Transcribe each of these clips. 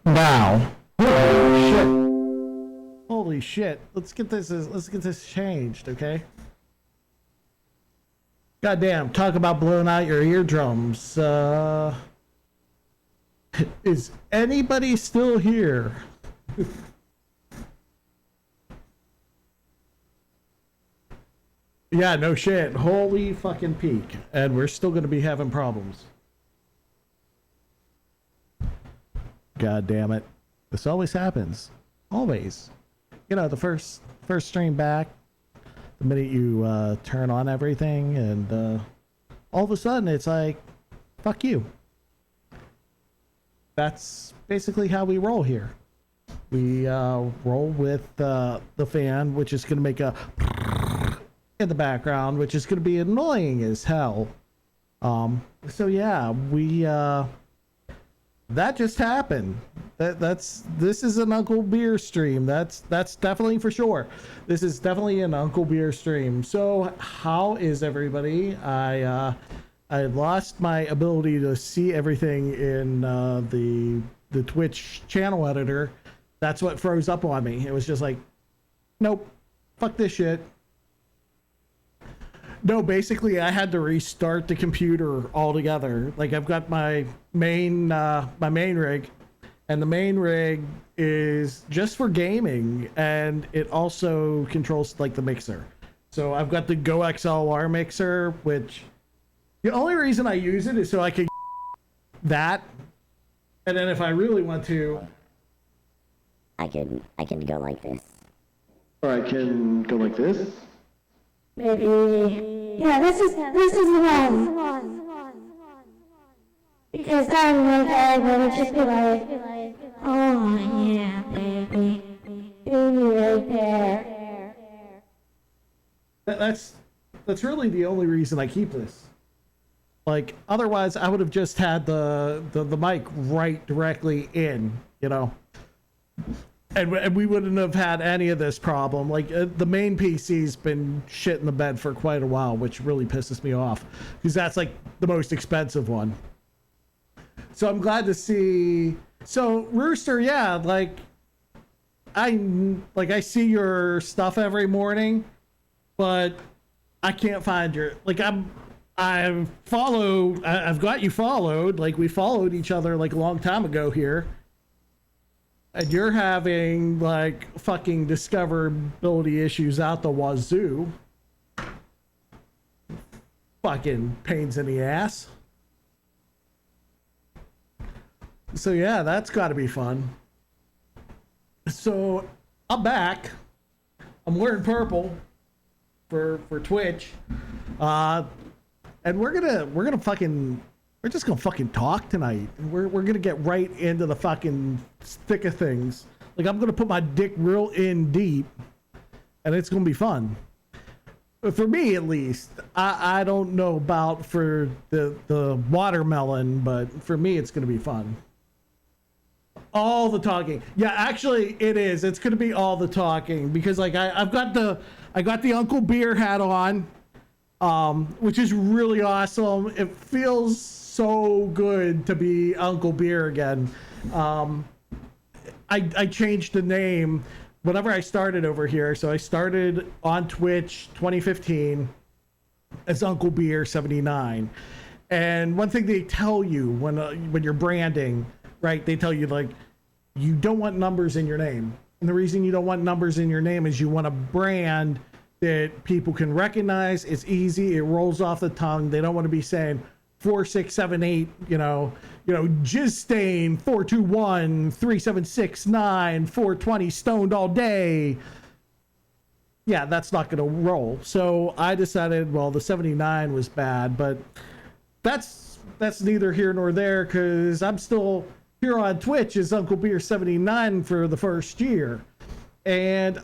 Now, holy shit! Holy shit! Let's get this changed, okay? Goddamn! Talk about blowing out your eardrums. Is anybody still here? Yeah, no shit. Holy fucking peak, and we're still gonna be having problems. God damn it! This always happens. Always. You know, the first stream back, the minute you turn on everything, and all of a sudden it's like, fuck you. That's basically how we roll here. We roll with the fan, which is going to make a in the background, which is going to be annoying as hell. So yeah, we that just happened. This is an Uncle Beer stream. That's definitely for sure. This is definitely an Uncle Beer stream. So how is everybody? I lost my ability to see everything in the Twitch channel editor. That's what froze up on me. It was just like, nope, fuck this shit. No, basically I had to restart the computer altogether. Like I've got my main rig, and the main rig is just for gaming, and it also controls like the mixer. So I've got the Go XLR mixer, which the only reason I use it is so I can that, and then if I really want to, I can go like this. or I can go like this. Maybe. Yeah, this is the one. Because then like I would just be like, oh yeah, baby, baby right there. That's really the only reason I keep this. Like otherwise, I would have just had the mic right directly in, you know. And we wouldn't have had any of this problem. Like the main PC's been shit in the bed for quite a while, which really pisses me off because that's like the most expensive one. So I'm glad to see. So Rooster, yeah, like I see your stuff every morning, but I can't find your I've got you followed. Like we followed each other like a long time ago here. And you're having like fucking discoverability issues out the wazoo. Fucking pains in the ass. So yeah, that's gotta be fun. So I'm back. I'm wearing purple for Twitch. And we're just gonna fucking talk tonight. We're gonna get right into the fucking thick of things. Like I'm gonna put my dick real in deep, and it's gonna be fun. But for me, at least, I don't know about for the watermelon, but for me, it's gonna be fun. All the talking, yeah. Actually, it is. It's gonna be all the talking because like I got the Uncle Beer hat on, which is really awesome. It feels so good to be Uncle Beer again. I changed the name whenever I started over here. So I started on Twitch 2015 as Uncle Beer 79. And one thing they tell you when you're branding, right? They tell you like you don't want numbers in your name. And the reason you don't want numbers in your name is you want a brand that people can recognize. It's easy. It rolls off the tongue. They don't want to be saying 4678, you know, Jizz Stain 421 3769 420 stoned all day. Yeah, that's not gonna roll. So I decided, well, the 79 was bad, but that's neither here nor there because I'm still here on Twitch as Uncle Beer 79 for the first year. And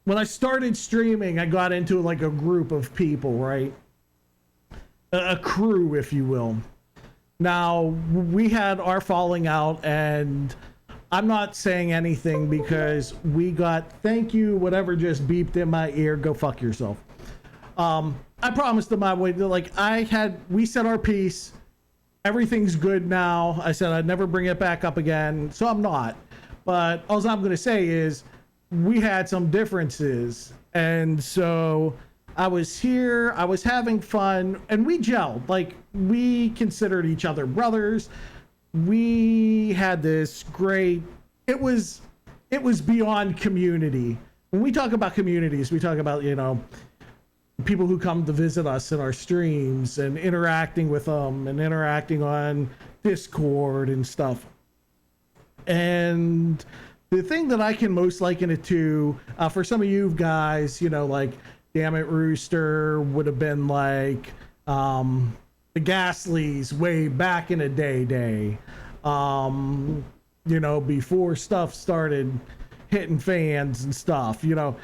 when I started streaming, I got into like a group of people, right? A crew, if you will. Now, we had our falling out, and I'm not saying anything because we got thank you, whatever just beeped in my ear, go fuck yourself. I promised them I would, like, we said our piece, everything's good now. I said I'd never bring it back up again, so I'm not. But all I'm going to say is we had some differences. And so I was here, I was having fun, and we gelled. Like, we considered each other brothers. We had this great, it was beyond community. When we talk about communities, we talk about, you know, people who come to visit us in our streams and interacting with them and interacting on Discord and stuff. And the thing that I can most liken it to, for some of you guys, you know, like, Damn It Rooster would have been like the Ghastlies way back in the day. You know, before stuff started hitting fans and stuff, you know.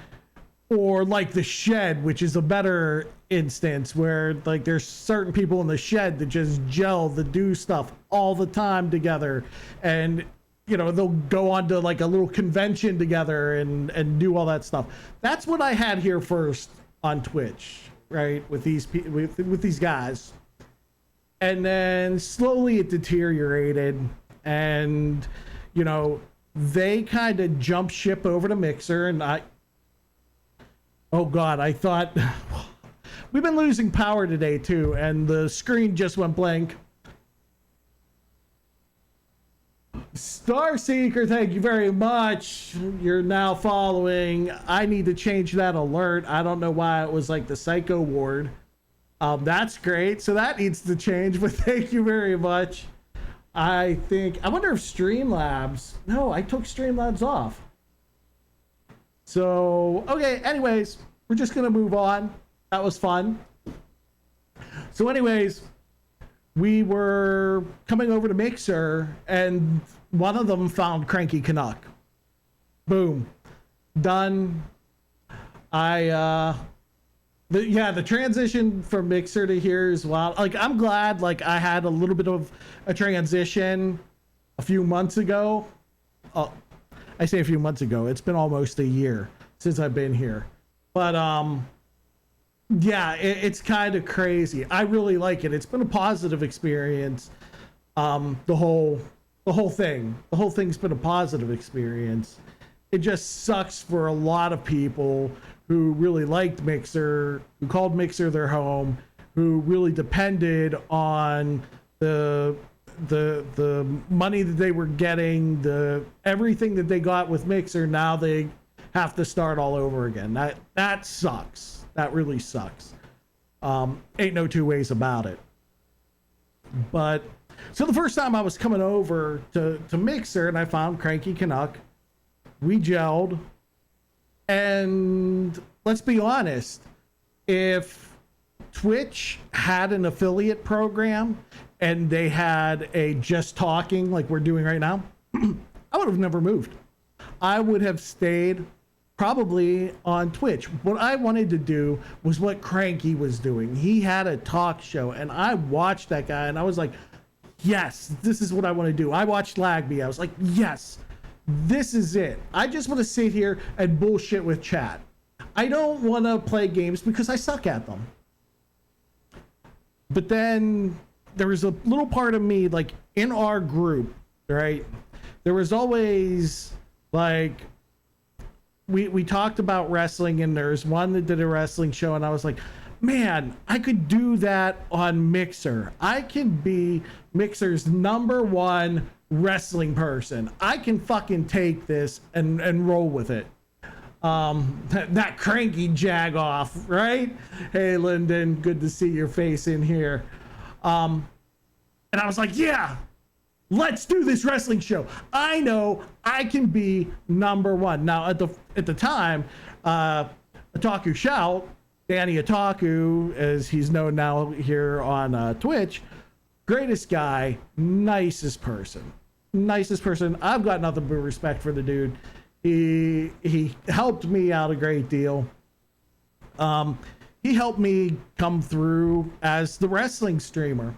Or like the Shed, which is a better instance where like there's certain people in the Shed that just gel, that do stuff all the time together, and you know they'll go on to like a little convention together and do all that stuff. That's what I had here first on Twitch, right, with these guys, and then slowly it deteriorated, and you know they kind of jumped ship over to Mixer, and oh God, I thought we've been losing power today too, and the screen just went blank. Starseeker, thank you very much. You're now following. I need to change that alert. I don't know why it was like the Psycho Ward. That's great. So that needs to change, but thank you very much. I wonder if Streamlabs, no, I took Streamlabs off. So, okay, anyways, we're just going to move on. That was fun. So anyways, we were coming over to Mixer, and one of them found Cranky Canuck. Boom. Done. The transition from Mixer to here is wild. Like, I'm glad, like, I had a little bit of a transition a few months ago. I say a few months ago. It's been almost a year since I've been here. But, yeah, it's kind of crazy. I really like it. It's been a positive experience. The whole thing. The whole thing's been a positive experience. It just sucks for a lot of people who really liked Mixer, who called Mixer their home, who really depended on the money that they were getting, everything that they got with Mixer. Now they have to start all over again. That sucks. That really sucks. Ain't no two ways about it. But so the first time I was coming over to Mixer and I found Cranky Canuck, we gelled, and let's be honest, if Twitch had an affiliate program and they had a just talking like we're doing right now, I would have never moved. I would have stayed probably on Twitch. What I wanted to do was what Cranky was doing. He had a talk show, and I watched that guy, and I was like, yes, this is what I want to do. I watched Lagby. I was like, yes, this is it. I just want to sit here and bullshit with chat. I don't want to play games because I suck at them. But then there was a little part of me, like in our group, right? There was always like, we talked about wrestling, and there's one that did a wrestling show, and I was like, man, I could do that on Mixer. I can be Mixer's #1 wrestling person. I can fucking take this and roll with it. That Cranky Jagoff, right? Hey, Lyndon, good to see your face in here. And I was like, yeah, let's do this wrestling show. I know I can be #1. Now, at the time, Otaku Shout, Danny Otaku, as he's known now here on Twitch, greatest guy, nicest person. I've got nothing but respect for the dude. He helped me out a great deal. He helped me come through as the wrestling streamer.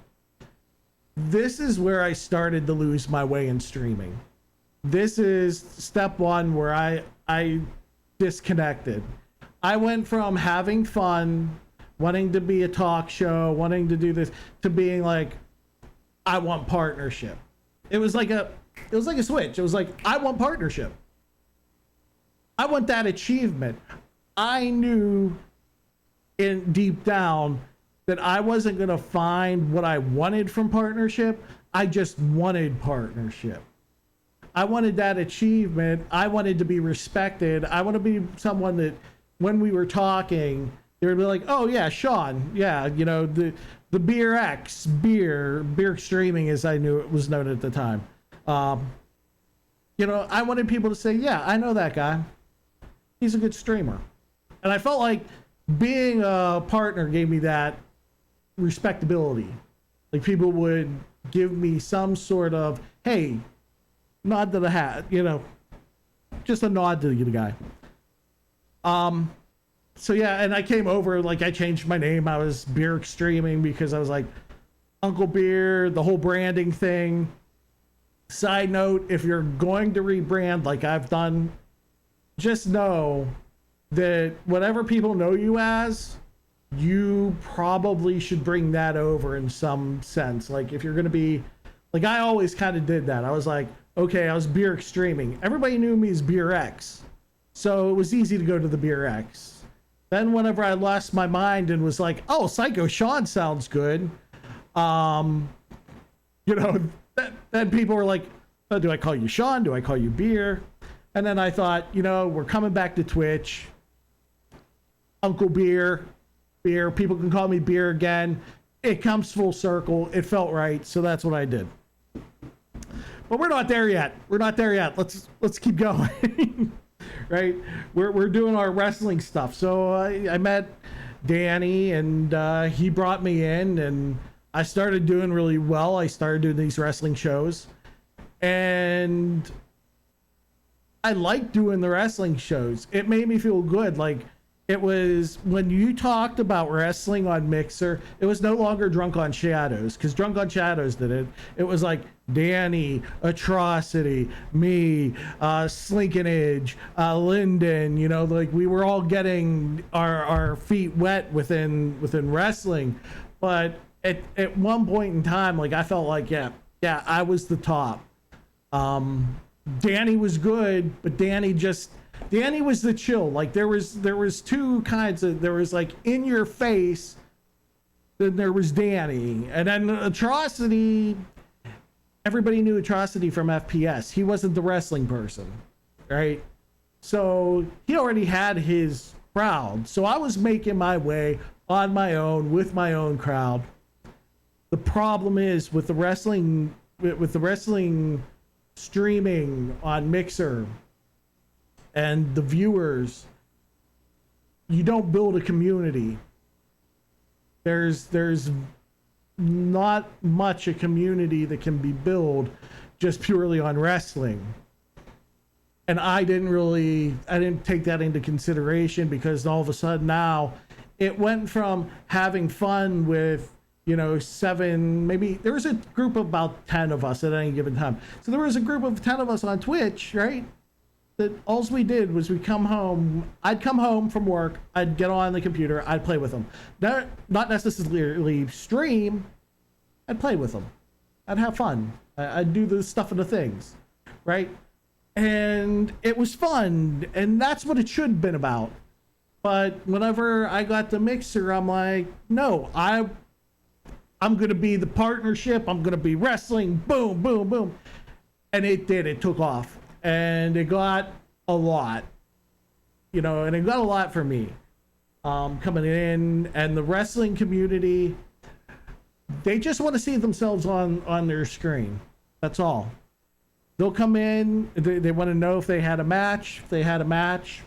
This is where I started to lose my way in streaming. This is step one where I disconnected. I went from having fun, wanting to be a talk show, wanting to do this, to being like, I want partnership. It was like a switch. It was like, I want partnership. I want that achievement. I knew in deep down that I wasn't going to find what I wanted from partnership. I just wanted partnership. I wanted that achievement. I wanted to be respected. I want to be someone that when we were talking, they would be like, oh yeah, Sean, yeah, you know, the beer X, beer streaming, as I knew it was known at the time. You know, I wanted people to say, yeah, I know that guy. He's a good streamer. And I felt like being a partner gave me that respectability. Like people would give me some sort of, hey, nod to the hat, you know, just a nod to the guy. So yeah, and I came over, like I changed my name. I was Beer Streaming because I was like Uncle Beer, the whole branding thing. Side note, if you're going to rebrand like I've done, just know that whatever people know you as, you probably should bring that over in some sense. Like if you're going to be, like I always kind of did that. I was like, okay, I was Beer Streaming. Everybody knew me as Beer X. So it was easy to go to the Beer X. Then whenever I lost my mind and was like, oh, Psycho Sean sounds good. You know, then people were like, oh, do I call you Sean? Do I call you Beer? And then I thought, you know, we're coming back to Twitch. Uncle Beer, people can call me Beer again. It comes full circle. It felt right. So that's what I did. But we're not there yet. Let's keep going. Right? We're doing our wrestling stuff. So I met Danny and he brought me in and I started doing really well. I started doing these wrestling shows and I liked doing the wrestling shows. It made me feel good. Like it was when you talked about wrestling on Mixer, it was no longer Drunk on Shadows because Drunk on Shadows did it. It was like Danny, Atrocity, me, Slinkinage, Lyndon, you know, like we were all getting our feet wet within wrestling. But at one point in time, like I felt like, yeah, I was the top. Danny was good, but Danny was the chill. Like there was two kinds of, there was like in your face, then there was Danny, and then Atrocity. Everybody knew Atrocity from FPS. He wasn't the wrestling person, right? So he already had his crowd. So I was making my way on my own with my own crowd. The problem is with the wrestling streaming on Mixer and the viewers, you don't build a community. There's not much a community that can be built just purely on wrestling. And I didn't take that into consideration because all of a sudden now it went from having fun with, you know, 7, maybe there was a group of about 10 of us at any given time. So there was a group of 10 of us on Twitch, right? That all we did was I'd come home from work, I'd get on the computer, I'd play with them. Not necessarily stream, I'd play with them. I'd have fun. I'd do the stuff and the things, right? And it was fun, and that's what it should have been about. But whenever I got the Mixer, I'm like, no, I'm going to be the partnership. I'm going to be wrestling. Boom, boom, boom. And it did. It took off. And it got a lot. You know, and it got a lot for me. Coming in. And the wrestling community, they just want to see themselves on their screen. That's all. They'll come in. They want to know if they had a match. If they had a match.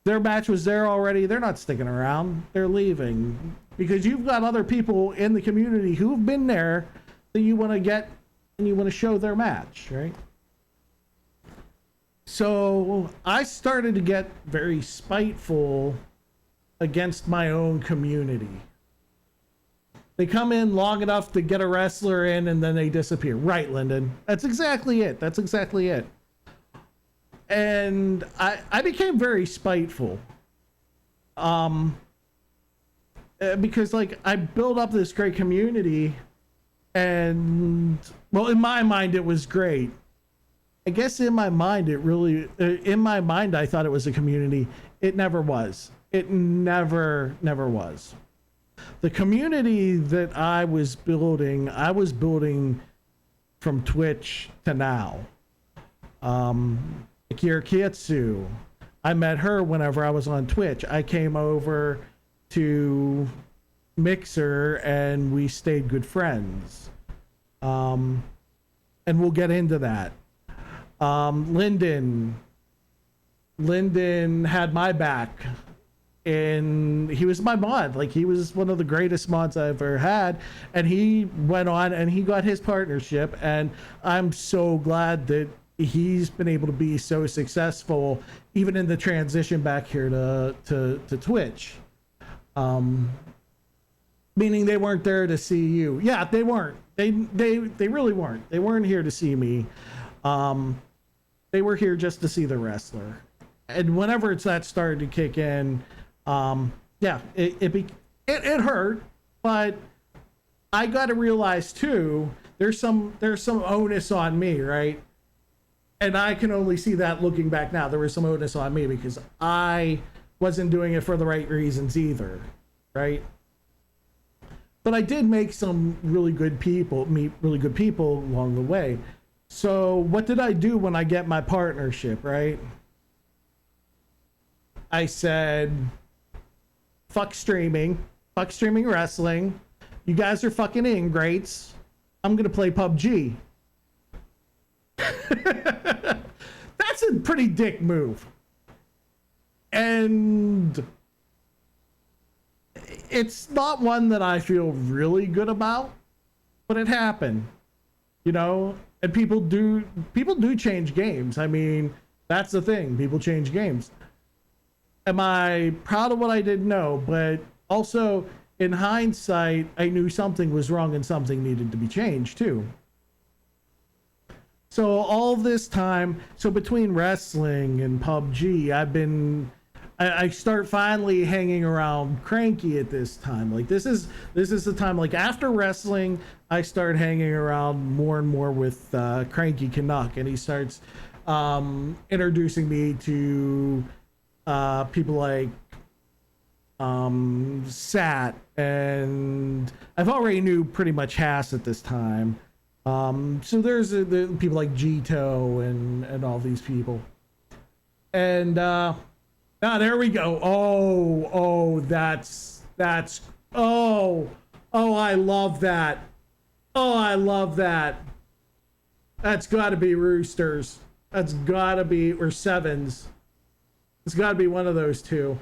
Their match was there already. They're not sticking around. They're leaving. Because you've got other people in the community who've been there that you want to get and you want to show their match, right? So I started to get very spiteful against my own community. They come in long enough to get a wrestler in and then they disappear. Right, Lyndon? That's exactly it. That's exactly it. And I became very spiteful. Because like I built up this great community And well, in my mind, it was great. I guess in my mind, in my mind, I thought it was a community. It never was. It never was. The community that I was building from Twitch to now. Akira Kietsu, I met her whenever I was on Twitch. I came over to Mixer and we stayed good friends. And we'll get into that. Lyndon had my back, and he was my mod. Like, he was one of the greatest mods I ever had, and he went on and he got his partnership, and I'm so glad that he's been able to be so successful even in the transition back here to Twitch. Meaning they weren't there to see you. Yeah, they weren't. They really weren't. They weren't here to see me. They were here just to see the wrestler. And whenever that started to kick in, yeah, it hurt, but I got to realize too, there's some onus on me, right? And I can only see that looking back now. There was some onus on me because I wasn't doing it for the right reasons either, right? But I did make some meet really good people along the way. So what did I do when I get my partnership, right? I said, fuck streaming wrestling. You guys are fucking ingrates. I'm gonna play PUBG. That's a pretty dick move. And it's not one that I feel really good about, but it happened, you know. And people do change games. I mean, that's the thing. People change games. Am I proud of what I did? No, but also in hindsight, I knew something was wrong and something needed to be changed too. So all this time, so between wrestling and PUBG, I start finally hanging around Cranky at this time. Like this is the time, like after wrestling, I start hanging around more and more with Cranky Canuck, and he starts introducing me to people like Sat, and I've already knew pretty much Hass at this time. So there's the people like Gito and all these people. And there we go. That's I love that. I love that. That's gotta be Roosters. That's gotta be, or Sevens. It's gotta be one of those two.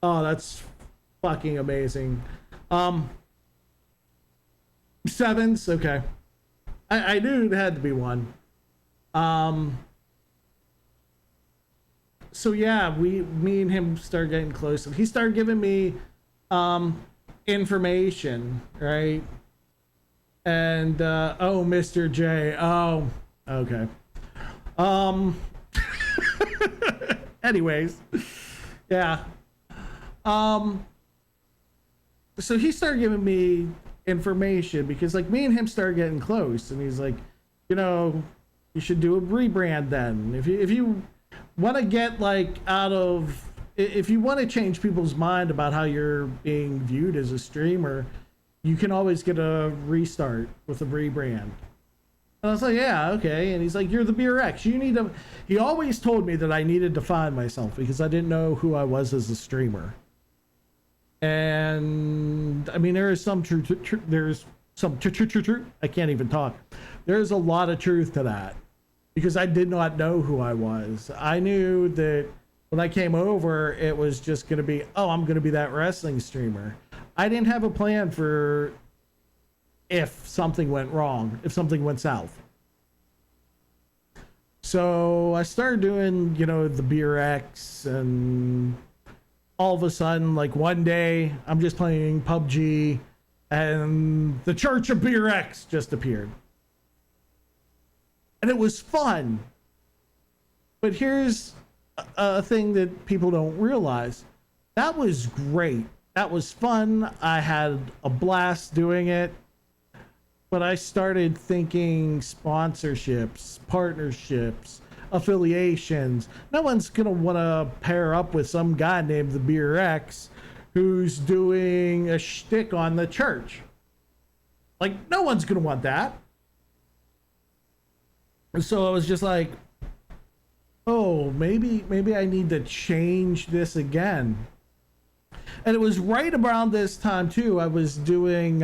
Oh, that's fucking amazing. Sevens, okay. I knew it had to be one. So yeah, me and him started getting close, and he started giving me information, right? And oh, Mr. J. Oh, okay. Anyways, yeah. So he started giving me information because like me and him started getting close, and he's like, you know, you should do a rebrand then. If you want to get like if you want to change people's mind about how you're being viewed as a streamer, you can always get a restart with a rebrand. And I was like, yeah, okay. And he's like, you're the Beer X. He always told me that I needed to find myself because I didn't know who I was as a streamer. And I mean, there is some truth. There's some truth. I can't even talk. There's a lot of truth to that because I did not know who I was. I knew that when I came over, it was just going to be, oh, I'm going to be that wrestling streamer. I didn't have a plan for if something went wrong, if something went south. So I started doing, you know, the Beer X, and all of a sudden, like one day, I'm just playing PUBG, and the Church of Beer X just appeared. And it was fun. But here's a thing that people don't realize. That was great. that was fun. I had a blast doing it. But I started thinking sponsorships, partnerships, affiliations. No one's going to want to pair up with some guy named the Beer X who's doing a shtick on the church. Like, no one's going to want that. So I was just like, oh, maybe I need to change this again. And it was right around this time too. I was doing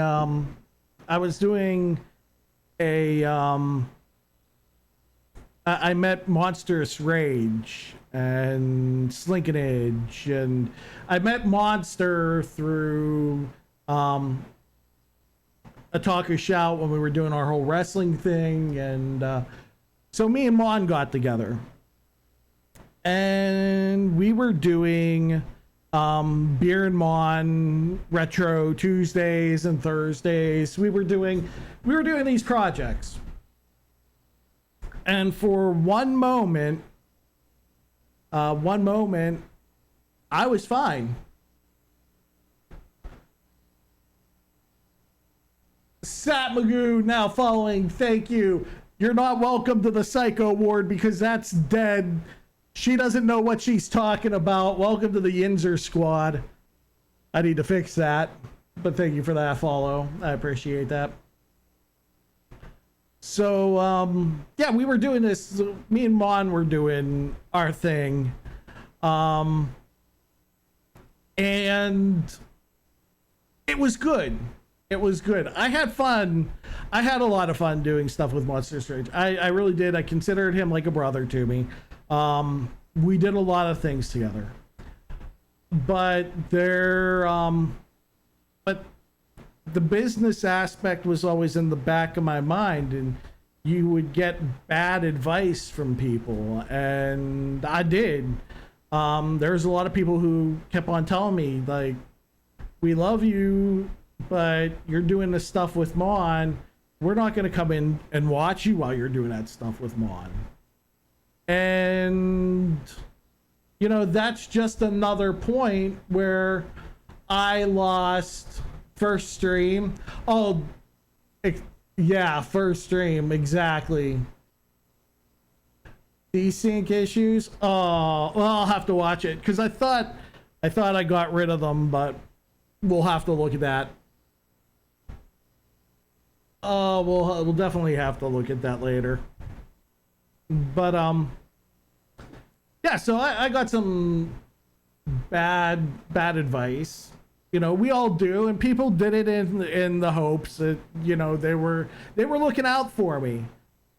a I met Monstrous Rage and Slinkinage, and I met Monster through a Talk or Shout when we were doing our whole wrestling thing, and so me and Mon got together, and we were doing Beer and Mon Retro Tuesdays and Thursdays. We were doing these projects, and for one moment I was fine. Sat Magoo now following, thank you. You're not welcome to the Psycho Ward because that's dead. She doesn't know what she's talking about. Welcome to the Yinzer squad. I need to fix that. But thank you for that follow. I appreciate that. So, yeah, we were doing this. Me and Mon were doing our thing. And it was good. It was good. I had fun. I had a lot of fun doing stuff with Monster Rage. I really did. I considered him like a brother to me. We did a lot of things together, but but the business aspect was always in the back of my mind, and you would get bad advice from people, and I did. There's a lot of people who kept on telling me, like, we love you, but you're doing this stuff with Mon. We're not going to come in and watch you while you're doing that stuff with Mon. And, you know, that's just another point where I lost first stream. Oh, yeah, first stream, exactly. Desync issues. Oh, well, I'll have to watch it because I thought I got rid of them, but we'll have to look at that. Oh, we'll definitely have to look at that later. But yeah, so I got some bad advice. You know, we all do, and people did it in the hopes that, you know, they were looking out for me.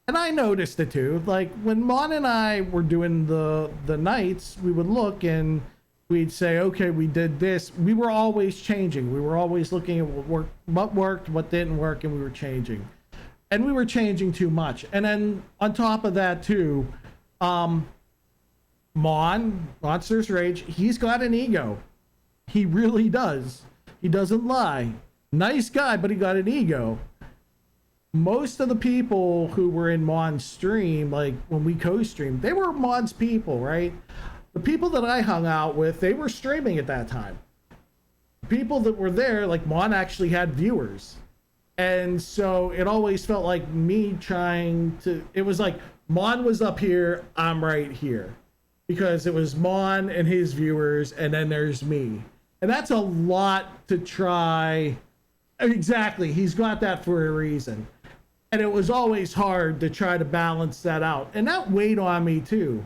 And I noticed it too. Like when Mon and I were doing the nights, we would look and we'd say, okay, we did this. We were always changing. We were always looking at what worked, what didn't work, and we were changing. And we were changing too much. And then on top of that too, Monsters Rage, he's got an ego. He really does. He doesn't lie. Nice guy, but he got an ego. Most of the people who were in Mon's stream, like when we co-streamed, they were Mon's people, right? The people that I hung out with, they were streaming at that time. People that were there, like Mon actually had viewers. And so it always felt like me trying to, it was like Mon was up here, I'm right here. Because it was Mon and his viewers, and then there's me. And that's a lot to try. Exactly, he's got that for a reason. And it was always hard to try to balance that out. And that weighed on me too.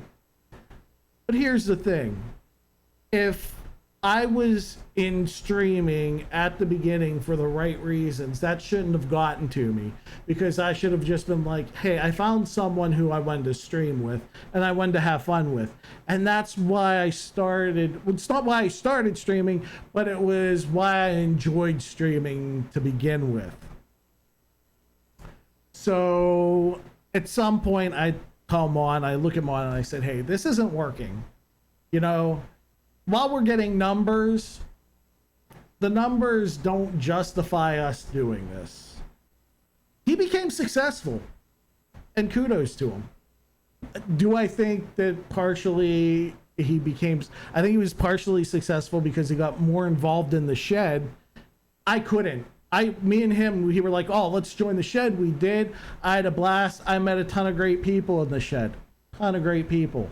But here's the thing. If I was in streaming at the beginning for the right reasons, that shouldn't have gotten to me. Because I should have just been like, hey, I found someone who I wanted to stream with and I wanted to have fun with. And that's why I started, it's not why I started streaming, but it was why I enjoyed streaming to begin with. So at some point I call Mon, I look at Mon and I said, hey, this isn't working. You know, while we're getting numbers, the numbers don't justify us doing this. He became successful, and kudos to him. Do I think that partially he became, I think he was partially successful because he got more involved in the shed. I couldn't. Me and him, we were like, oh, let's join the shed. We did. I had a blast. I met a ton of great people in the shed. Ton of great people.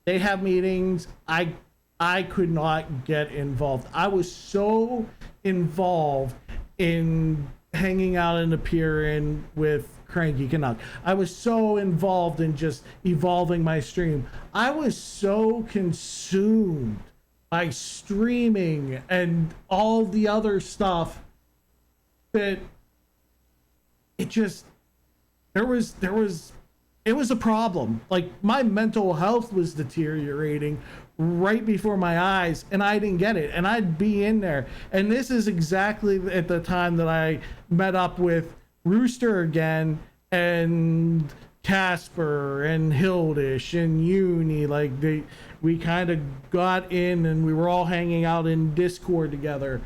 They have meetings. I could not get involved. I was so involved in hanging out and appearing with Cranky Canuck. I was so involved in just evolving my stream. I was so consumed by streaming and all the other stuff that it just it was a problem. Like, my mental health was deteriorating right before my eyes, and I didn't get it. And I'd be in there, and this is exactly at the time that I met up with Rooster again, and Casper and Hildish and Uni. Like, we kind of got in, and we were all hanging out in Discord together.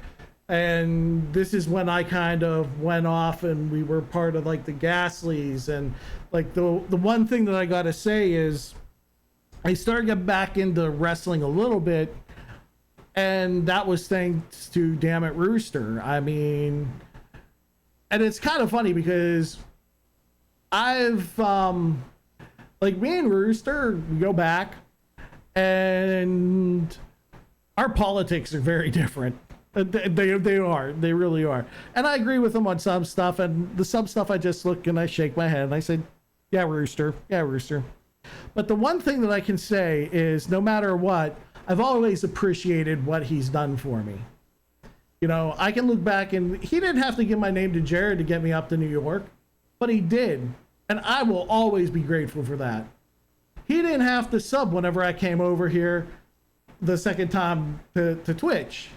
And this is when I kind of went off, and we were part of like the Gasleys. And like the one thing that I gotta say is I started getting back into wrestling a little bit, and that was thanks to Damn It Rooster. I mean, and it's kind of funny because I've like, me and Rooster, we go back, and our politics are very different. They are. They really are. And I agree with them on some stuff, and the some stuff I just look and I shake my head and I said, yeah, Rooster. Yeah, Rooster. But the one thing that I can say is, no matter what, I've always appreciated what he's done for me. You know, I can look back, and he didn't have to give my name to Jared to get me up to New York, but he did. And I will always be grateful for that. He didn't have to sub whenever I came over here the second time to Twitch.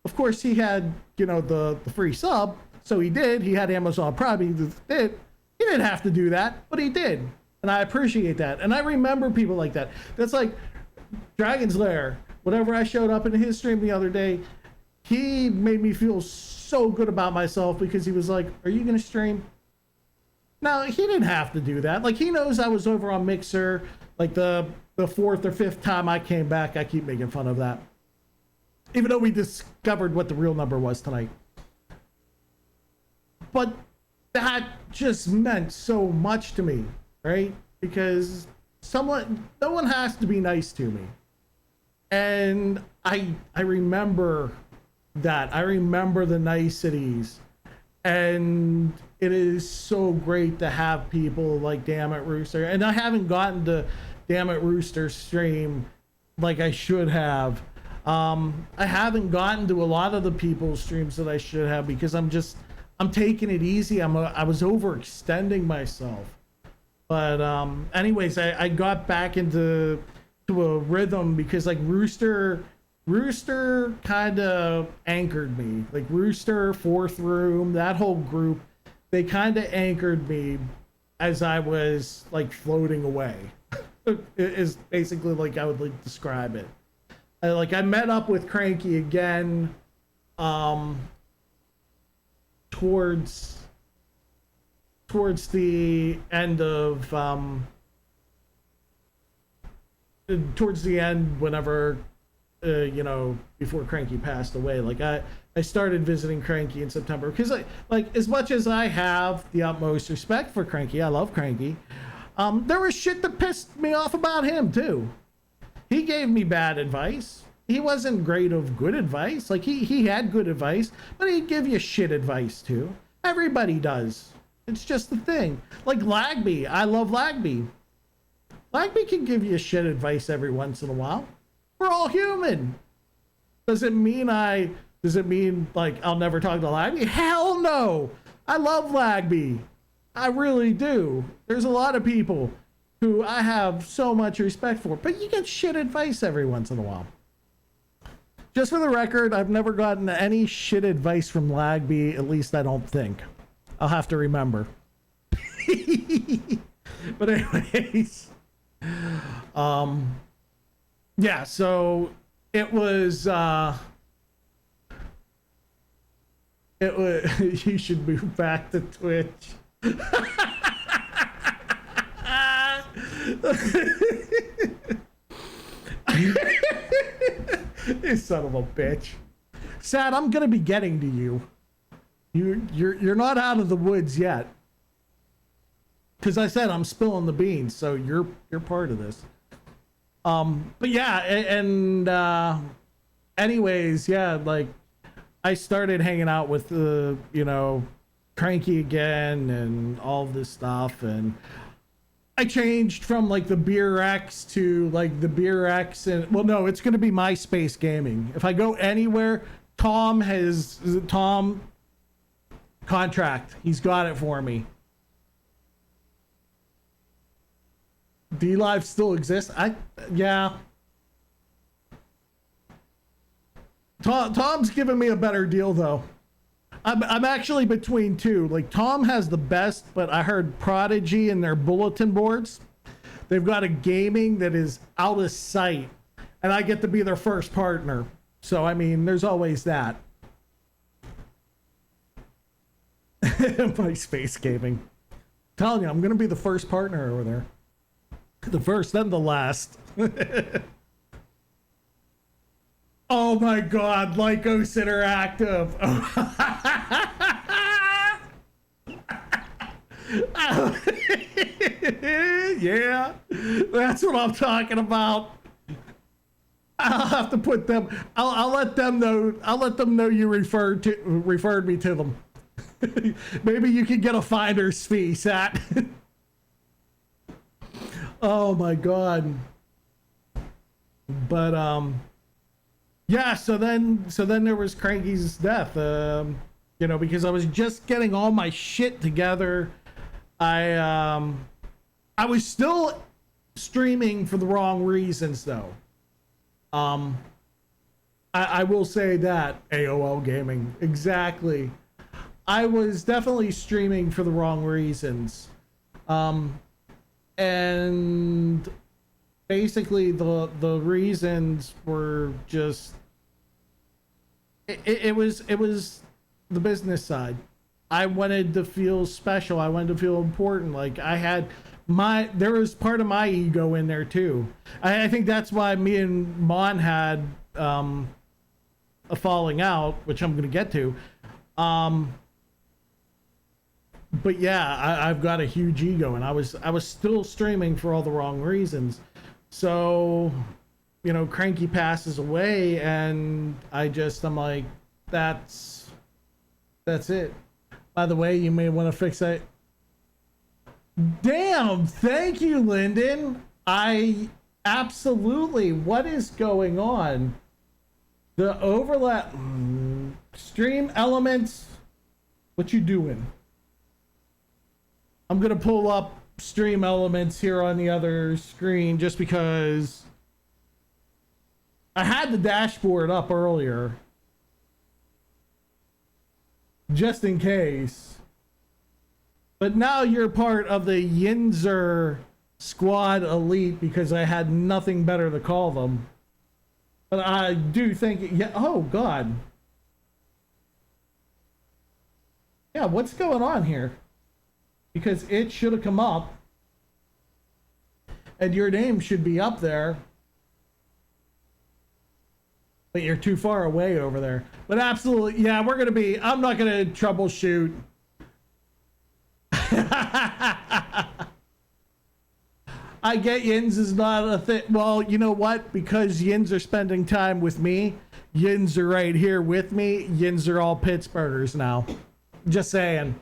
Of course, he had, you know, the free sub, so he did. He had Amazon Prime, he did. He didn't have to do that, but he did. And I appreciate that. And I remember people like that. That's like Dragon's Lair. Whenever I showed up in his stream the other day, he made me feel so good about myself, because he was like, are you going to stream? Now, he didn't have to do that. Like, he knows I was over on Mixer. Like, the fourth or fifth time I came back, I keep making fun of that. Even though we discovered what the real number was tonight. But that just meant so much to me, right? Because no one has to be nice to me. And I remember that. I remember the niceties. And it is so great to have people like Damn It Rooster. And I haven't gotten to Damn It Rooster stream like I should have. I haven't gotten to a lot of the people's streams that I should have, because I'm taking it easy. I was overextending myself. But anyways, I got back into a rhythm, because like Rooster kind of anchored me. Like Rooster, Fourth Room, that whole group, they kind of anchored me as I was like floating away. Is basically like I would like describe it. I met up with Cranky again towards the end of towards the end, whenever you know, before Cranky passed away. Like I started visiting Cranky in September, because like as much as I have the utmost respect for Cranky, I love Cranky, there was shit that pissed me off about him too. He gave me bad advice. He wasn't great of good advice. Like he had good advice, but he'd give you shit advice too. Everybody does. It's just the thing. Like Lagby, I love Lagby. Lagby can give you shit advice every once in a while. We're all human. Does it mean like I'll never talk to Lagby? Hell no. I love Lagby. I really do. There's a lot of people who I have so much respect for, but you get shit advice every once in a while. Just for the record, I've never gotten any shit advice from Lagby, at least I don't think. I'll have to remember. But anyways, yeah, so it was you should move back to Twitch. You son of a bitch. Sad, I'm gonna be getting to you. You're not out of the woods yet. Cause I said I'm spilling the beans, so you're part of this. But yeah, and anyways, yeah, like I started hanging out with Cranky again and all of this stuff, and I changed from like the Beer X to like the Beer X, and well, no, it's gonna be MySpace Gaming. If I go anywhere, Tom contract. He's got it for me. D Live still exists? Yeah. Tom's giving me a better deal though. I'm actually between two. Like Tom has the best, but I heard Prodigy and their bulletin boards. They've got a gaming that is out of sight, and I get to be their first partner. So I mean, there's always that. MySpace Gaming. Telling you, I'm gonna be the first partner over there. The first, then the last. Oh my God, Lycos Interactive. Yeah, that's what I'm talking about. I'll have to put them. I'll let them know. I'll let them know you referred me to them. Maybe you can get a finder's fee, Sat. Oh my God. But yeah, so then there was Cranky's death. Because I was just getting all my shit together. I was still streaming for the wrong reasons though. I will say that AOL gaming, exactly. I was definitely streaming for the wrong reasons. And basically the reasons were just it was the business side. I wanted to feel special. I wanted to feel important. Like there was part of my ego in there too. I think that's why me and Mon had a falling out, which I'm gonna get to. But yeah, I've got a huge ego, and I was still streaming for all the wrong reasons. So, Cranky passes away, and I'm like, that's it. By the way, you may want to fix that. Damn, thank you, Lyndon. I absolutely. What is going on? The overlap, stream elements. What you doing? I'm gonna pull up stream elements here on the other screen just because I had the dashboard up earlier just in case, but now you're part of the Yinzer squad elite because I had nothing better to call them. But I do think, yeah, oh God, yeah, what's going on here? Because it should have come up and your name should be up there, but you're too far away over there. But absolutely, yeah, I'm not gonna troubleshoot. I get Yins is not a thing. Well, you know what? Because Yins are spending time with me, Yins are right here with me, Yins are all Pittsburghers now. Just saying.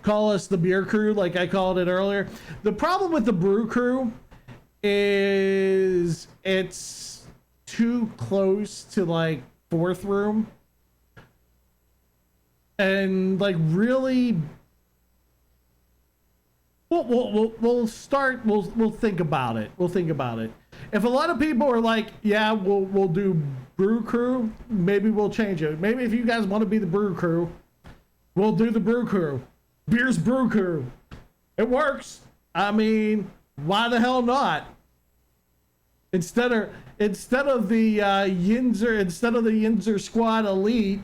Call us the beer crew like I called it earlier. The problem with the brew crew is it's too close to like fourth room. And like really we'll think about it. We'll think about it. If a lot of people are like, yeah, we'll do brew crew, maybe we'll change it. Maybe if you guys want to be the brew crew, we'll do the brew crew. Beer's brew crew. It works. I mean, why the hell not? Instead of the Yinzer squad elite,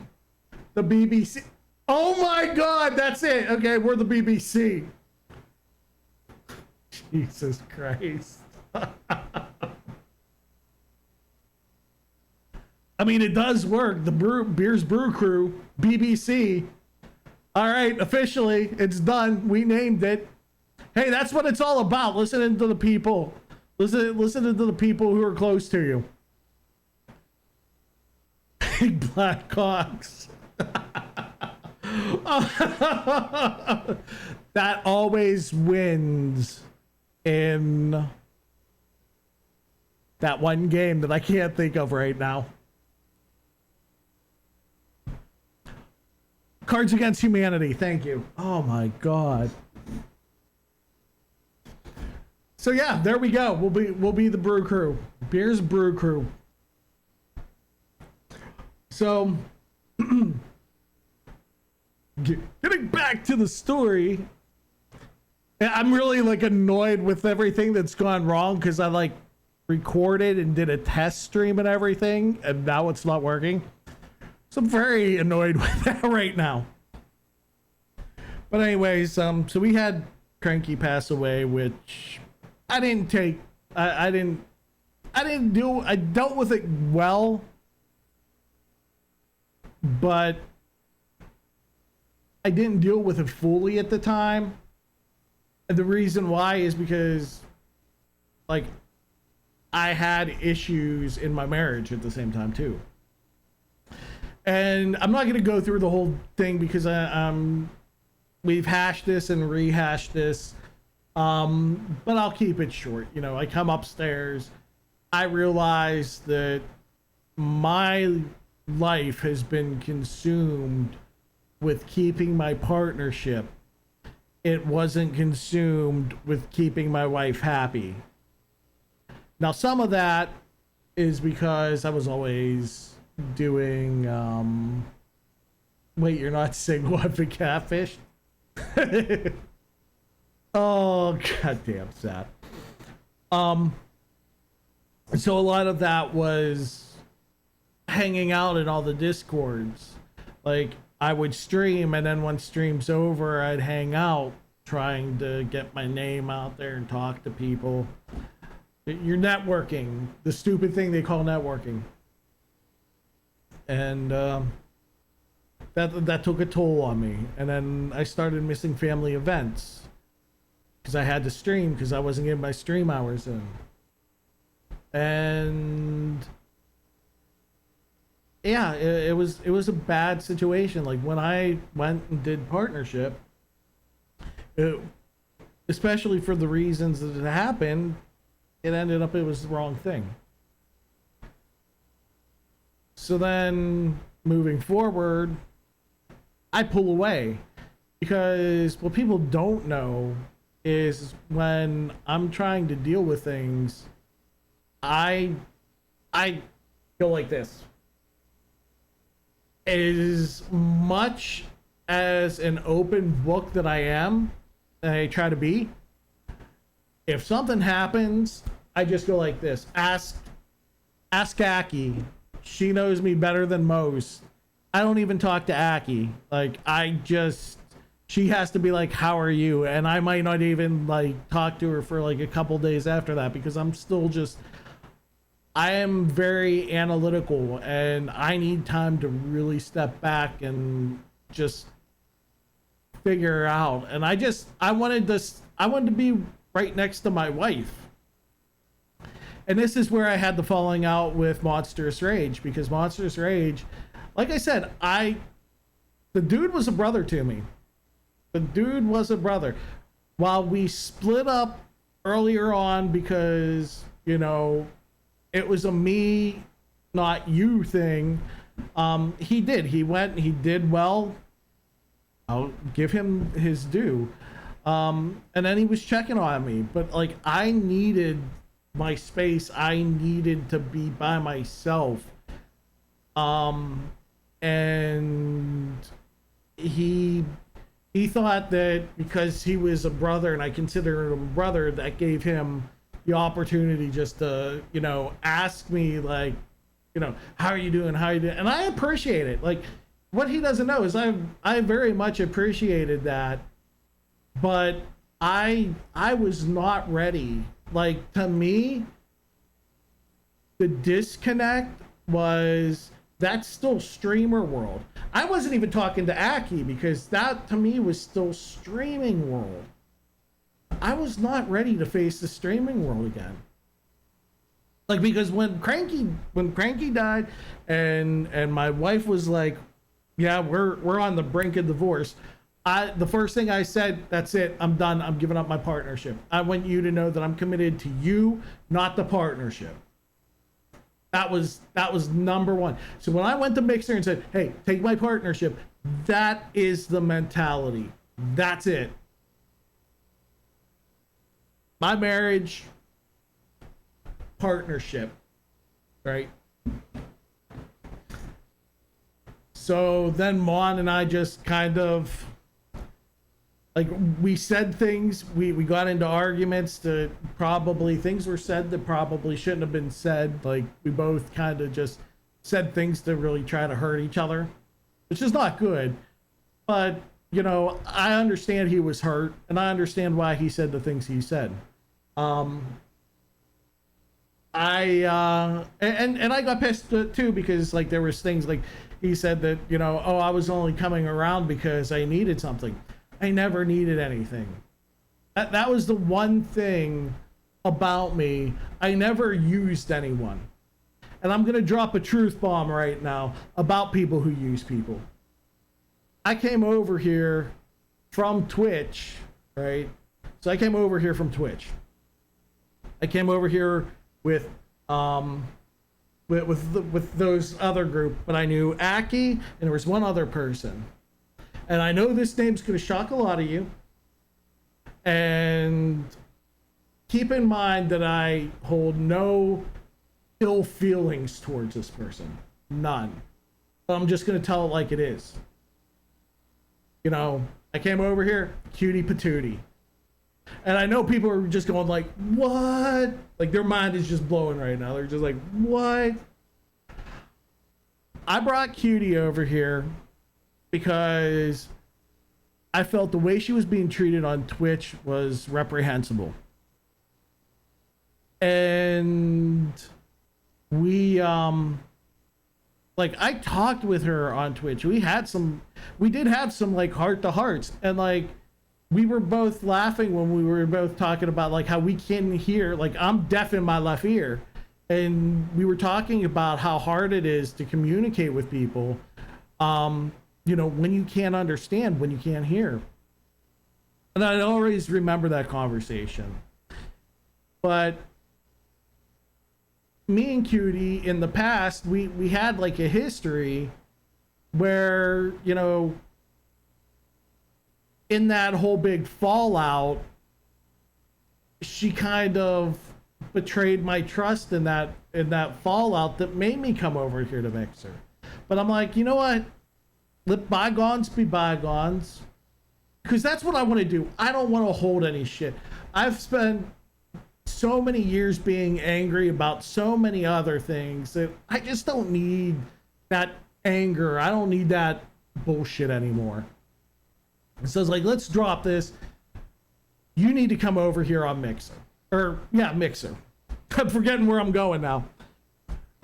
the BBC. Oh my God, that's it. Okay, we're the BBC. Jesus Christ. I mean, it does work. The Beers Brew Crew, BBC. All right, officially, it's done. We named it. Hey, that's what it's all about. Listening to the people. Listening to the people who are close to you. Big black cocks. That always wins in that one game that I can't think of right now. Cards Against Humanity. Thank you. Oh my God. So yeah, there we go. We'll be the Brew Crew. Beers Brew Crew. So getting back to the story, I'm really like annoyed with everything that's gone wrong because I like recorded and did a test stream and everything, and now it's not working. So I'm very annoyed with that right now. But anyways, so we had Cranky pass away, which I didn't take. I dealt with it well, but I didn't deal with it fully at the time. And the reason why is because, like, I had issues in my marriage at the same time too. And I'm not going to go through the whole thing because we've hashed this and rehashed this. But I'll keep it short. You know, I come upstairs. I realize that my life has been consumed with keeping my partnership. It wasn't consumed with keeping my wife happy. Now, some of that is because I was always doing, wait, you're not single, I've been catfished? Oh, goddamn sad. So a lot of that was hanging out in all the discords. Like, I would stream, and then when stream's over, I'd hang out trying to get my name out there and talk to people. You're networking, the stupid thing they call networking. And that took a toll on me. And then I started missing family events because I had to stream because I wasn't getting my stream hours in. And yeah, it was a bad situation. Like when I went and did partnership, especially for the reasons that it happened, it ended up it was the wrong thing. So then moving forward, I pull away because what people don't know is when I'm trying to deal with things, I go like this. As much as an open book that I am, and I try to be, if something happens, I just go like this. Ask Aki. She knows me better than most. I don't even talk to Aki. Like, she has to be like, how are you? And I might not even like talk to her for like a couple days after that because I'm still just, I am very analytical and I need time to really step back and just figure out. And I wanted to be right next to my wife. And this is where I had the falling out with Monstrous Rage, because Monstrous Rage, like I said, the dude was a brother to me. The dude was a brother. While we split up earlier on because, you know, it was a me, not you thing, he went and he did well. I'll give him his due. And then he was checking on me, but like I needed my space. I needed to be by myself. And he thought that because he was a brother and I considered him a brother, that gave him the opportunity just to, you know, ask me like, you know, how are you doing? How are you doing? And I appreciate it. Like, what he doesn't know is I very much appreciated that. But I was not ready. Like, to me, the disconnect was that's still streamer world. I wasn't even talking to Aki because that to me was still streaming world. I was not ready to face the streaming world again. Like, because when Cranky died and my wife was like, yeah, we're on the brink of divorce. The first thing I said, that's it, I'm done. I'm giving up my partnership. I want you to know that I'm committed to you, not the partnership. That was number one. So when I went to Mixer and said, hey, take my partnership, that is the mentality. That's it. My marriage, partnership, right? So then Mon and I just kind of, like, we said things, we got into arguments that probably, things were said that probably shouldn't have been said. Like, we both kind of just said things to really try to hurt each other, which is not good. But, you know, I understand he was hurt, and I understand why he said the things he said. And I got pissed too, because, like, there was things like he said that, you know, oh, I was only coming around because I needed something. I never needed anything. That was the one thing about me. I never used anyone. And I'm going to drop a truth bomb right now about people who use people. I came over here from Twitch, right? So I came over here from Twitch. I came over here with those other group, but I knew Aki and there was one other person. And I know this name's going to shock a lot of you. And keep in mind that I hold no ill feelings towards this person. None. But I'm just going to tell it like it is. You know, I came over here, cutie patootie. And I know people are just going like, what? Like, their mind is just blowing right now. They're just like, what? I brought Cutie over here because I felt the way she was being treated on Twitch was reprehensible. And we, like, I talked with her on Twitch. We did have some like heart to hearts, and like, we were both laughing when we were both talking about like how we can hear, like, I'm deaf in my left ear. And we were talking about how hard it is to communicate with people, you know, when you can't understand, when you can't hear. And I always remember that conversation. But me and Cutie in the past, we had like a history where, you know, in that whole big fallout, she kind of betrayed my trust in that fallout that made me come over here to Mixer. But I'm like, you know what? Let bygones be bygones. Because that's what I want to do. I don't want to hold any shit. I've spent so many years being angry about so many other things that I just don't need that anger. I don't need that bullshit anymore. So it's like, let's drop this. You need to come over here on Mixer. Or, yeah, Mixer. I'm forgetting where I'm going now.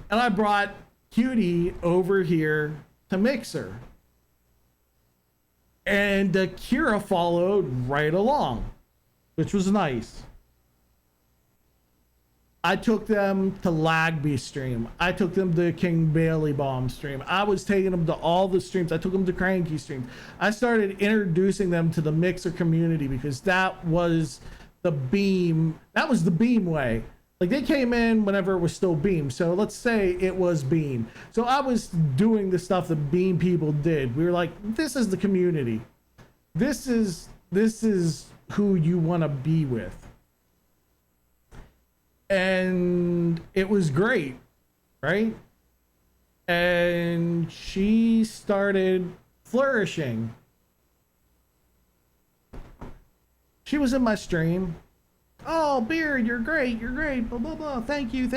And I brought Cutie over here to Mixer. And Kira followed right along, which was nice. I took them to Lagby stream. I took them to King Bailey Bomb stream. I was taking them to all the streams. I took them to Cranky streams. I started introducing them to the Mixer community because that was the Beam. That was the Beam way. Like, they came in whenever it was still Beam. So let's say it was Beam. So I was doing the stuff that Beam people did. We were like, this is the community. This is who you want to be with. And it was great, right? And she started flourishing. She was in my stream. Oh, Beard, you're great, blah, blah, blah. Thank you.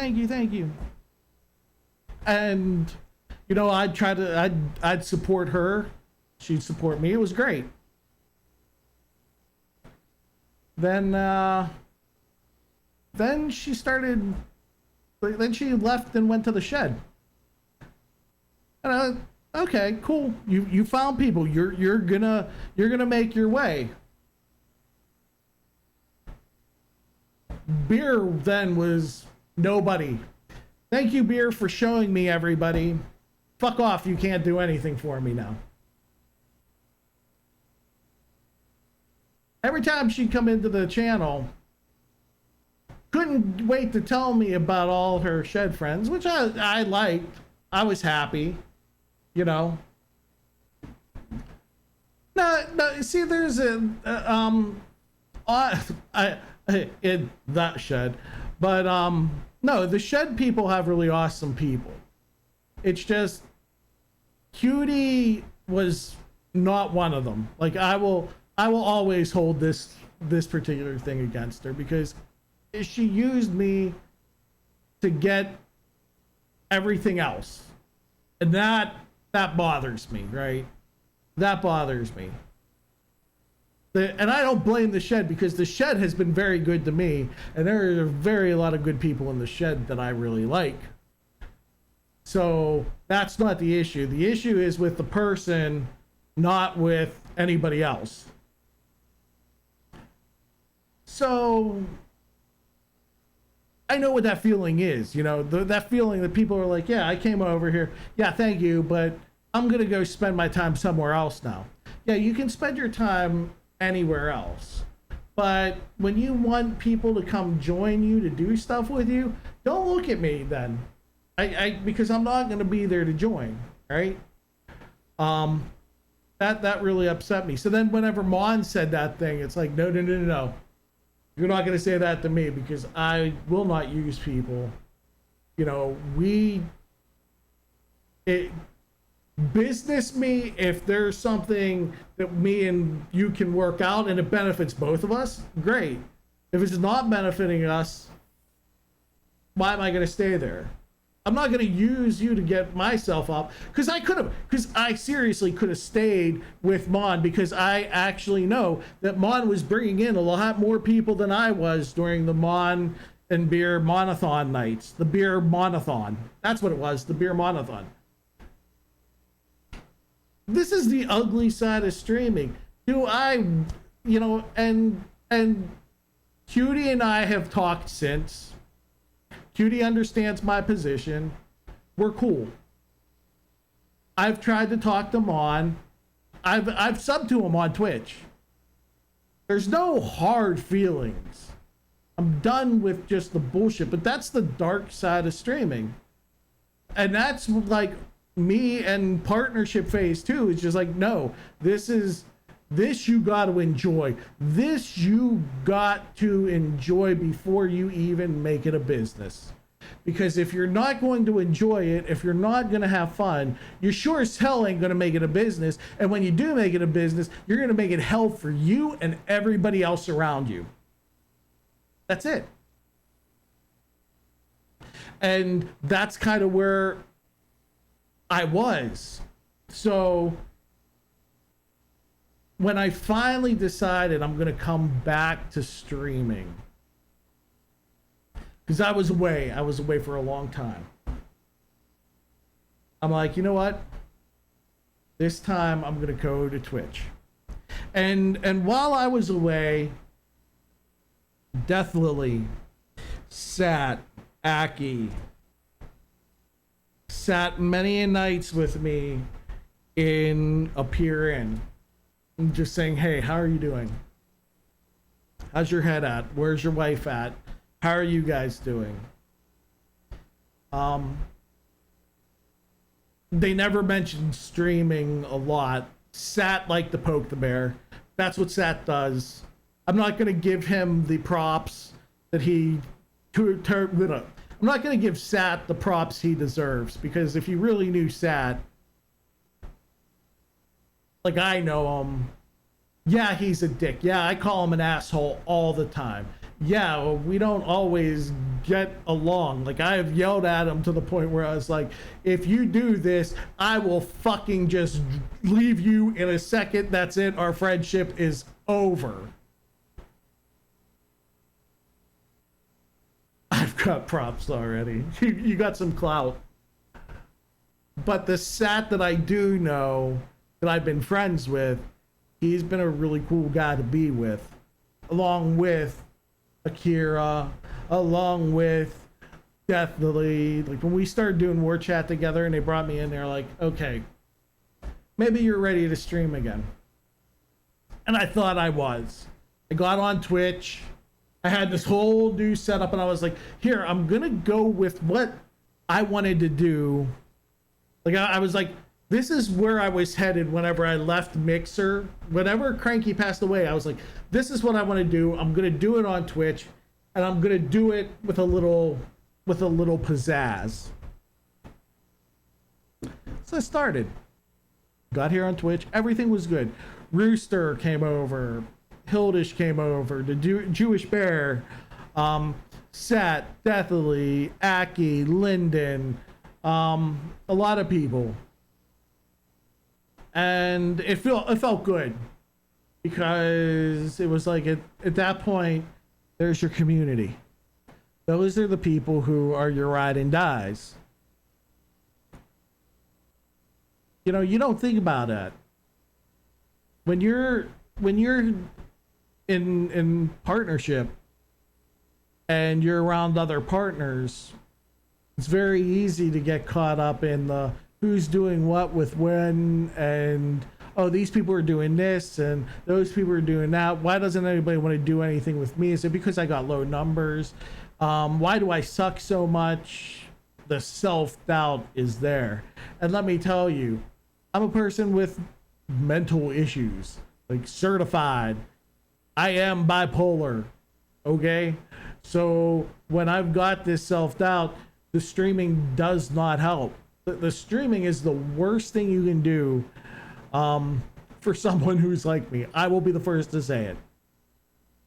And, you know, I'd support her. She'd support me. It was great. Then she started. Then she left and went to the shed. And okay, cool. You found people. You're gonna make your way. Beer then was nobody. Thank you, Beer, for showing me everybody. Fuck off. You can't do anything for me now. Every time she'd come into the channel, couldn't wait to tell me about all her shed friends, which I liked. I was happy, you know. No, see, there's in that shed, but no, the shed people have really awesome people. It's just Cutie was not one of them. Like I will always hold this particular thing against her because she used me to get everything else, and that bothers me, right? That bothers me. And I don't blame the shed because the shed has been very good to me, and there are a lot of good people in the shed that I really like. So that's not the issue. The issue is with the person, not with anybody else. So I know what that feeling is, you know, that feeling that people are like, yeah, I came over here. Yeah, thank you, but I'm going to go spend my time somewhere else now. Yeah, you can spend your time anywhere else. But when you want people to come join you to do stuff with you, don't look at me then. Because I'm not going to be there to join, right? That really upset me. So then whenever Mon said that thing, it's like, no. You're not going to say that to me because I will not use people. You know, business me if there's something that me and you can work out and it benefits both of us, great. If it's not benefiting us, why am I going to stay there? I'm not going to use you to get myself up because I seriously could have stayed with Mon because I actually know that Mon was bringing in a lot more people than I was during the Mon and Beer Monathon nights. The Beer Monathon. That's what it was, the Beer Monathon. This is the ugly side of streaming. And Cutie and I have talked since. Cutie understands my position. We're cool. I've tried to talk to Mon. I've subbed to him on Twitch. There's no hard feelings. I'm done with just the bullshit, but that's the dark side of streaming. And that's like me and partnership phase 2 is just like, no, this you got to enjoy. This you got to enjoy before you even make it a business. Because if you're not going to enjoy it, if you're not going to have fun, you sure as hell ain't going to make it a business. And when you do make it a business, you're going to make it hell for you and everybody else around you. That's it. And that's kind of where I was. So when I finally decided I'm going to come back to streaming, because I was away for a long time. I'm like, you know what? This time I'm going to go to Twitch. And while I was away, Death Lily, Sat, Aki, sat many a nights with me in a peer in, just saying, hey, how are you doing? How's your head at? Where's your wife at? How are you guys doing? They never mentioned streaming a lot. Sat liked to poke the bear. That's what Sat does. I'm not going to give him the props that he... I'm not going to give Sat the props he deserves, because if you really knew Sat, like I know him, yeah, he's a dick. Yeah, I call him an asshole all the time. Yeah, well, we don't always get along. Like, I have yelled at him to the point where I was like, if you do this, I will fucking just leave you in a second. That's it. Our friendship is over. got props already. You got some clout. But the Sat that I do know, that I've been friends with, he's been a really cool guy to be with. Along with Akira, along with definitely, like when we started doing War Chat together and they brought me in, they're like, okay, maybe you're ready to stream again. And I thought I was. I got on Twitch. I had this whole new setup and I was like, here, I'm gonna go with what I wanted to do. Like I was like, this is where I was headed whenever I left Mixer. Whenever Cranky passed away, I was like, this is what I want to do. I'm gonna do it on Twitch, and I'm gonna do it with a little pizzazz. So I started. Got here on Twitch. Everything was good. Rooster came over. Hildish came over. The Jewish Bear. Sat, Deathly, Aki, Linden. A lot of people. And it felt good. Because it was like at that point, there's your community. Those are the people who are your ride and dies. You know, you don't think about that. When you're in partnership and you're around other partners, it's very easy to get caught up in the who's doing what with when, and oh, these people are doing this and those people are doing that. Why doesn't anybody want to do anything with me? Is it because I got low numbers? Why do I suck so much? The self-doubt is there. And let me tell you, I'm a person with mental issues, like certified. I am bipolar, okay? So when I've got this self-doubt, the streaming does not help. The streaming is the worst thing you can do for someone who's like me. I will be the first to say it.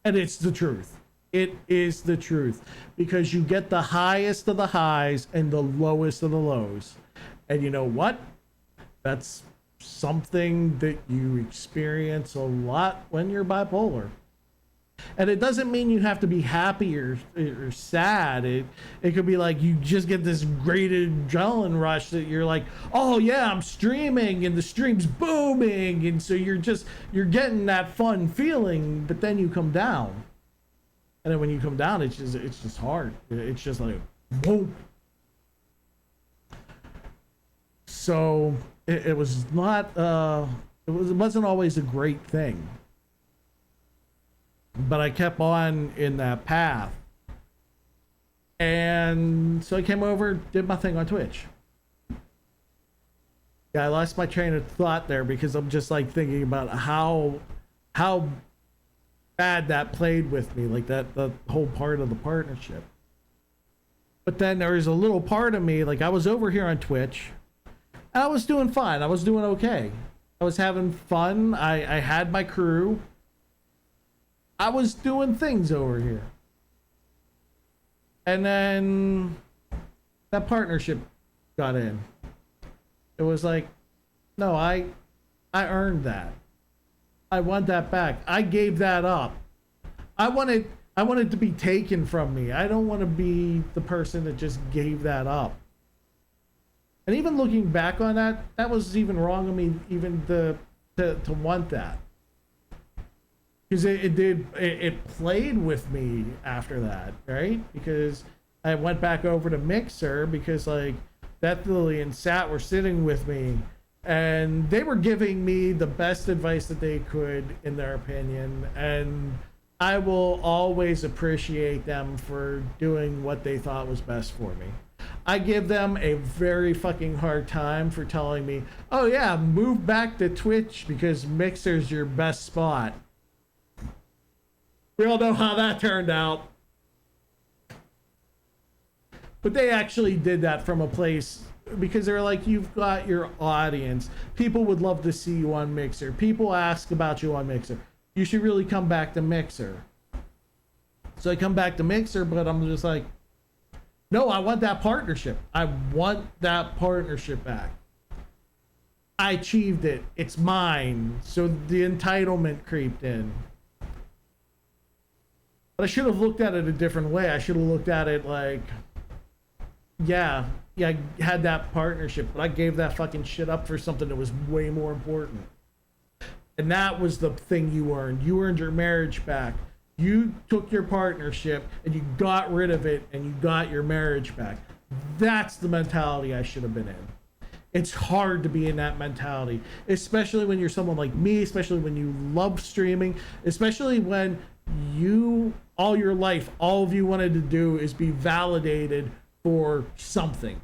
And it's the truth. It is the truth. Because you get the highest of the highs and the lowest of the lows. And you know what? That's something that you experience a lot when you're bipolar. And it doesn't mean you have to be happy or sad. It could be like you just get this great adrenaline rush that you're like, oh yeah, I'm streaming and the stream's booming, and so you're getting that fun feeling, but then you come down. And then when you come down, it's just hard. It's just like, whoa. So it was not it wasn't always a great thing. But I kept on in that path. And so I came over, did my thing on Twitch. Yeah, I lost my train of thought there because I'm just like thinking about how bad that played with me, like the whole part of the partnership. But then there was a little part of me, like I was over here on Twitch, and I was doing fine. I was doing okay. I was having fun. I had my crew. I was doing things over here. And then that partnership got in. It was like, no, I earned that. I want that back. I gave that up. I wanted to be taken from me. I don't want to be the person that just gave that up. And even looking back on that, that was even wrong of me even to want that. Because it played with me after that, right? Because I went back over to Mixer because like Beth Lily and Sat were sitting with me and they were giving me the best advice that they could in their opinion, and I will always appreciate them for doing what they thought was best for me. I give them a very fucking hard time for telling me, oh yeah, move back to Twitch because Mixer's your best spot. We all know how that turned out. But they actually did that from a place because they're like, you've got your audience. People would love to see you on Mixer. People ask about you on Mixer. You should really come back to Mixer. So I come back to Mixer, but I'm just like, no, I want that partnership. I want that partnership back. I achieved it. It's mine. So the entitlement creeped in. But I should have looked at it a different way. I should have looked at it like, yeah, I had that partnership, but I gave that fucking shit up for something that was way more important. And that was the thing you earned. You earned your marriage back. You took your partnership and you got rid of it and you got your marriage back. That's the mentality I should have been in. It's hard to be in that mentality, especially when you're someone like me, especially when you love streaming, especially when you, all your life, all of you wanted to do is be validated for something.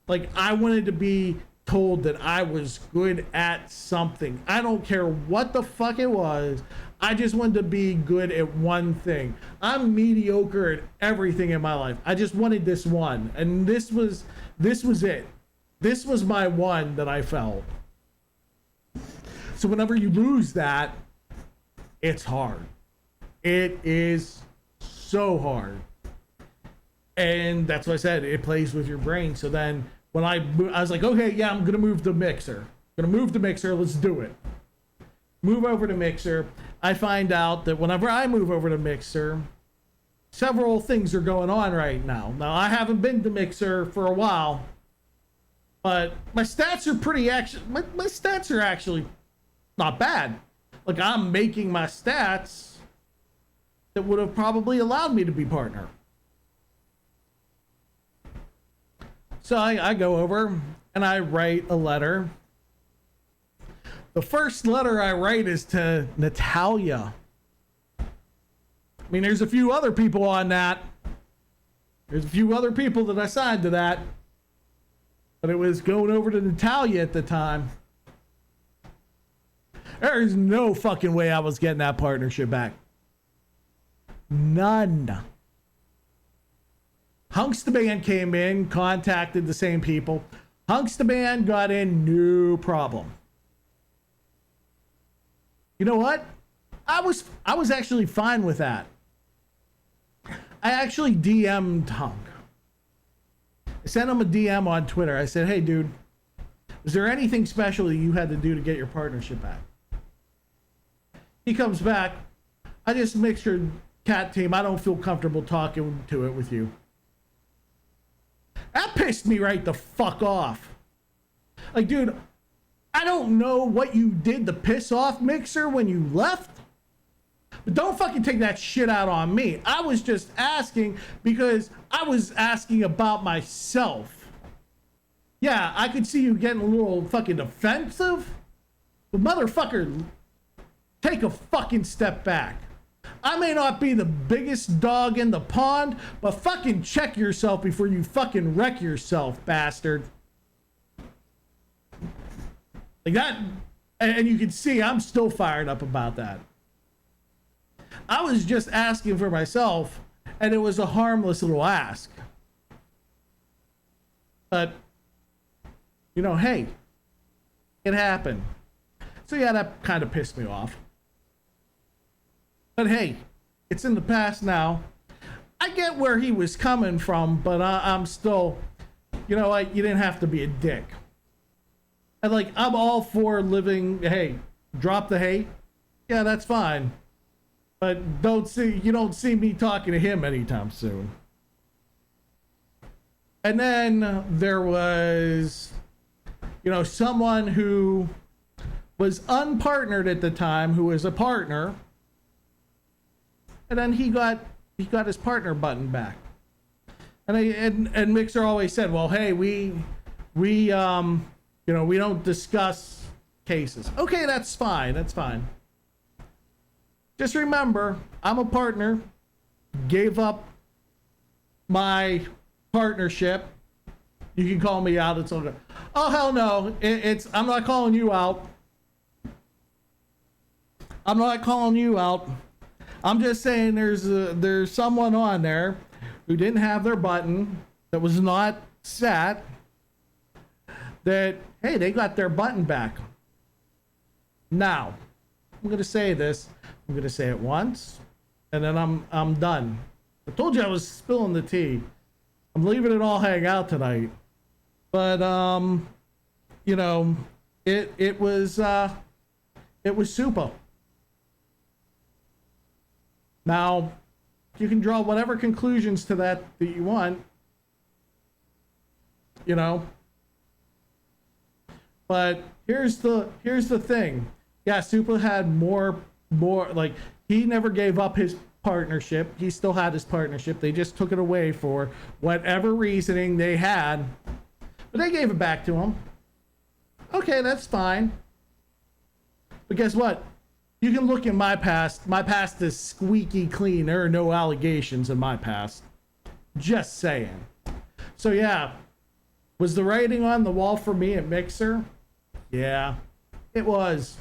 Like, I wanted to be told that I was good at something. I don't care what the fuck it was. I just wanted to be good at one thing. I'm mediocre at everything in my life. I just wanted this one. And this was it. This was my one that I felt. So whenever you lose that, it's hard. It is so hard. And that's what I said. It plays with your brain. So then when I was like, okay, yeah, I'm going to move the Mixer. I'm going to move the Mixer. Let's do it. Move over to Mixer. I find out that whenever I move over to Mixer, several things are going on right now. Now, I haven't been to Mixer for a while, but my stats are pretty my stats are actually not bad. Like, I'm making my stats that would have probably allowed me to be partner. So I go over and I write a letter. The first letter I write is to Natalia. I mean, there's a few other people on that. There's a few other people that I signed to that. But it was going over to Natalia at the time. There's no fucking way I was getting that partnership back. None. Hunks the Band came in, contacted the same people. Hunks the Band got in, no problem. You know what? I was actually fine with that. I actually DM'd Hunk. I sent him a DM on Twitter. I said, hey, dude, is there anything special that you had to do to get your partnership back? He comes back. I just mixed your cat team. I don't feel comfortable talking to it with you. That pissed me right the fuck off. Like, dude, I don't know what you did to piss off Mixer when you left, but don't fucking take that shit out on me. I was just asking because I was asking about myself. Yeah, I could see you getting a little fucking defensive, but motherfucker, take a fucking step back. I may not be the biggest dog in the pond, but fucking check yourself before you fucking wreck yourself, bastard. Like that, and you can see I'm still fired up about that. I was just asking for myself, and it was a harmless little ask. But, you know, hey, it happened. So yeah, that kind of pissed me off. But hey, it's in the past now. I get where he was coming from, but I'm still, you know what, you didn't have to be a dick. And like, I'm all for living, hey, drop the hate. Yeah, that's fine. But you don't see me talking to him anytime soon. And then there was, you know, someone who was unpartnered at the time, who was a partner. And then he got his partner button back. And Mixer always said, well, hey, we you know, we don't discuss cases. Okay, that's fine. That's fine. Just remember, I'm a partner. Gave up my partnership. You can call me out. It's all good. Oh, hell no. I'm not calling you out. I'm not calling you out. I'm just saying there's someone on there who didn't have their button, that was not set, that, hey, they got their button back. Now, I'm going to say this. I'm going to say it once, and then I'm done. I told you I was spilling the tea. I'm leaving it all hang out tonight. But, you know, it was super. Now, you can draw whatever conclusions to that you want, you know. But here's the thing. Yeah, Supla had more like, he never gave up his partnership. He still had his partnership. They just took it away for whatever reasoning they had. But they gave it back to him. Okay, that's fine. But guess what? You can look at my past. My past is squeaky clean. There are no allegations in my past. Just saying. So yeah, was the writing on the wall for me at Mixer? Yeah, it was.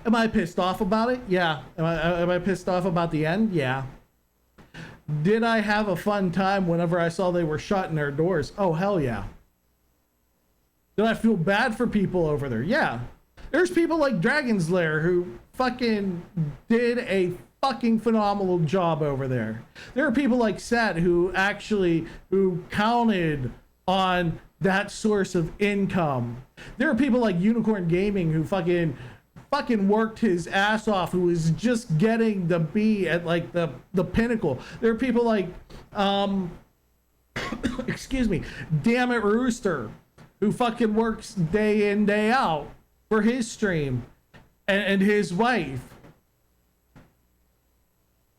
Am I pissed off about it? Yeah. Am I pissed off about the end? Yeah. Did I have a fun time whenever I saw they were shutting their doors? Oh, hell yeah. Did I feel bad for people over there? Yeah. There's people like Dragon's Lair who fucking did a fucking phenomenal job over there. There are people like Seth who counted on that source of income. There are people like Unicorn Gaming who fucking worked his ass off, who was just getting to be at like the pinnacle. There are people like excuse me, Damn It Rooster, who fucking works day in, day out for his stream, and his wife.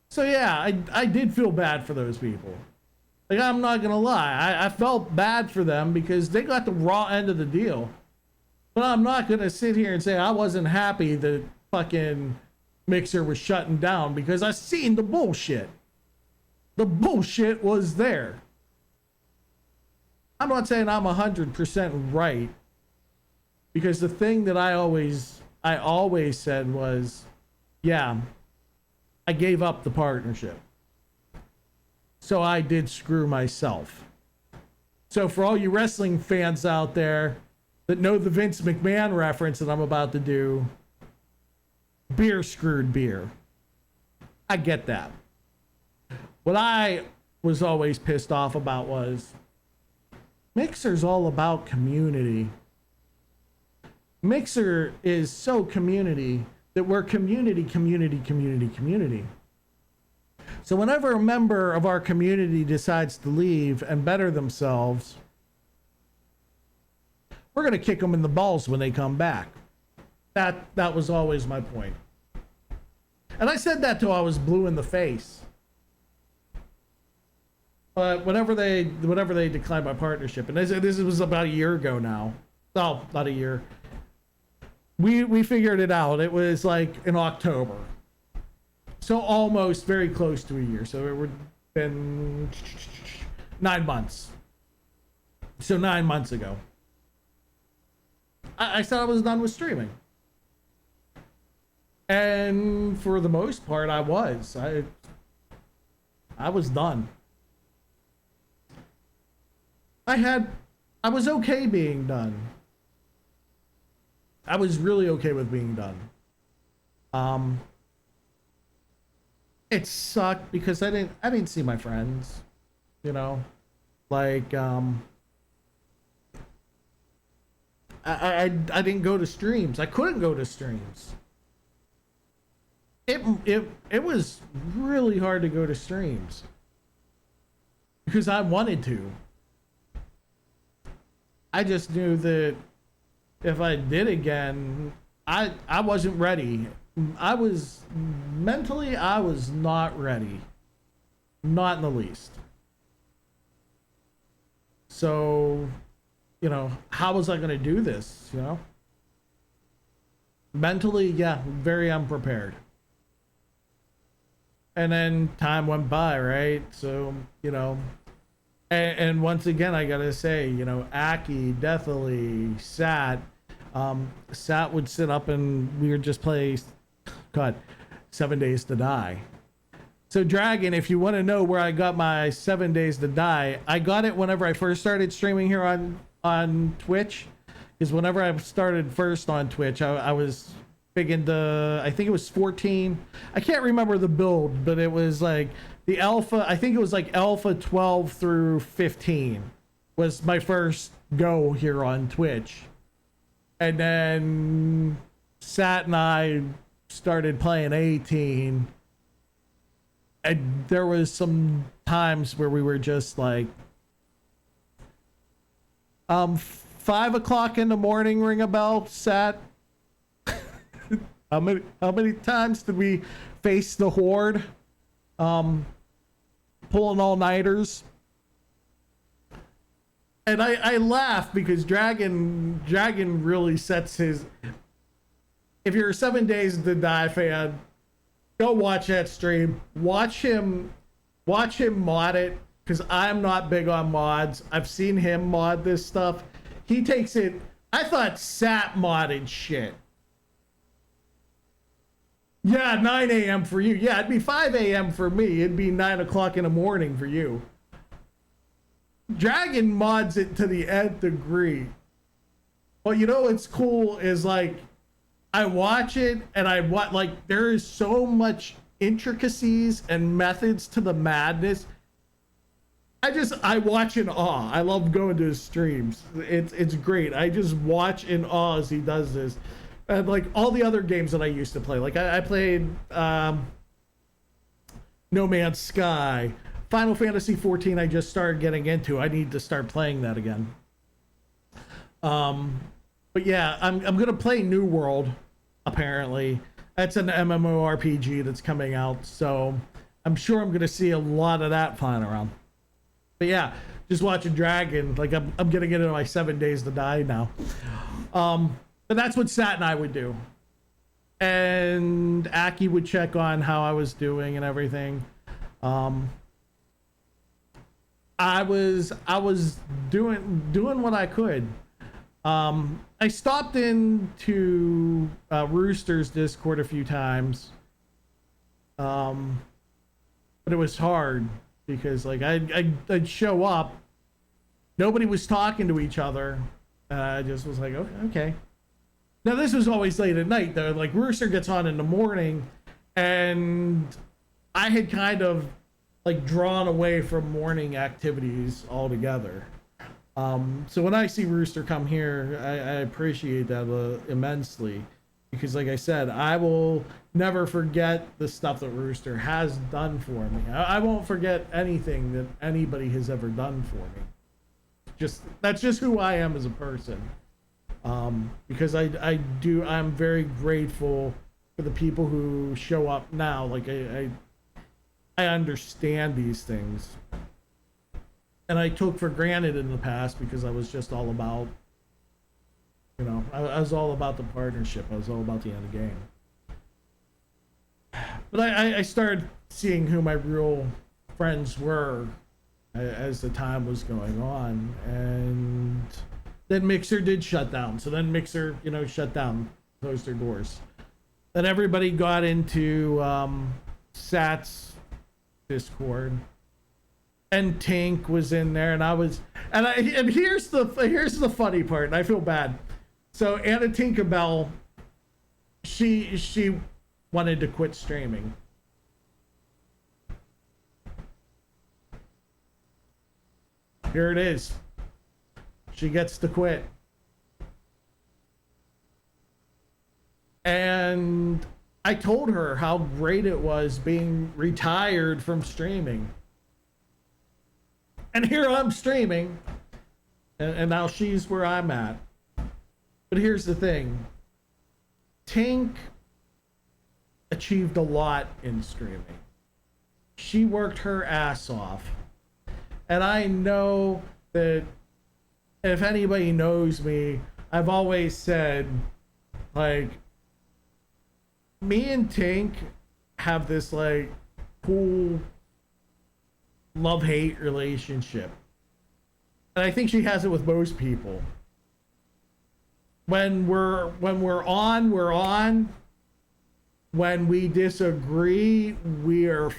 So yeah, I did feel bad for those people. Like, I'm not gonna lie, I felt bad for them because they got the raw end of the deal. But I'm not gonna sit here and say I wasn't happy that fucking Mixer was shutting down, because I seen the bullshit. The bullshit was there. I'm not saying I'm 100% right, because the thing that I always said was, yeah, I gave up the partnership. So I did screw myself. So for all you wrestling fans out there that know the Vince McMahon reference that I'm about to do, beer screwed beer. I get that. What I was always pissed off about was, Mixer's all about community. Mixer is so community that we're community. So whenever a member of our community decides to leave and better themselves, we're going to kick them in the balls when they come back. That was always my point. And I said that till I was blue in the face. But whenever they declined my partnership, and this was about a year ago now. Oh, not a year. We figured it out. It was like in October. So almost very close to a year. So it would have been 9 months. So 9 months ago. I said I was done with streaming. And for the most part, I was. I was done. I was okay being done. I was really okay with being done. It sucked because I didn't see my friends, you know, like, I didn't go to streams. I couldn't go to streams. It was really hard to go to streams because I wanted to. I just knew that if I did again, I wasn't ready. I was not ready. Not in the least. So, you know, how was I going to do this, you know? Mentally, yeah, very unprepared. And then time went by, right? So, you know, and once again, I gotta say, you know, Aki, Deathly, Sat would sit up and we would just play, God, 7 Days to Die. So Dragon, if you want to know where I got my 7 Days to Die, I got it whenever I first started streaming here on Twitch. Because whenever I started first on Twitch, I was big into, I think it was 14. I can't remember the build, but it was like the alpha, I think it was like alpha 12 through 15 was my first go here on Twitch. And then Sat and I started playing 18. there was some times where we were just like, 5 o'clock in the morning, ring a bell, sat. How many times did we face the horde? Pulling all-nighters. And I laugh because Dragon really sets his. If you're a 7 Days to Die fan, go watch that stream. Watch him mod it, because I'm not big on mods. I've seen him mod this stuff. He takes it. I thought Sat modded shit. Yeah, 9 a.m. for you. Yeah, it'd be 5 a.m. for me. It'd be 9 o'clock in the morning for you. Dragon mods it to the nth degree. But you know what's cool is, like, I watch it and like, there is so much intricacies and methods to the madness. I watch in awe. I love going to his streams. It's great. I just watch in awe as he does this. And like all the other games that I used to play, like I played No Man's Sky, Final Fantasy 14. I just started getting into. I need to start playing that again. But yeah, I'm gonna play New World. Apparently, that's an MMORPG that's coming out, so I'm sure I'm gonna see a lot of that flying around. But yeah, just watching Dragon, like I'm getting into my 7 Days to Die now. But that's what Sat and I would do. And Aki would check on how I was doing and everything. I was doing what I could. I stopped into Rooster's Discord a few times. But it was hard because like I'd show up, nobody was talking to each other. I just was like, okay. Now this was always late at night though. Like Rooster gets on in the morning, and I had kind of like drawn away from morning activities altogether. So when I see Rooster come here, I appreciate that immensely, because like I said, I will never forget the stuff that Rooster has done for me. I won't forget anything that anybody has ever done for me. That's just who I am as a person. Because I'm very grateful for the people who show up now. Like I understand these things. And I took for granted in the past because I was just all about, I was all about the partnership. I was all about the end game. But I started seeing who my real friends were as the time was going on. And then Mixer did shut down. So then Mixer, shut down, closed their doors. Then everybody got into Sat's Discord. And Tank was in there, and here's the funny part, and I feel bad. So Anna Tinkerbell, she wanted to quit streaming. Here it is. She gets to quit. And I told her how great it was being retired from streaming. And here I'm streaming, and now she's where I'm at. But here's the thing. Tink achieved a lot in streaming. She worked her ass off. And I know that if anybody knows me, I've always said, like, me and Tink have this, like, cool love-hate relationship. And I think she has it with most people. When we're on, we're on. When we disagree, we are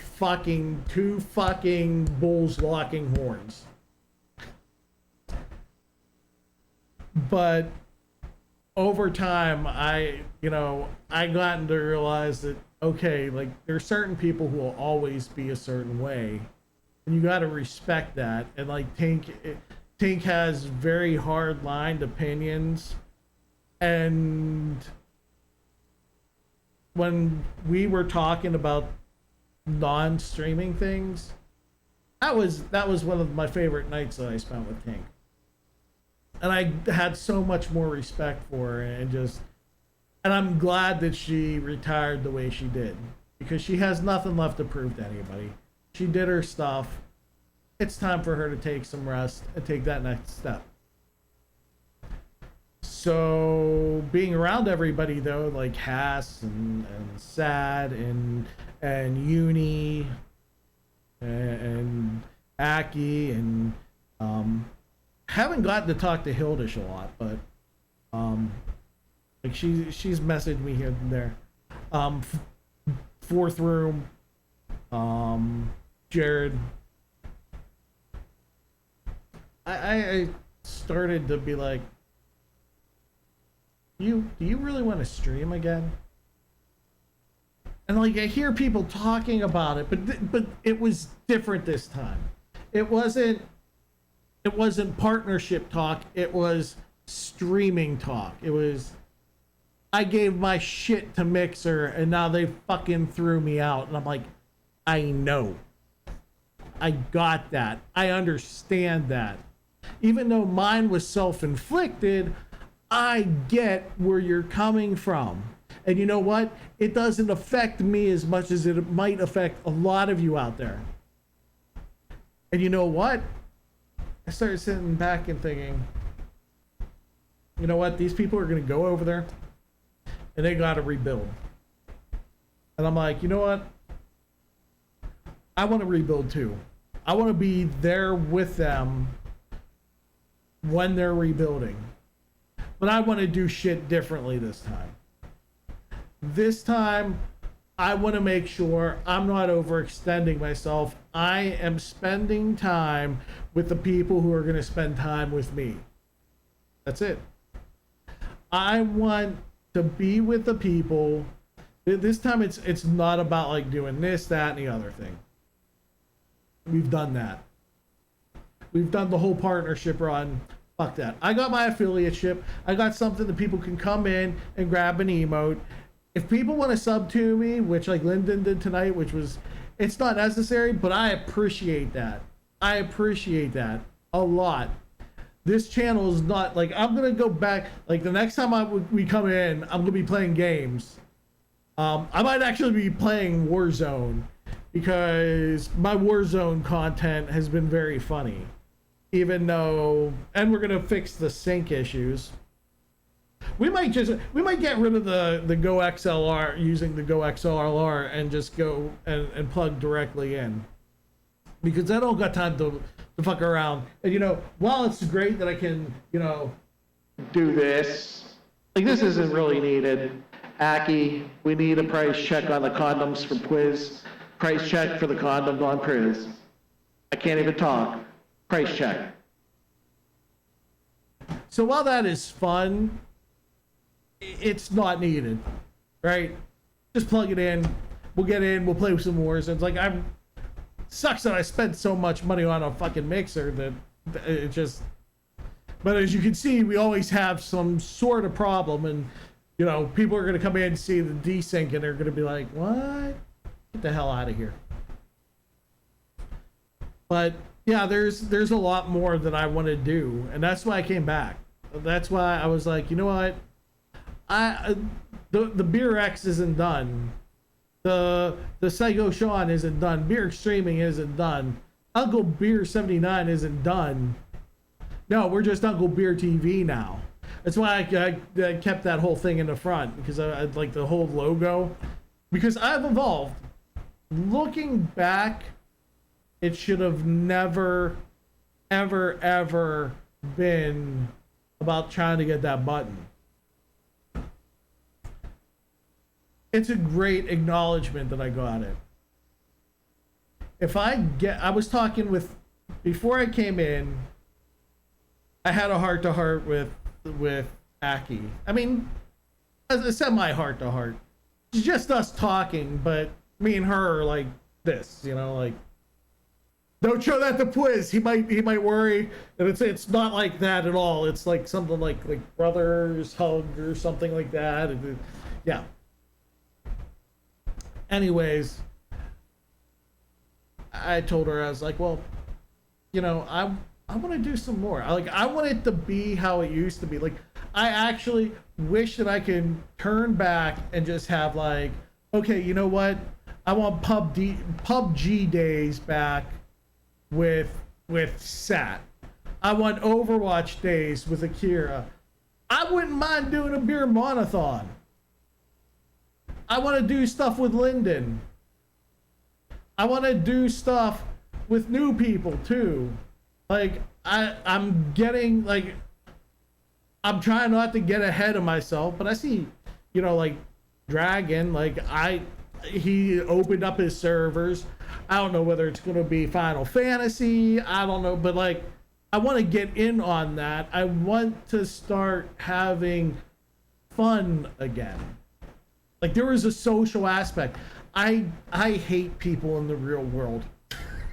two fucking bulls locking horns. But over time, I gotten to realize that, okay, like, there are certain people who will always be a certain way. And you got to respect that. And like Tink has very hard-lined opinions. And when we were talking about non-streaming things, that was one of my favorite nights that I spent with Tink. And I had so much more respect for her, and I'm glad that she retired the way she did, because she has nothing left to prove to anybody. She did her stuff. It's time for her to take some rest and take that next step. So being around everybody though, like Haas and Sad and Uni and Aki and haven't gotten to talk to Hildish a lot, but like she's messaged me here and there. Fourth room, Jared. I started to be like, do you really want to stream again? And like I hear people talking about it, but it was different this time. It wasn't partnership talk. It was streaming talk. It was, I gave my shit to Mixer and now they fucking threw me out. And I'm like, I know. I got that. I understand that. Even though mine was self-inflicted, I get where you're coming from. And you know what? It doesn't affect me as much as it might affect a lot of you out there. And you know what? I started sitting back and thinking, you know what? These people are going to go over there and they got to rebuild. And I'm like, you know what? I want to rebuild too. I want to be there with them when they're rebuilding. But I want to do shit differently this time. This time, I want to make sure I'm not overextending myself. I am spending time with the people who are going to spend time with me. That's it. I want to be with the people. This time it's not about like doing this, that, and the other thing. We've done that. We've done the whole partnership run. Fuck that. I got my affiliateship. I got something that people can come in and grab an emote. If people want to sub to me, which like Lyndon did tonight, which was, it's not necessary, but I appreciate that. I appreciate that a lot. This channel is not like, I'm going to go back, like the next time we come in, I'm going to be playing games. I might actually be playing Warzone because my Warzone content has been very funny. Even though, and we're gonna fix the sync issues. We might get rid of the Go XLR, using the Go XLR, and just go and plug directly in, because I don't got time to fuck around. And you know, while it's great that I can, you know, do this, like this isn't really needed. Aki, we need a price check on the condoms for Quiz. Price check for the condom on Priz. I can't even talk. Price check. So while that is fun, it's not needed, right? Just plug it in. We'll get in. We'll play with some wars. It's like sucks that I spent so much money on a fucking mixer that it just. But as you can see, we always have some sort of problem, and you know, people are gonna come in and see the desync, and they're gonna be like, "What? Get the hell out of here!" But yeah, there's a lot more that I want to do, and that's why I came back. That's why I was like, you know what, the Beer X isn't done, the Psycho Sean isn't done, Beer Streaming isn't done, Uncle Beer 79 isn't done. No, we're just Uncle Beer TV now. That's why I kept that whole thing in the front, because I like the whole logo, because I've evolved. Looking back, it should have never, ever, ever been about trying to get that button. It's a great acknowledgement that I got it. I was talking with, before I came in, I had a heart-to-heart with Aki. I mean, a semi heart-to-heart. It's just us talking, but me and her are like this, you know, like, don't show that to Quiz. He might worry. And it's not like that at all. It's like something like brothers hug or something like that. Yeah. Anyways, I told her, I was like, well, you know, I want to do some more. I want it to be how it used to be. Like, I actually wish that I can turn back and just have like, okay, you know what? I want PUBG days back with Sat. I want Overwatch days with Akira. I wouldn't mind doing a beer monathon. I want to do stuff with Lyndon. I want to do stuff with new people too. Like I'm getting like, I'm trying not to get ahead of myself, but I see, you know, like Dragon, like he opened up his servers. I don't know whether it's going to be Final Fantasy. I don't know, but like, I want to get in on that. I want to start having fun again. Like, there was a social aspect. I hate people in the real world.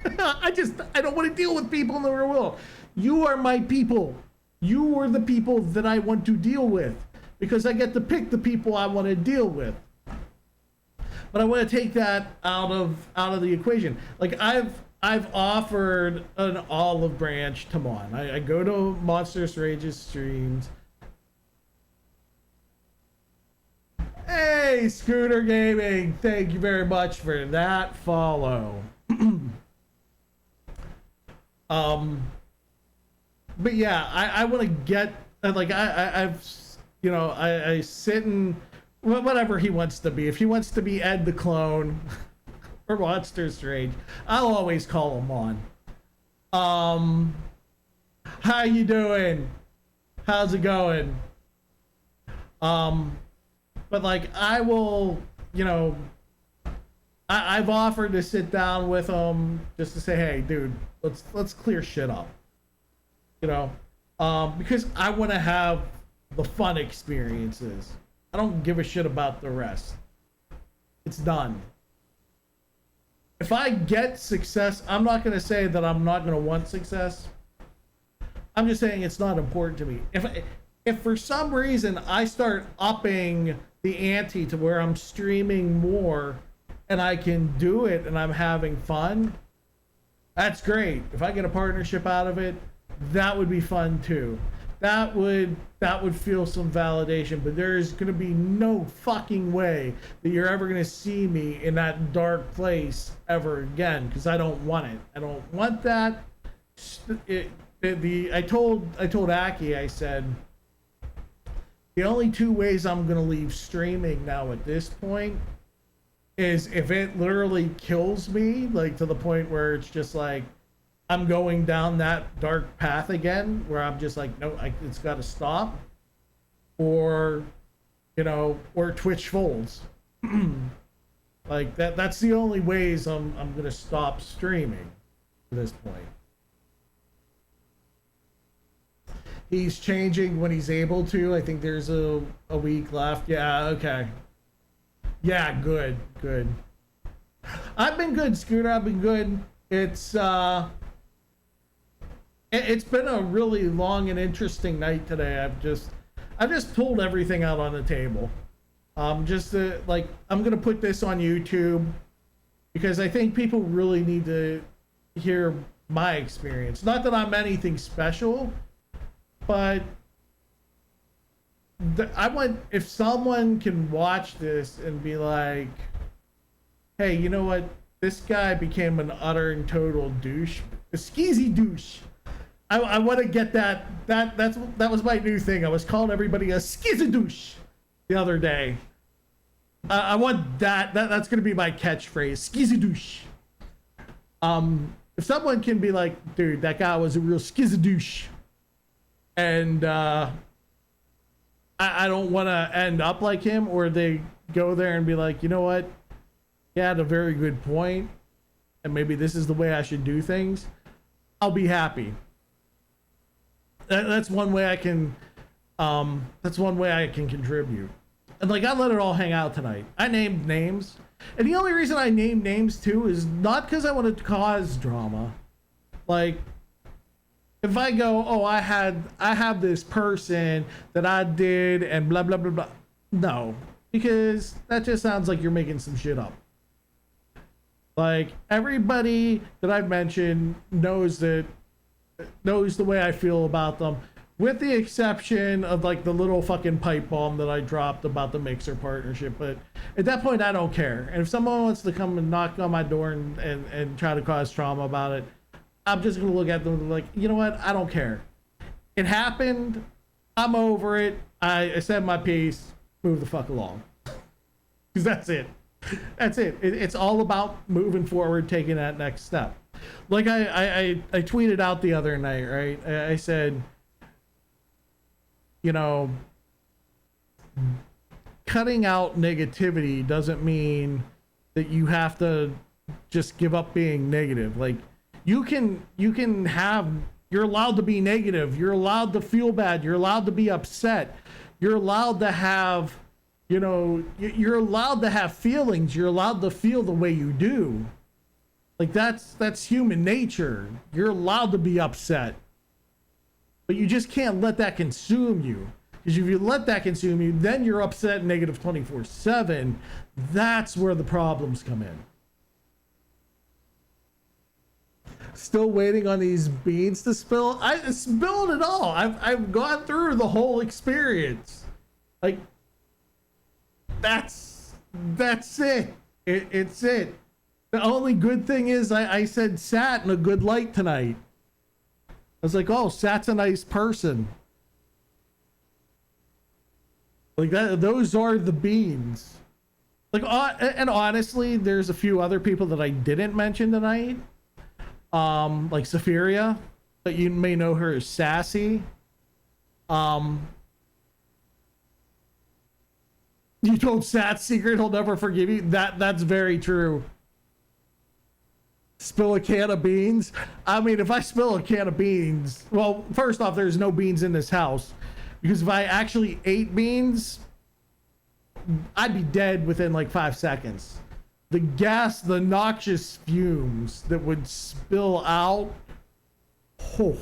I don't want to deal with people in the real world. You are my people. You are the people that I want to deal with, because I get to pick the people I want to deal with. But I want to take that out of the equation. Like, I've offered an olive branch to Mon. I go to Monsters Rage's streams. Hey, Scooter Gaming, thank you very much for that follow. But yeah, I want to get, like, I've, you know, I sit and whatever he wants to be. If he wants to be Ed the Clone or Monsters Rage, I'll always call him on. How you doing? How's it going? But like, I will, you know, I've offered to sit down with him just to say, hey, dude, let's clear shit up, you know, because I want to have the fun experiences. I don't give a shit about the rest. It's done. If I get success, I'm not going to say that I'm not going to want success. I'm just saying it's not important to me. If for some reason I start upping the ante to where I'm streaming more and I can do it and I'm having fun, that's great. If I get a partnership out of it, that would be fun too. That would feel some validation, but there's going to be no fucking way that you're ever going to see me in that dark place ever again, because I don't want it. I don't want that. I told Aki, I said, the only two ways I'm going to leave streaming now at this point is if it literally kills me, like to the point where it's just like I'm going down that dark path again, where I'm just like, no, it's got to stop, or, you know, or Twitch folds. Like that's the only ways I'm going to stop streaming at this point. He's changing when he's able to. I think there's a week left. Yeah, okay. Yeah, good. I've been good, Scooter. I've been good. It's been a really long and interesting night today. I've just pulled everything out on the table. I'm gonna put this on YouTube because I think people really need to hear my experience. Not that I'm anything special, but I want, if someone can watch this and be like, hey, you know what? This guy became an utter and total douche, a skeezy douche. I want to get that was my new thing. I was calling everybody a skeezy douche the other day. I want that's going to be my catchphrase, skeezy douche. If someone can be like, dude, that guy was a real skeezy douche, and I don't want to end up like him, or they go there and be like, you know what, he had a very good point, and maybe this is the way I should do things, I'll be happy. That's one way I can contribute. And like, I let it all hang out tonight. I named names, and the only reason I named names too is not because I wanted to cause drama. Like, if I go, oh, I have this person that I did and blah blah blah blah, no, because that just sounds like you're making some shit up. Like everybody that I've mentioned knows the way I feel about them, with the exception of like the little fucking pipe bomb that I dropped about the Mixer partnership. But at that point, I don't care. And if someone wants to come and knock on my door and try to cause trauma about it, I'm just gonna look at them like, you know what? I don't care. It happened. I'm over it. I said my piece. Move the fuck along. Because that's it. That's it. It's all about moving forward, taking that next step. Like I tweeted out the other night, right? I said, you know, cutting out negativity doesn't mean that you have to just give up being negative. Like you can have, you're allowed to be negative. You're allowed to feel bad. You're allowed to be upset. You're allowed to have, you know, you're allowed to have feelings. You're allowed to feel the way you do. Like that's human nature. You're allowed to be upset. But you just can't let that consume you. Because if you let that consume you, then you're upset and negative 24/7. That's where the problems come in. Still waiting on these beans to spill. I spilled it all. I've gone through the whole experience. Like that's it. It's it. The only good thing is I said Sat in a good light tonight. I was like, oh, Sat's a nice person. Like that, those are the beans. Like, and honestly, there's a few other people that I didn't mention tonight. Like Saphiria, but you may know her as Sassy. You told Sat's secret, he'll never forgive you. That's very true. Spill a can of beans. I mean, if I spill a can of beans, well, first off, there's no beans in this house, because if I actually ate beans, I'd be dead within like 5 seconds. The gas, the noxious fumes that would spill out. Oh.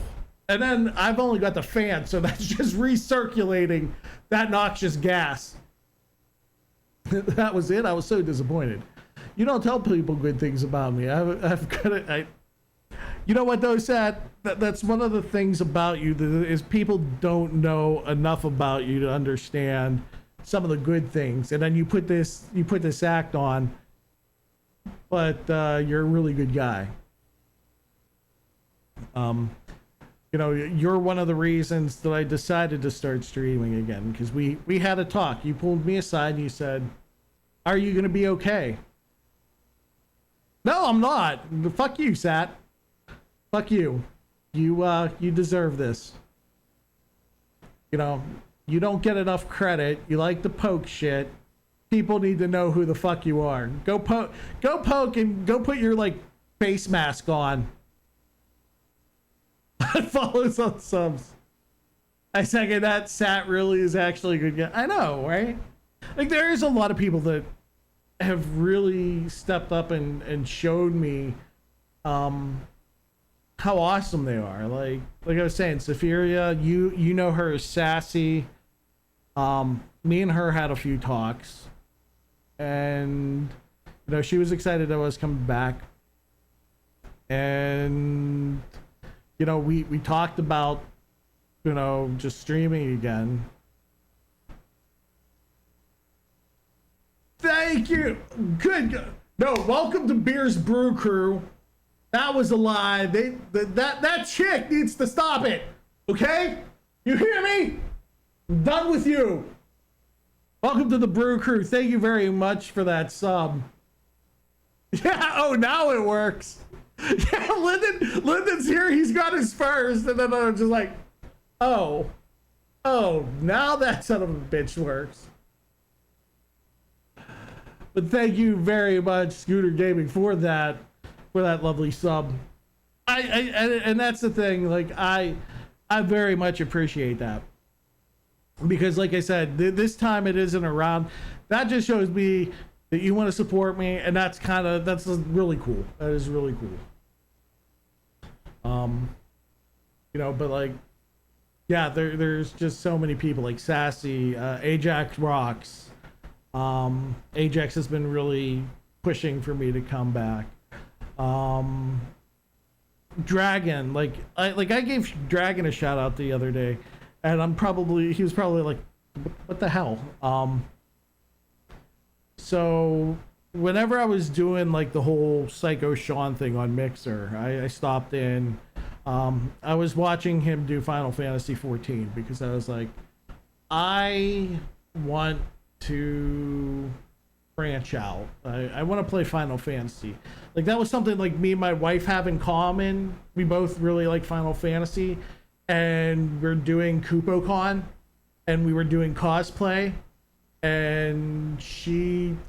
And then I've only got the fan, so that's just recirculating that noxious gas. That was it. I was so disappointed. You don't tell people good things about me. I've got it. You know what though, Sat? That's one of the things about you that is people don't know enough about you to understand some of the good things, and then you put this act on, but you're a really good guy. You know, you're one of the reasons that I decided to start streaming again, because we had a talk. You pulled me aside and you said, "Are you gonna be okay?" No, I'm not. Fuck you, Sat. Fuck you. You deserve this. You know, you don't get enough credit. You like to poke shit. People need to know who the fuck you are. Go poke and go put your like face mask on. Follows on subs. I second that. Sat really is actually a good guy. I know, right? Like there is a lot of people that have really stepped up and showed me how awesome they are. Like I was saying, Saphiria, you know her as Sassy. Me and her had a few talks, and you know she was excited I was coming back, and you know we talked about, you know, just streaming again. Thank you. Good. No, welcome to Beer's Brew Crew. That was a lie. That chick needs to stop it. Okay? You hear me? I'm done with you. Welcome to the Brew Crew. Thank you very much for that sub. Yeah. Oh, now it works. Yeah, Lyndon's here. He's got his first, and then I'm just like, oh, now that son of a bitch works. But thank you very much, Scooter Gaming, for that lovely sub. And that's the thing. Like I very much appreciate that, because, like I said, this time it isn't around. That just shows me that you want to support me, and that's really cool. That is really cool. You know, but like, yeah, there's just so many people like Sassy, Ajax Rocks. Ajax has been really pushing for me to come back. Dragon, I gave Dragon a shout out the other day, and he was probably like, what the hell? So whenever I was doing like the whole Psycho Sean thing on Mixer, I stopped in. I was watching him do Final Fantasy 14 because I was like, I want to branch out. I want to play Final Fantasy. Like that was something like me and my wife have in common. We both really like Final Fantasy, and we're doing KupoCon, and we were doing cosplay, and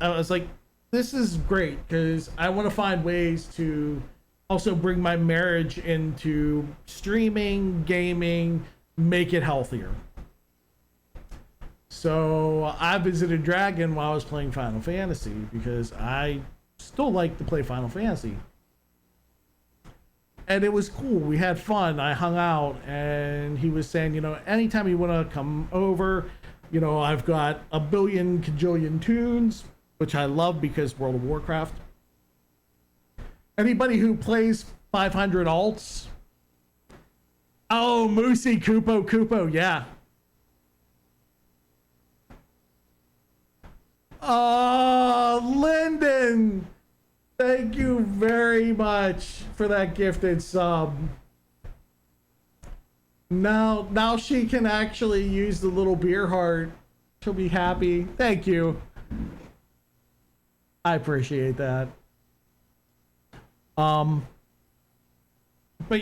I was like, this is great because I want to find ways to also bring my marriage into streaming, gaming, make it healthier. So I visited Dragon while I was playing Final Fantasy because I still like to play Final Fantasy. And it was cool. We had fun. I hung out, and he was saying, anytime you want to come over, I've got a billion cajillion tunes, which I love because World of Warcraft. Anybody who plays 500 alts. Oh, Moosey, Kupo, yeah. Lyndon, thank you very much for that gifted sub. Now she can actually use the little beer heart. She'll be happy. Thank you. I appreciate that. But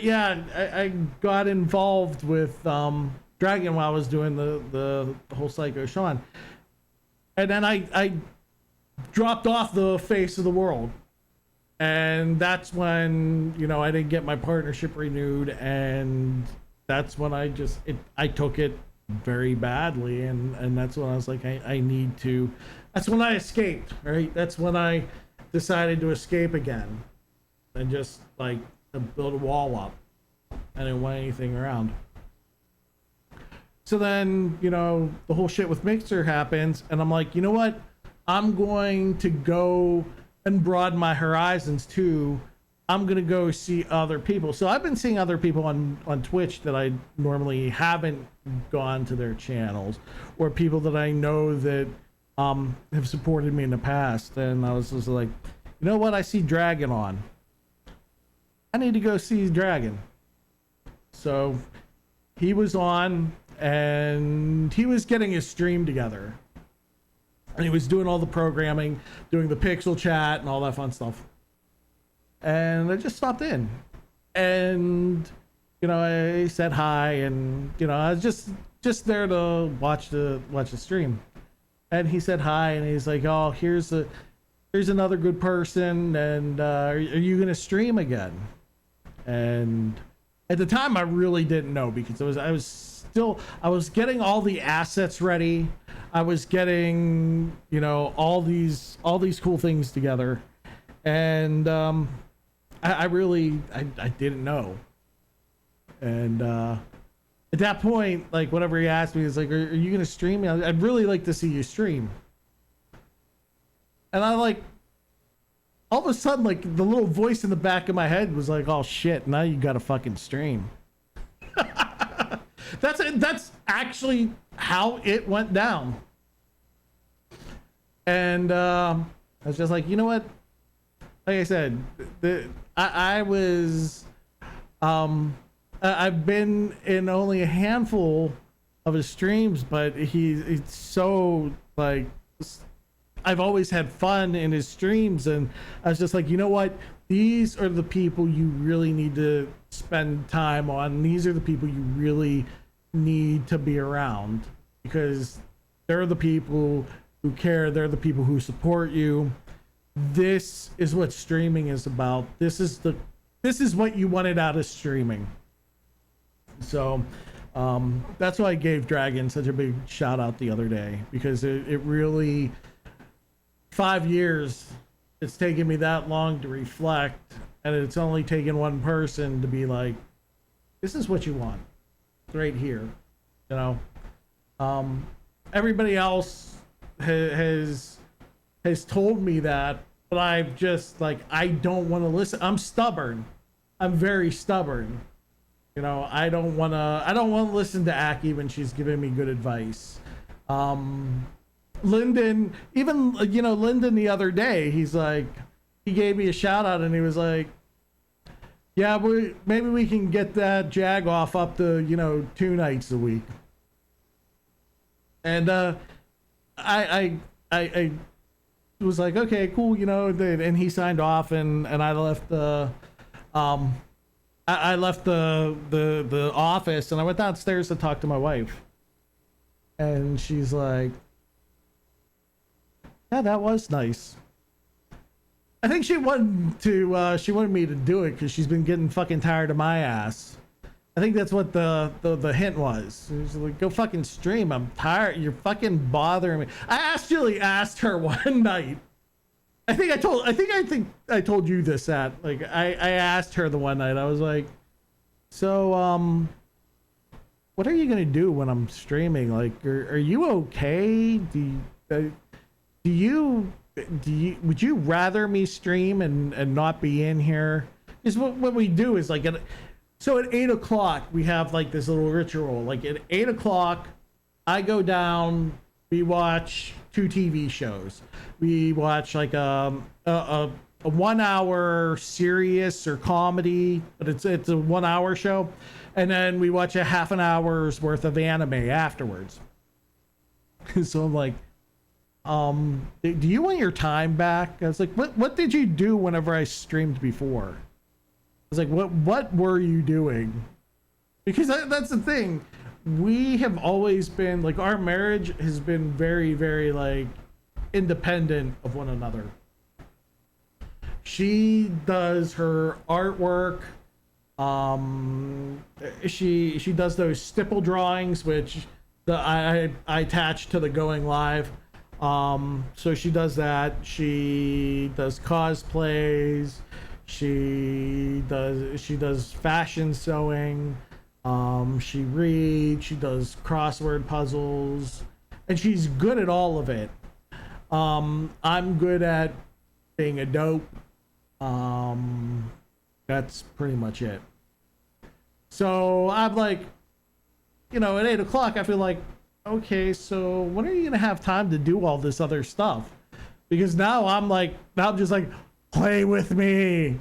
yeah, I got involved with Dragon while I was doing the whole Psycho Sean. And then I dropped off the face of the world. And that's when, I didn't get my partnership renewed. And that's when I took it very badly. And that's when I was like, I need to. That's when I escaped, right? That's when I decided to escape again. And just like to build a wall up. I didn't want anything around. So then, the whole shit with Mixer happens, and I'm like, you know what? I'm going to go and broaden my horizons too. I'm going to go see other people. So I've been seeing other people on Twitch that I normally haven't gone to their channels, or people that I know that have supported me in the past. And I was just like, you know what? I see Dragon on. I need to go see Dragon. So he was on, and he was getting his stream together, and he was doing all the programming, doing the pixel chat and all that fun stuff. And I just stopped in, and I said hi, and I was just there to watch the stream. And he said hi, and he's like, oh, here's another good person, and are you gonna stream again? And at the time I really didn't know, because I was getting all the assets ready. I was getting, all these cool things together. And I really didn't know. And at that point, like, whenever he asked me, he's like, are you gonna stream? I'd really like to see you stream. And I like, all of a sudden, like, the little voice in the back of my head was like, oh shit, now you gotta fucking stream. That's actually how it went down. And I was just like, you know what? Like I said, I've been in only a handful of his streams, but it's so, like, I've always had fun in his streams, and I was just like, you know what? These are the people you really need to spend time on. These are the people you really need to be around, because they're the people who care. They're the people who support you. This is what streaming is about. This is what you wanted out of streaming. So that's why I gave Dragon such a big shout out the other day, because it really, 5 years, it's taken me that long to reflect, and it's only taken one person to be like, this is what you want right here. Everybody else has told me that but I've just like, I don't want to listen. I'm stubborn. I'm very stubborn. You know, I don't want to listen to Aki when she's giving me good advice. Lyndon, even, you know, Lyndon the other day, he's like, he gave me a shout out and he was like, yeah, maybe we can get that Jag off up to, you know, 2 nights a week. And I was like, okay, cool, you know, and he signed off, and I left the I left the office, and I went downstairs to talk to my wife, and she's like, yeah, that was nice. I think she wanted me to do it because she's been getting fucking tired of my ass. I think that's what the hint was. She's like, go fucking stream. I'm tired. You're fucking bothering me. I actually asked her one night. I think I told you this at, like, I asked her the one night. I was like, so what are you gonna do when I'm streaming? Like, are you okay? Would you rather me stream and not be in here? Is what we do is like so at 8 o'clock we have like this little ritual. Like at 8 o'clock, I go down. We watch 2 TV shows. We watch like a 1 hour serious or comedy, but it's a 1 hour show, and then we watch a half an hour's worth of anime afterwards. So I'm like, do you want your time back? I was like, what did you do whenever I streamed before? I was like, what were you doing? Because that's the thing. We have always been like, our marriage has been very, very like independent of one another. She does her artwork. She does those stipple drawings, which I attach to the going live. So she does that. She does cosplays. She does fashion sewing. She reads. She does crossword puzzles, and she's good at all of it. I'm good at being a dope. That's pretty much it. So I'm like, you know, at 8 o'clock, I feel like, okay, so when are you gonna have time to do all this other stuff? Because now I'm just like, play with me.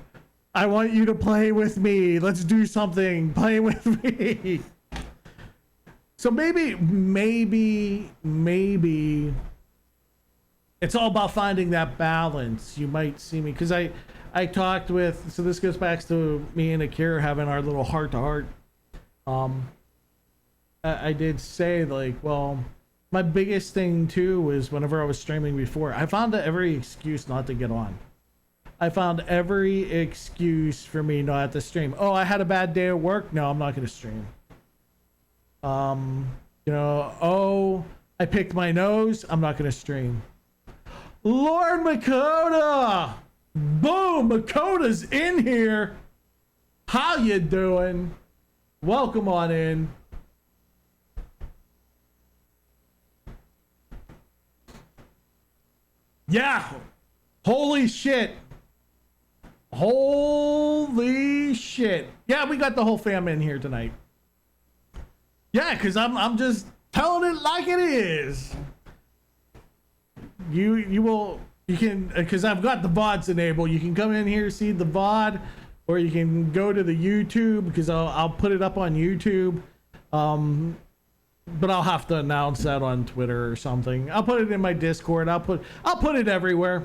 I want you to play with me. Let's do something. Play with me. So maybe it's all about finding that balance. You might see me, because I talked with, so this goes back to me and Akira having our little heart to heart. I did say, like, well, my biggest thing too was whenever I was streaming before, I found every excuse not to get on. I found every excuse for me not to stream. Oh, I had a bad day at work. No, I'm not going to stream. You know, oh, I picked my nose. I'm not going to stream. Lord Makota! Boom! Makota's in here. How you doing? Welcome on in. Yeah. Holy shit. Holy shit. Yeah, we got the whole fam in here tonight. Yeah, because I'm just telling it like it is. You can, because I've got the VODs enabled. You can come in here, see the VOD, or you can go to the YouTube, because I'll put it up on YouTube. But I'll have to announce that on Twitter or something. I'll put it in my Discord. I'll put it everywhere.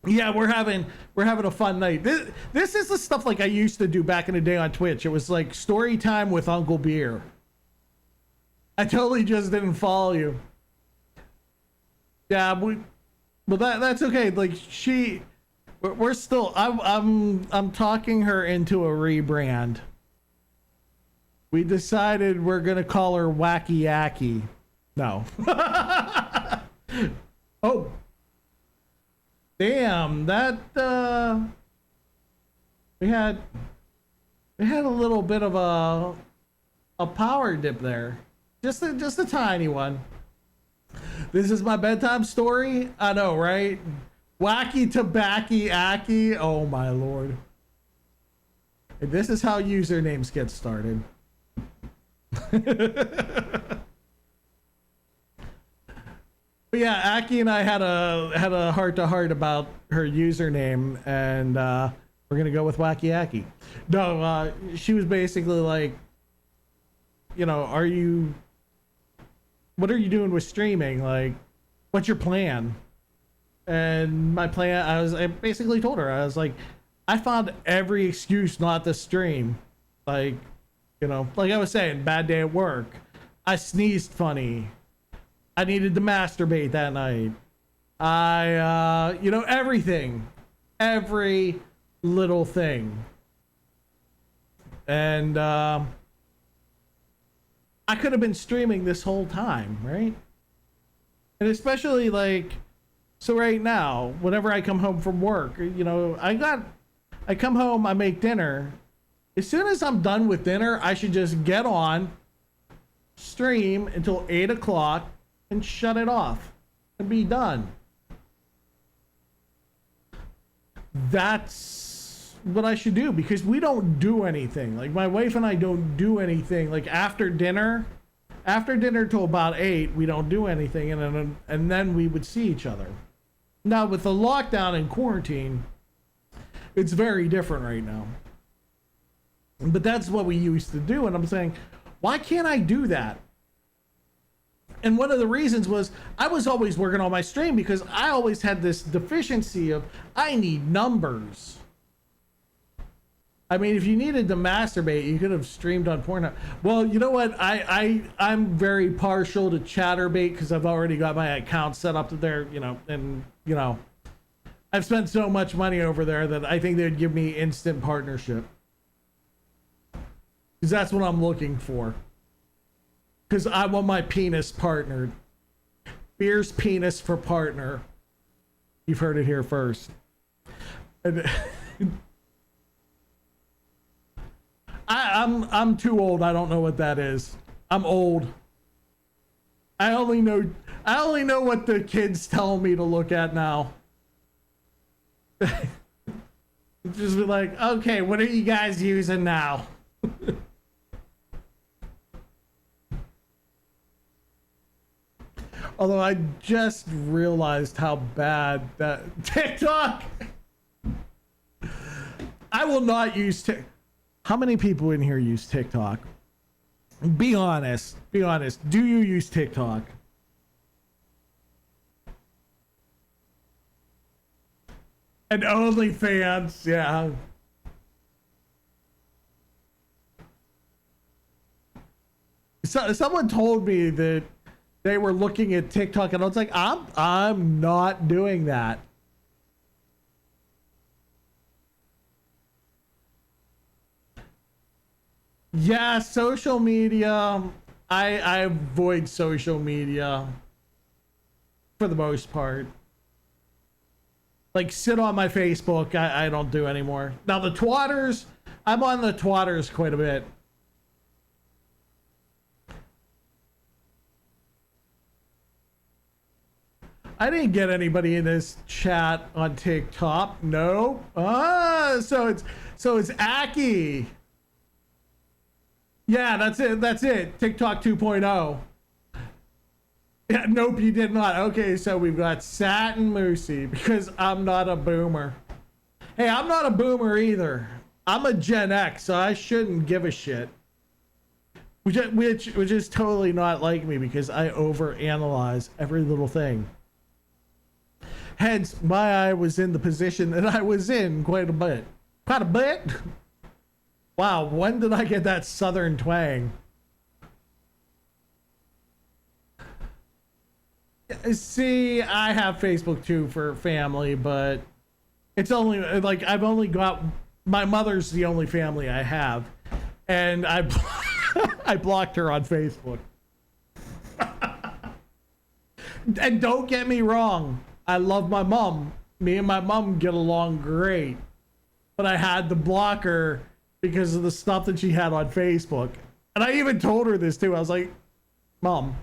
Yeah, we're having a fun night. This is the stuff like I used to do back in the day on Twitch. It was like story time with Uncle Beer. I totally just didn't follow you. Yeah, but that's okay. Like we're still. I'm talking her into a rebrand. We decided we're gonna call her Wacky Aki. No. Oh. Damn, that we had a little bit of a power dip there. Just a tiny one. This is my bedtime story. I know, right? Wacky Tobacky Aki. Oh my lord. And this is how usernames get started. But yeah, Aki and I had a heart to heart about her username, and we're gonna go with Wacky Aki. No, she was basically like, you know, what are you doing with streaming? Like, what's your plan? And my plan, I basically told her, I was like, I found every excuse not to stream. Like, you know, like I was saying, bad day at work. I sneezed funny. I needed to masturbate that night. You know, everything. Every little thing. And, I could have been streaming this whole time, right? And especially like, so right now, whenever I come home from work, you know, I come home, I make dinner. As soon as I'm done with dinner, I should just get on, stream until 8 o'clock, and shut it off and be done. That's what I should do, because we don't do anything. Like, my wife and I don't do anything. Like, after dinner till about 8, we don't do anything, and then we would see each other. Now, with the lockdown and quarantine, it's very different right now. But that's what we used to do, and I'm saying, why can't I do that? And one of the reasons was I was always working on my stream because I always had this deficiency of I need numbers. I mean, if you needed to masturbate, you could have streamed on Pornhub. Well, you know what? I'm very partial to Chatterbait because I've already got my account set up there, you know, and, you know, I've spent so much money over there that I think they'd give me instant partnership. Because that's what I'm looking for. Because I want my penis partnered. Beer's penis for partner. You've heard it here first. And I'm too old. I don't know what that is. I'm old. I only know what the kids tell me to look at now. Just be like, okay, what are you guys using now? Although I just realized how bad that TikTok. I will not use TikTok. How many people in here use TikTok? Be honest. Be honest. Do you use TikTok? And OnlyFans, yeah. So, someone told me that they were looking at TikTok, and I was like, I'm not doing that. Yeah, social media. I avoid social media for the most part. Like, sit on my Facebook, I don't do anymore. Now the twatters, I'm on the twatters quite a bit. I didn't get anybody in this chat on TikTok. No. So it's Aki. Yeah, that's it. That's it. TikTok 2.0. Yeah, nope, you did not. Okay, so we've got Sat and Moosey because I'm not a boomer. Hey, I'm not a boomer either. I'm a Gen X, so I shouldn't give a shit. Which is totally not like me because I overanalyze every little thing. Hence, why I was in the position that I was in quite a bit. Quite a bit? Wow, when did I get that southern twang? See, I have Facebook too for family, but it's only like I've only got my mother's the only family I have, and I I blocked her on Facebook. And don't get me wrong, I love my mom. Me and my mom get along great, but I had to block her because of the stuff that she had on Facebook. And I even told her this too. I was like, Mom,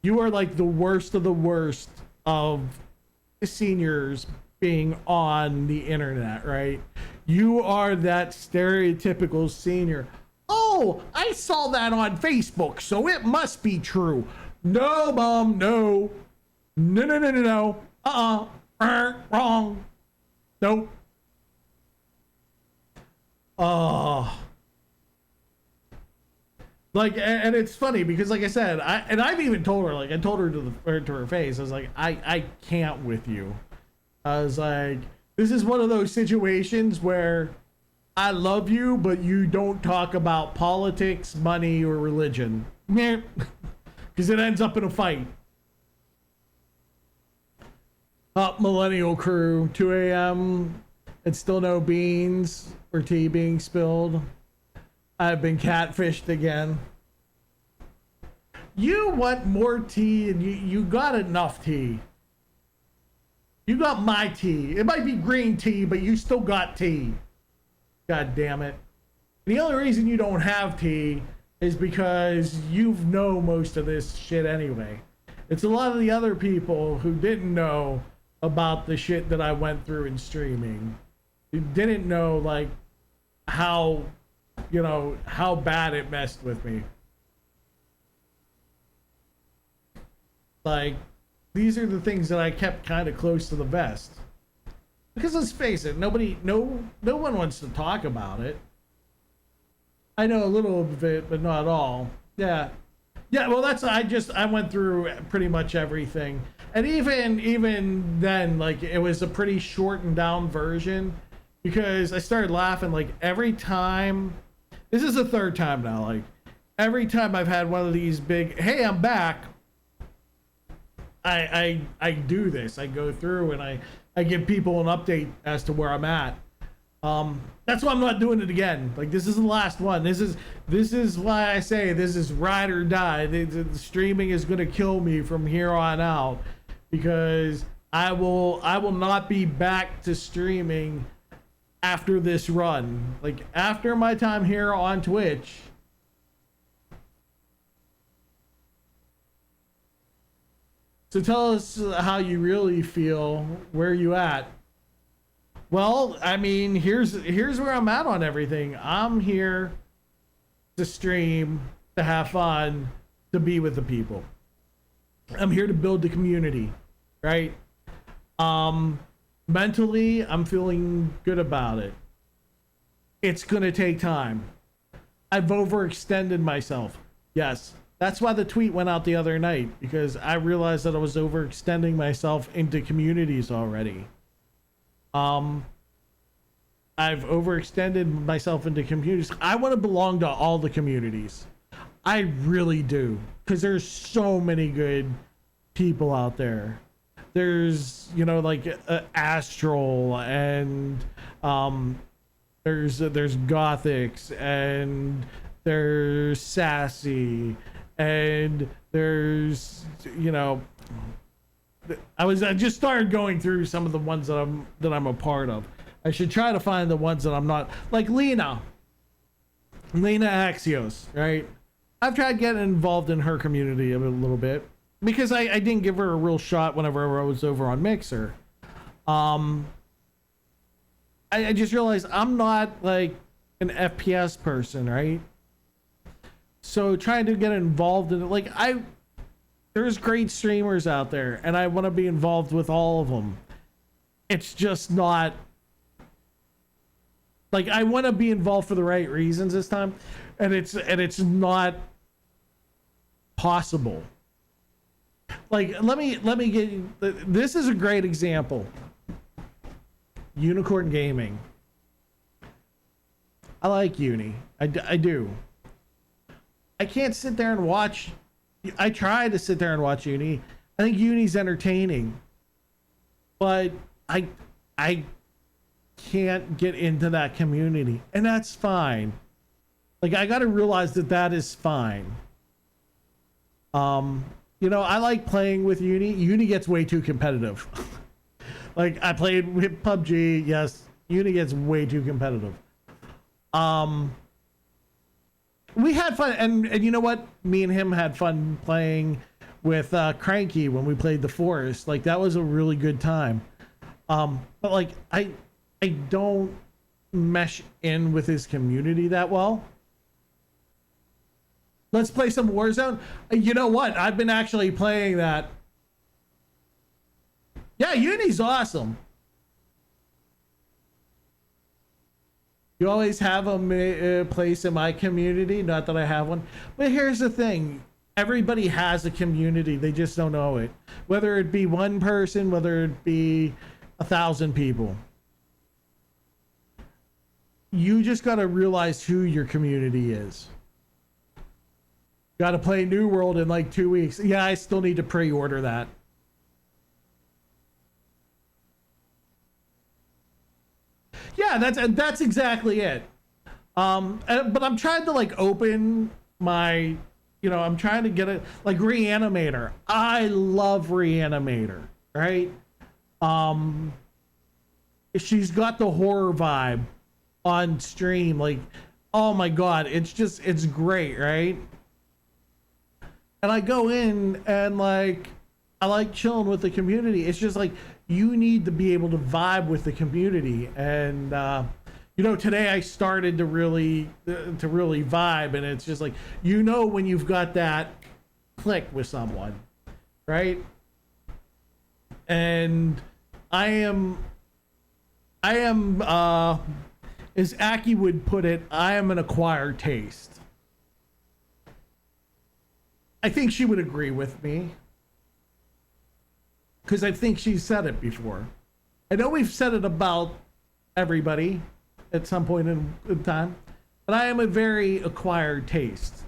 you are like the worst of the worst of seniors being on the internet, right? You are that stereotypical senior. Oh, I saw that on Facebook, so it must be true. No, mom, no. No, no, no, no, no. Wrong. Nope. Oh. Like, and it's funny because, like I said, I've even told her, like, I told her to her face, I was like, I can't with you. I was like, this is one of those situations where I love you, but you don't talk about politics, money, or religion. Because it ends up in a fight. Up millennial crew, 2 a.m. and still no beans or tea being spilled. I've been catfished again. You want more tea, and you got enough tea. You got my tea. It might be green tea, but you still got tea. God damn it. The only reason you don't have tea is because you know most of this shit anyway. It's a lot of the other people who didn't know about the shit that I went through in streaming. Who didn't know, like, how, you know, how bad it messed with me. Like, these are the things that I kept kind of close to the vest. Because let's face it, no one wants to talk about it. I know a little of it, but not all. Yeah. Yeah, well, I went through pretty much everything. And even then, like, it was a pretty shortened down version. Because I started laughing, like, every time. This is the third time now, like, every time I've had one of these big, hey, I'm back. I do this. I go through and I give people an update as to where I'm at. That's why I'm not doing it again. Like, this is the last one. This is why I say this is ride or die. The streaming is gonna kill me from here on out, because I will not be back to streaming after this run. Like, after my time here on Twitch. So tell us how you really feel. Where you at? Well, I mean, here's where I'm at on everything. I'm here to stream, to have fun, to be with the people. I'm here to build the community, right? Mentally, I'm feeling good about it. It's gonna take time. I've overextended myself. Yes. That's why the tweet went out the other night, because I realized that I was overextending myself into communities already. I've overextended myself into communities. I want to belong to all the communities. I really do, because there's so many good people out there. There's, you know, like Astral, and there's Gothics, and there's Sassy, and there's, you know, I just started going through some of the ones that I'm a part of. I should try to find the ones that I'm not, like Lena Axios, right? I've tried getting involved in her community a little bit, because I didn't give her a real shot whenever I was over on Mixer. I just realized I'm not like an FPS person, right? So trying to get involved in it, like, there's great streamers out there, and I want to be involved with all of them. It's just not, like, I want to be involved for the right reasons this time, and it's not possible. Like, let me get, this is a great example. Unicorn Gaming. I like Uni. I do. I can't sit there and watch. I try to sit there and watch Uni. I think Uni's entertaining, but I can't get into that community, and that's fine. Like, I got to realize that is fine. You know, I like playing with Uni. Uni gets way too competitive. Like, I played with PUBG. Yes, Uni gets way too competitive. We had fun, and you know what? Me and him had fun playing with Cranky when we played the Forest. Like that was a really good time. But like I don't mesh in with his community that well. Let's play some Warzone. You know what? I've been actually playing that. Yeah, Uni's awesome. You always have a place in my community. Not that I have one. But here's the thing. Everybody has a community. They just don't know it. Whether it be one person, whether it be 1,000 people. You just got to realize who your community is. Got to play New World in like 2 weeks. Yeah, I still need to pre-order that. Yeah, that's exactly it. But I'm trying to like open my, I'm trying to get it like Reanimator. I love Reanimator, right? She's got the horror vibe on stream. Like, oh my God, it's great, right? And I go in and like, I like chilling with the community. It's just like, you need to be able to vibe with the community. And, today I started to really vibe, and it's just like, when you've got that click with someone, right? And I am, as Aki would put it, I am an acquired taste. I think she would agree with me, because I think she's said it before. I know we've said it about everybody at some point in time, but I am a very acquired taste.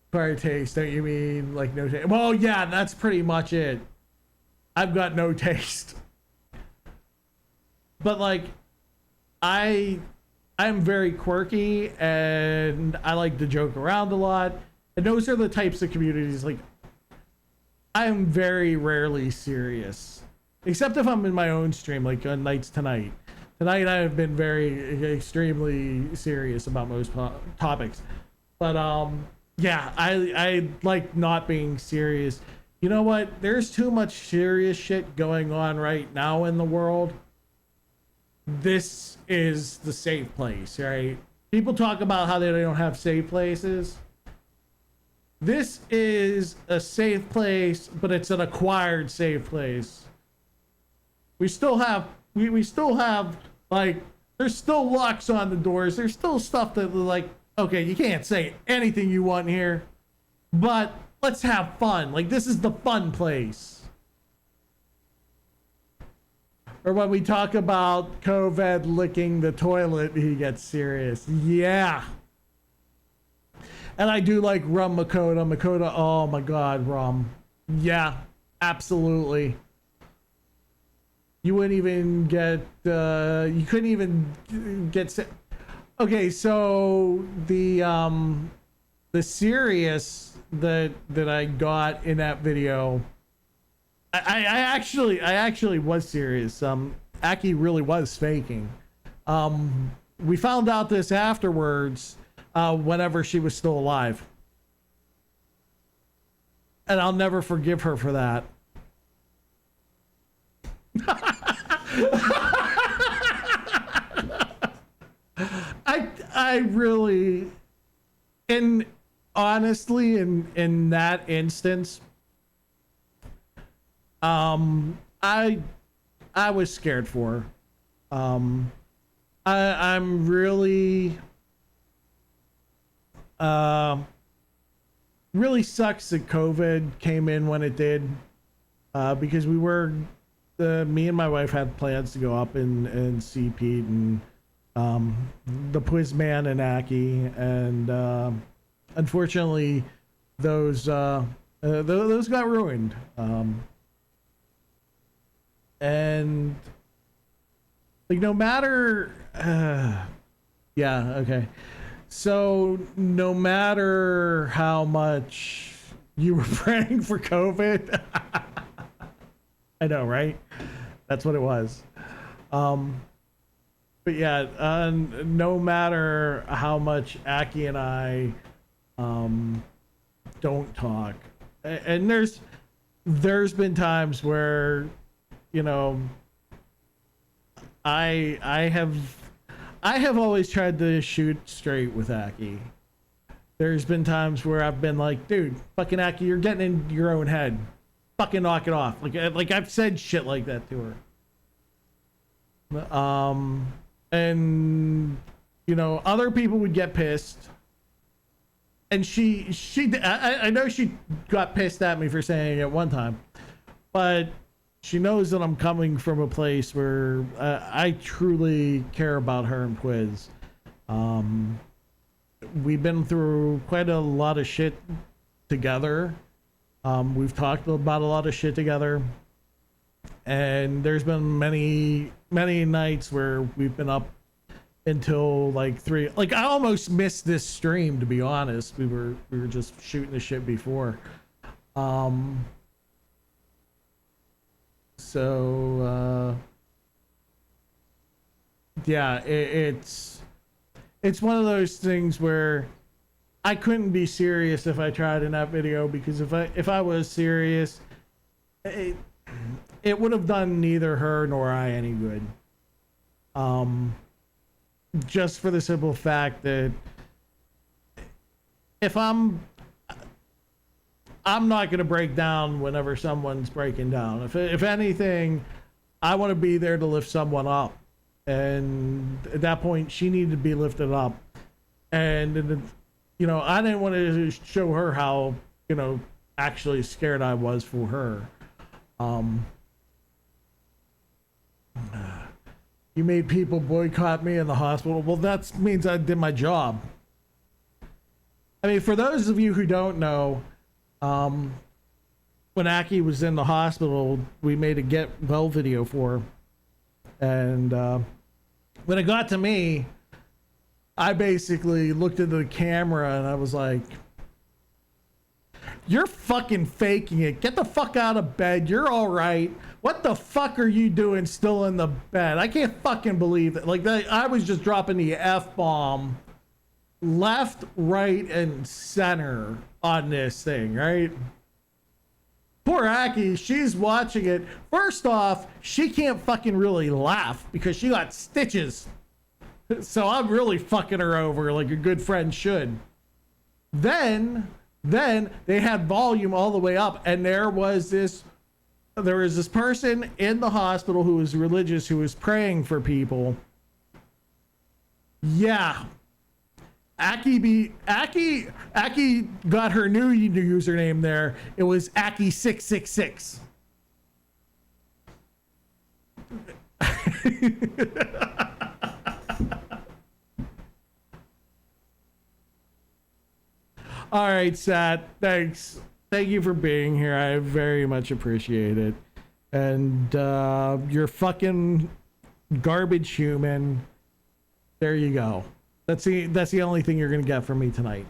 Acquired taste, don't you mean like no taste? Well, yeah, that's pretty much it. I've got no taste. But like, I'm very quirky, and I like to joke around a lot. And those are the types of communities, like, I'm very rarely serious. Except if I'm in my own stream, like on Nights Tonight. Tonight I have been very, extremely serious about most topics. But, yeah, I like not being serious. You know what? There's too much serious shit going on right now in the world. This is the safe place, right? People talk about how they don't have safe places. This is a safe place, but it's an acquired safe place. We still have, we still have, like, there's still locks on the doors. There's still stuff that, like, okay, you can't say anything you want here, but let's have fun. Like, this is the fun place. Or when we talk about COVID licking the toilet, he gets serious. Yeah. And I do like rum Makota. Makota, oh my God, rum. Yeah, absolutely. You wouldn't even get, you couldn't even get sick. Okay, so the serious that I got in that video, I actually was serious. Aki really was faking. We found out this afterwards, whenever she was still alive. And I'll never forgive her for that. I really, and honestly, in that instance, I was scared for her. I'm really, really sucks that COVID came in when it did, because we were, me and my wife had plans to go up and see Pete and the Quizman and Aki, and unfortunately those got ruined. And like, no matter yeah, okay, so no matter how much you were praying for COVID, I know, right? That's what it was. But yeah, no matter how much Aki and I don't talk. And there's been times where, you know, I have always tried to shoot straight with Aki. There's been times where I've been like, dude, fucking Aki, you're getting in your own head. Fucking knock it off. Like I've said shit like that to her. And you know, other people would get pissed. And I know she got pissed at me for saying it one time, but she knows that I'm coming from a place where I truly care about her and Quiz. We've been through quite a lot of shit together. We've talked about a lot of shit together, and there's been many nights where we've been up until like 3. Like I almost missed this stream, to be honest. We were just shooting the shit before. Yeah, it's one of those things where I couldn't be serious if I tried in that video, because if I was serious, it would have done neither her nor I any good. Just for the simple fact that if I'm not going to break down whenever someone's breaking down. If anything, I want to be there to lift someone up. And at that point, she needed to be lifted up. And, you know, I didn't want to show her how, you know, actually scared I was for her. You made people boycott me in the hospital. Well, that means I did my job. I mean, for those of you who don't know, when Aki was in the hospital, we made a get well video for her. And when it got to me, I basically looked into the camera and I was like, you're fucking faking it. Get the fuck out of bed. You're all right. What the fuck are you doing still in the bed? I can't fucking believe it. Like, I was just dropping the F-bomb left, right, and center on this thing, right? Poor Aki, she's watching it. First off, she can't fucking really laugh because she got stitches. So I'm really fucking her over like a good friend should. Then they had volume all the way up, and there was this person in the hospital who was religious, who was praying for people. Yeah. Aki got her new username there. It was Aki666. All right, Sat. Thanks. Thank you for being here. I very much appreciate it. And you're fucking garbage human. There you go. That's the only thing you're gonna get from me tonight.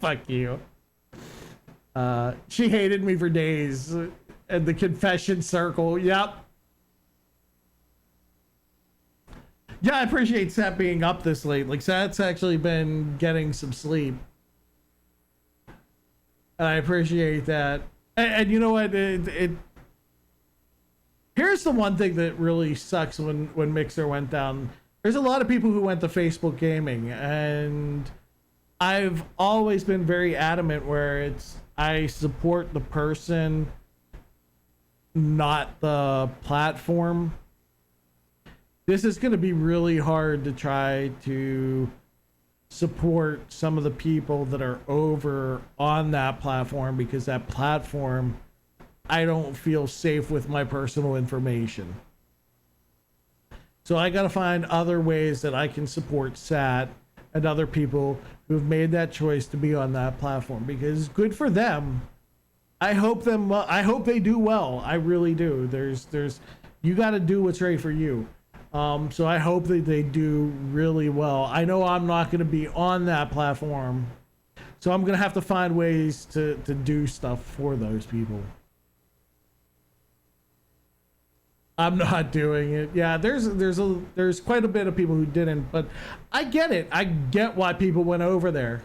Fuck you. She hated me for days. And the confession circle. Yep. Yeah, I appreciate Seth being up this late. Like, Seth's actually been getting some sleep. And I appreciate that. And you know what? Here's the one thing that really sucks when Mixer went down. There's a lot of people who went to Facebook Gaming, and I've always been very adamant where I support the person, not the platform. This is going to be really hard to try to support some of the people that are over on that platform, because that platform, I don't feel safe with my personal information. So I got to find other ways that I can support Sat and other people who've made that choice to be on that platform, because good for them. I hope they do well. I really do. You got to do what's right for you. So I hope that they do really well. I know I'm not going to be on that platform, so I'm going to have to find ways to do stuff for those people. I'm not doing it. Yeah, there's quite a bit of people who didn't, but I get it. I get why people went over there.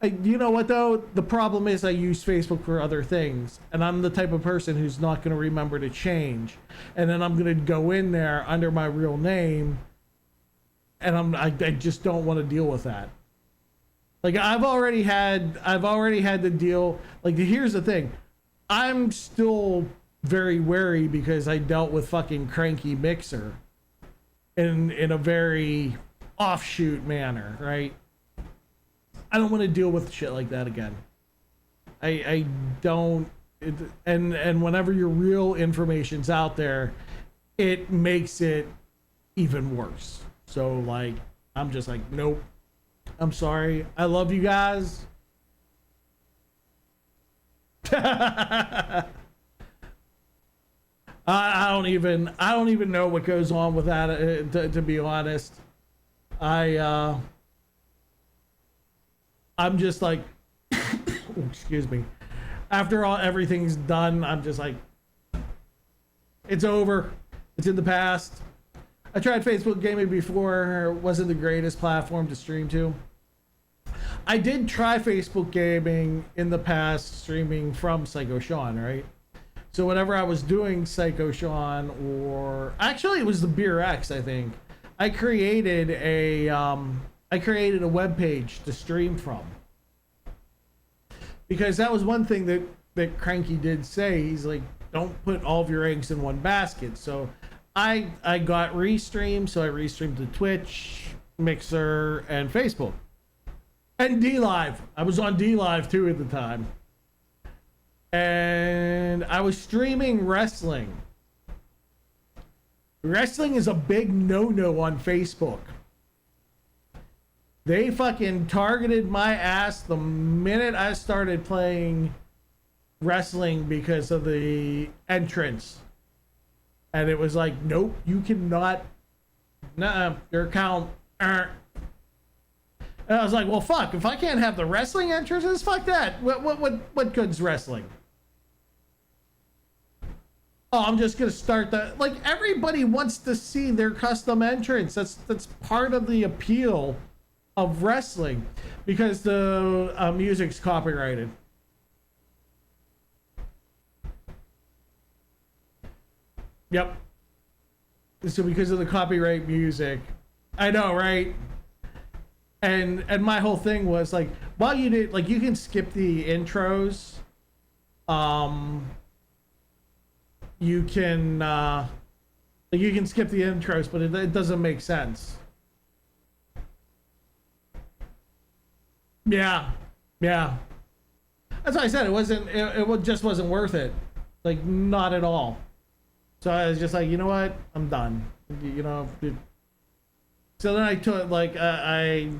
You know what though? The problem is I use Facebook for other things, and I'm the type of person who's not going to remember to change, and then I'm going to go in there under my real name, and I just don't want to deal with that. Like I've already had to deal. Like here's the thing, I'm still very wary because I dealt with fucking Cranky Mixer in a very offshoot manner, right? I don't want to deal with shit like that again. I don't. And whenever your real information's out there, it makes it even worse. So like, I'm just like, nope. I'm sorry. I love you guys. I don't even know what goes on with that. To be honest, I'm just like, excuse me. After everything's done, I'm just like, it's over. It's in the past. I tried Facebook gaming before. It wasn't the greatest platform to stream to. I did try Facebook gaming in the past, streaming from Psycho Sean, right? So whenever I was doing Psycho Sean, or actually it was the Beer X, I think, I created a web page to stream from, because that was one thing that Cranky did say. He's like, don't put all of your eggs in one basket. So I got restreamed, so I restreamed to Twitch, Mixer, and Facebook, and D Live. I was on D Live too at the time, and I was streaming wrestling. Wrestling is a big no-no on Facebook. They fucking targeted my ass the minute I started playing wrestling because of the entrance. And it was like, nope, you cannot. Nuh-uh, your account. And I was like, well, fuck. If I can't have the wrestling entrances, fuck that. What good's wrestling? Oh, I'm just gonna start that. Like, everybody wants to see their custom entrance. That's part of the appeal of wrestling, because the music's copyrighted. Yep. So because of the copyright music, I know, right? And my whole thing was like, while you did, like, you can skip the intros. You can skip the intros, but it doesn't make sense. Yeah. That's why I said it just wasn't worth it. Like, not at all. So I was just like, you know what? I'm done. You know. So then I took, like, I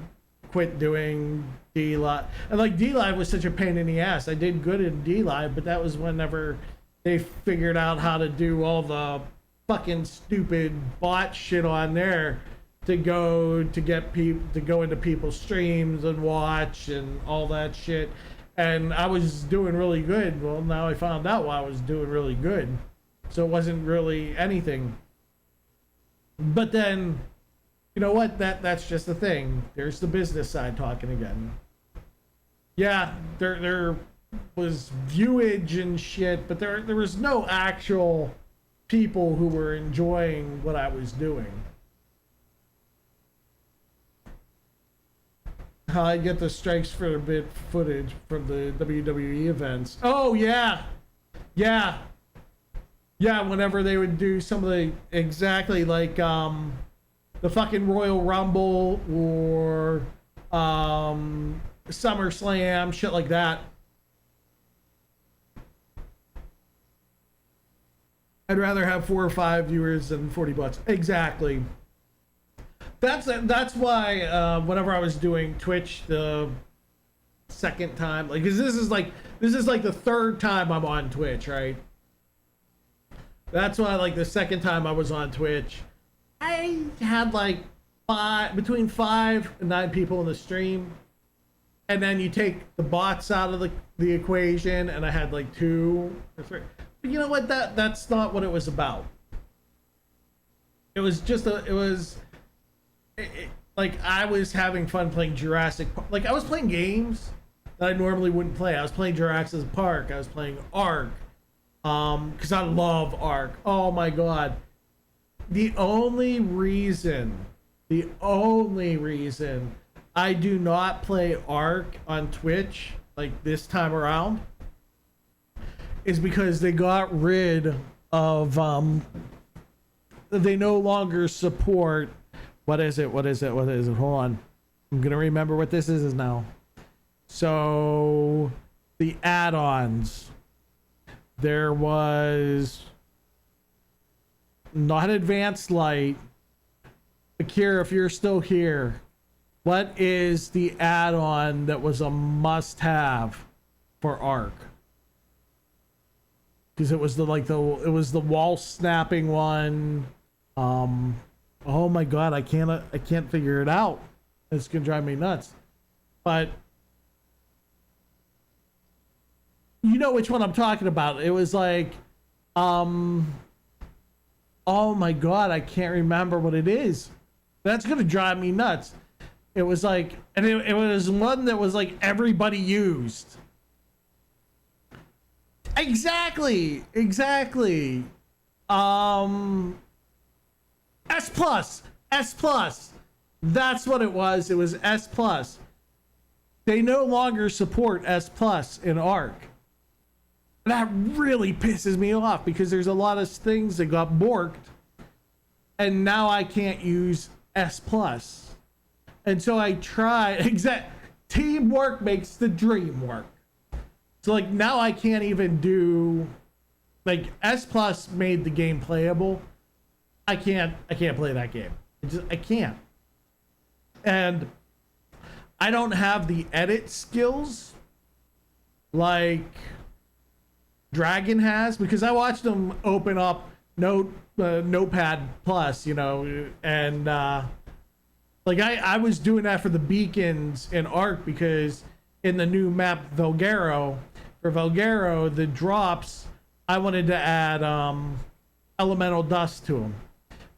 quit doing D Live. And like, D Live was such a pain in the ass. I did good in D Live, but that was whenever they figured out how to do all the fucking stupid bot shit on there to get people to go into people's streams and watch and all that shit. And I was doing really good. Well, now I found out why I was doing really good. So it wasn't really anything. But then, you know what? That's just the thing. There's the business side talking again. Yeah, there was viewage and shit, but there was no actual people who were enjoying what I was doing. How I get the strikes for a bit footage from the WWE events. Oh yeah. Whenever they would do some of the, exactly like the fucking Royal Rumble or SummerSlam, shit like that. I'd rather have 4 or 5 viewers than $40. Exactly. That's why whenever I was doing Twitch the second time, like, 'cause this is like the third time I'm on Twitch, right? That's why, like, the second time I was on Twitch, I had like between 5 and 9 people in the stream, and then you take the bots out of the equation, and I had like 2 or 3. But you know what? That's not what it was about. Like I was having fun playing Jurassic Park. Like I was playing games that I normally wouldn't play. I was playing Jurassic Park. I was playing Ark. Because I love Ark. Oh my god. The only reason I do not play Ark on Twitch like this time around is because they got rid of they no longer support what is it? Hold on. I'm gonna remember what this is now. So the add-ons. There was not advanced light. Akira, if you're still here, what is the add-on that was a must-have for Ark? Because it was the wall snapping one. Oh my god, I can't figure it out. It's gonna drive me nuts. But you know which one I'm talking about. It was like, oh my god, I can't remember what it is. That's gonna drive me nuts. It was like, and it was one that was like everybody used. Exactly. S plus. That's what it was. It was S plus. They no longer support S plus in Ark. That really pisses me off because there's a lot of things that got borked and now I can't use S plus. And so I try teamwork makes the dream work. So like now I can't even do like S plus made the game playable. I can't play that game. I can't. And I don't have the edit skills like Dragon has, because I watched him open up Notepad Plus, you know, and like I was doing that for the beacons in Ark because in the new map Valguero, the drops, I wanted to add elemental dust to them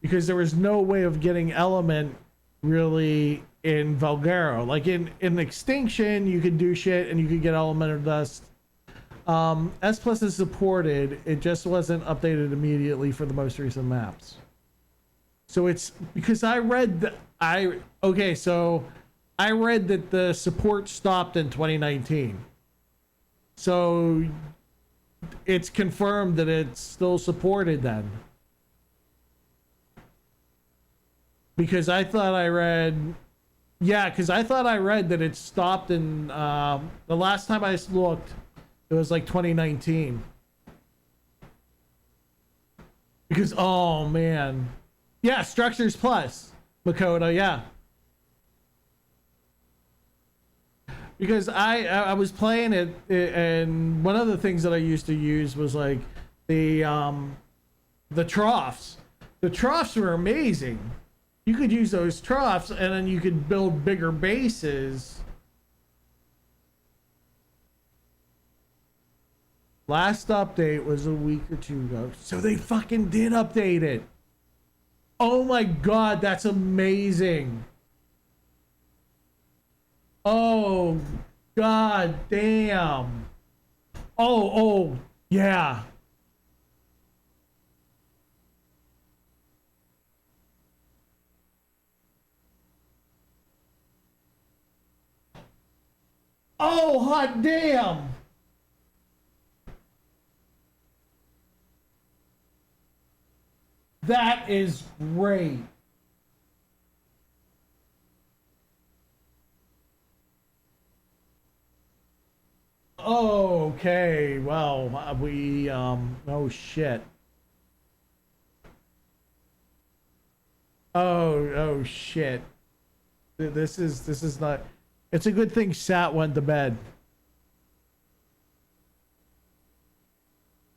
because there was no way of getting element really in Valguero. Like in Extinction, you could do shit and you could get elemental dust. S plus is supported, it just wasn't updated immediately for the most recent maps. So it's because I read that the support stopped in 2019. So it's confirmed that it's still supported then. Because I thought I read that it stopped in the last time I looked. It was like 2019. Because, oh man. Yeah, Structures Plus, Makoto, yeah. Because I was playing it, and one of the things that I used to use was like the troughs. The troughs were amazing. You could use those troughs, and then you could build bigger bases. Last update was a week or two ago. So they fucking did update it. Oh my god, that's amazing. Oh, god damn. Oh, yeah. Oh, hot damn. That is great. Okay, well, oh shit. Oh shit. This is not, it's a good thing Sat went to bed.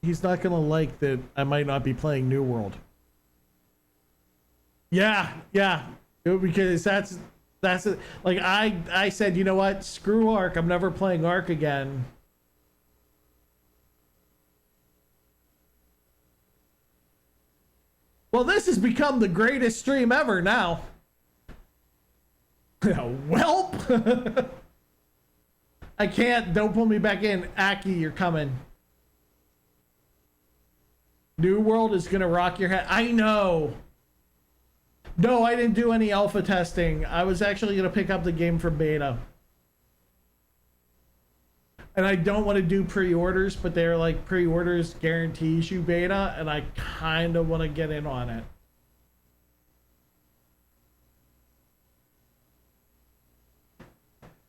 He's not gonna like that I might not be playing New World. Yeah, because that's it. Like I said, you know what? Screw Ark. I'm never playing Ark again. Well, this has become the greatest stream ever now. Welp. I can't. Don't pull me back in. Aki, you're coming. New World is going to rock your head. I know. No, I didn't do any alpha testing. I was actually going to pick up the game for beta. And I don't want to do pre-orders, but they're like pre-orders guarantees you beta, and I kind of want to get in on it.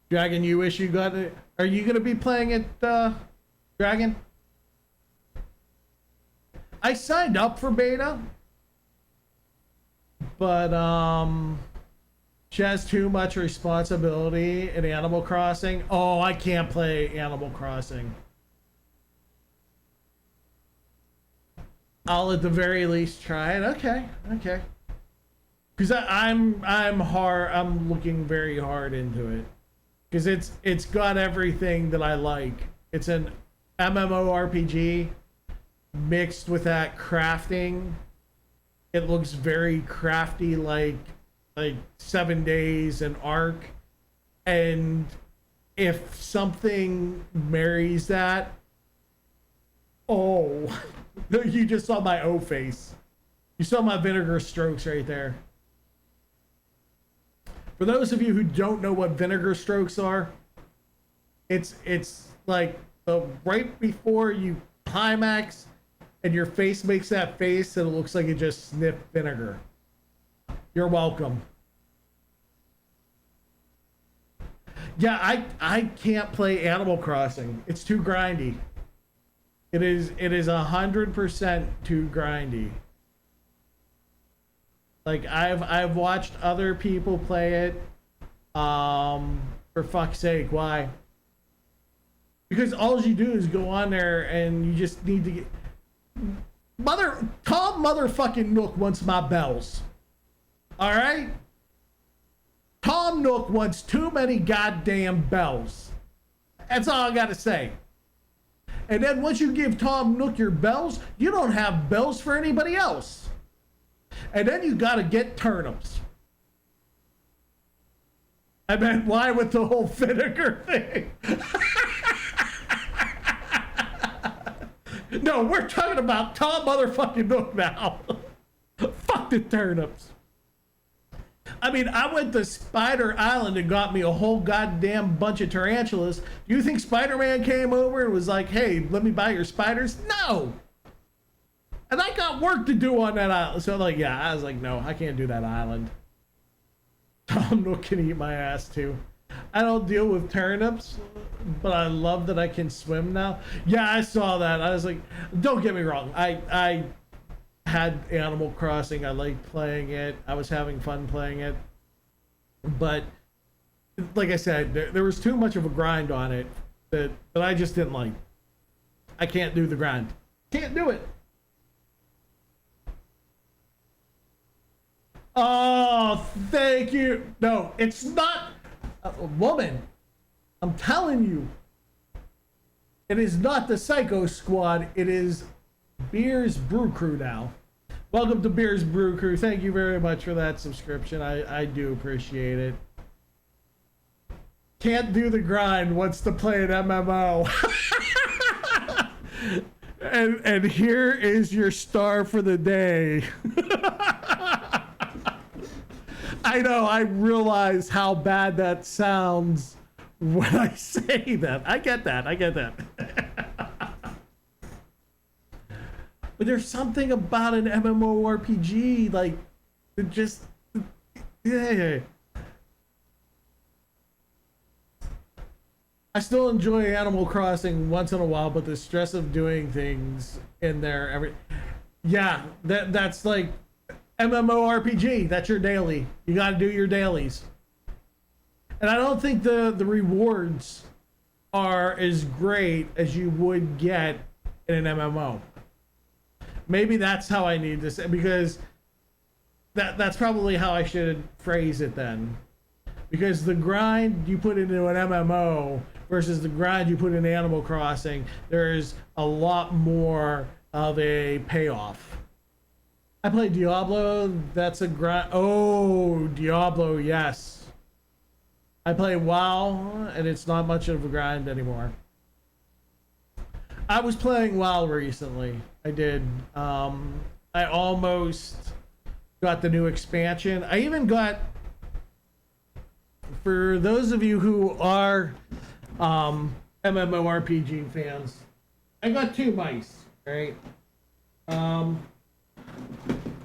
Dragon, you wish you got it. Are you going to be playing it, Dragon? I signed up for beta, but she has too much responsibility in Animal Crossing. Oh, I can't play Animal Crossing. I'll at the very least try it. Okay, okay. Because I'm looking very hard into it. Because it's got everything that I like. It's an MMORPG mixed with that crafting. It looks very crafty, like 7 Days and Ark. And if something marries that, oh, you just saw my O face. You saw my vinegar strokes right there. For those of you who don't know what vinegar strokes are, it's like right before you climax and your face makes that face and it looks like it just sniffed vinegar. You're welcome. Yeah, I can't play Animal Crossing. It's too grindy. It is 100% too grindy. Like I've watched other people play it. For fuck's sake, why? Because all you do is go on there and you just need to get Tom motherfucking Nook wants my bells. Alright? Tom Nook wants too many goddamn bells. That's all I gotta say. And then once you give Tom Nook your bells, you don't have bells for anybody else. And then you gotta get turnips. I meant, why with the whole vinegar thing? No, we're talking about Tom motherfucking Nook now. Fuck the turnips. I mean, I went to Spider Island and got me a whole goddamn bunch of tarantulas. Do you think Spider-Man came over and was like, hey, let me buy your spiders? No! And I got work to do on that island. So like, yeah, I was like, no, I can't do that island. Tom Nook can eat my ass too. I don't deal with turnips, but I love that I can swim now. Yeah, I saw that. I was like, don't get me wrong. I had Animal Crossing. I liked playing it. I was having fun playing it. But like I said, there was too much of a grind on it that I just didn't like. I can't do the grind. Can't do it. Oh, thank you. No, it's not a woman. I'm telling you. It is not the Psycho Squad. It is Beers Brew Crew now. Welcome to Beers Brew Crew. Thank you very much for that subscription. I do appreciate it. Can't do the grind. Wants to play an MMO. and here is your star for the day. I know, I realize how bad that sounds when I say that. I get that. But there's something about an MMORPG, like, it just, yeah. I still enjoy Animal Crossing once in a while, but the stress of doing things in there, yeah, that's like, MMORPG, that's your daily. You got to do your dailies. And I don't think the rewards are as great as you would get in an MMO. Maybe that's how I need to say, because that's probably how I should phrase it then. Because the grind you put into an MMO versus the grind you put in Animal Crossing, there's a lot more of a payoff. I play Diablo. That's a grind. Oh, Diablo, yes. I play WoW, and it's not much of a grind anymore. I was playing WoW recently. I did. I almost got the new expansion. I even got, for those of you who are MMORPG fans, I got 2 mice, right?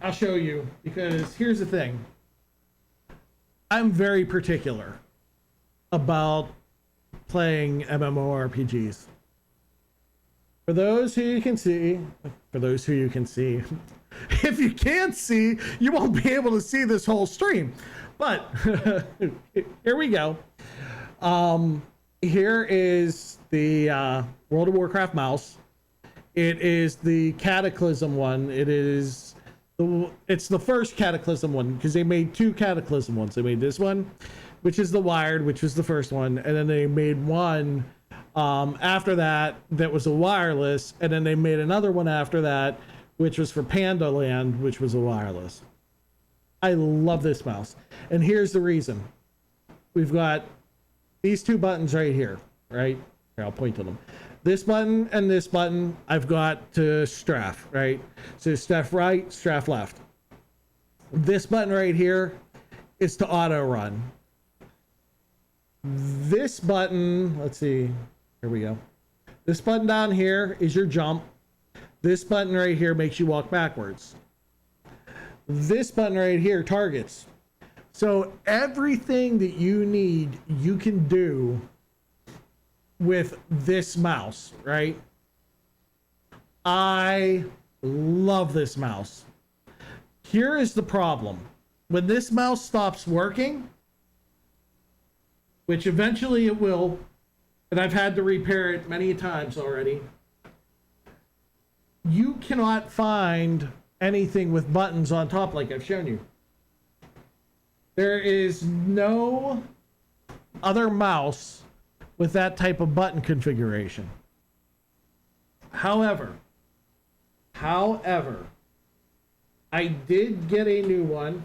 I'll show you, because here's the thing. I'm very particular about playing MMORPGs. For those who you can see, if you can't see, you won't be able to see this whole stream. But here we go. Here is the World of Warcraft mouse. It is the Cataclysm one. It's the first Cataclysm one, because they made 2 Cataclysm ones. They made this one, which is the wired, which was the first one, and then they made one after that was a wireless, and then they made another one after that, which was for Panda Land, which was a wireless. I love this mouse, and here's the reason. We've got these 2 buttons right here, right? Here, I'll point to them. This button and this button I've got to strafe, right? So strafe right, strafe left. This button right here is to auto run. This button, let's see, here we go. This button down here is your jump. This button right here makes you walk backwards. This button right here targets. So everything that you need, you can do with this mouse, right? I love this mouse. Here is the problem. When this mouse stops working, which eventually it will, and I've had to repair it many times already, you cannot find anything with buttons on top like I've shown you. There is no other mouse with that type of button configuration. However, I did get a new one.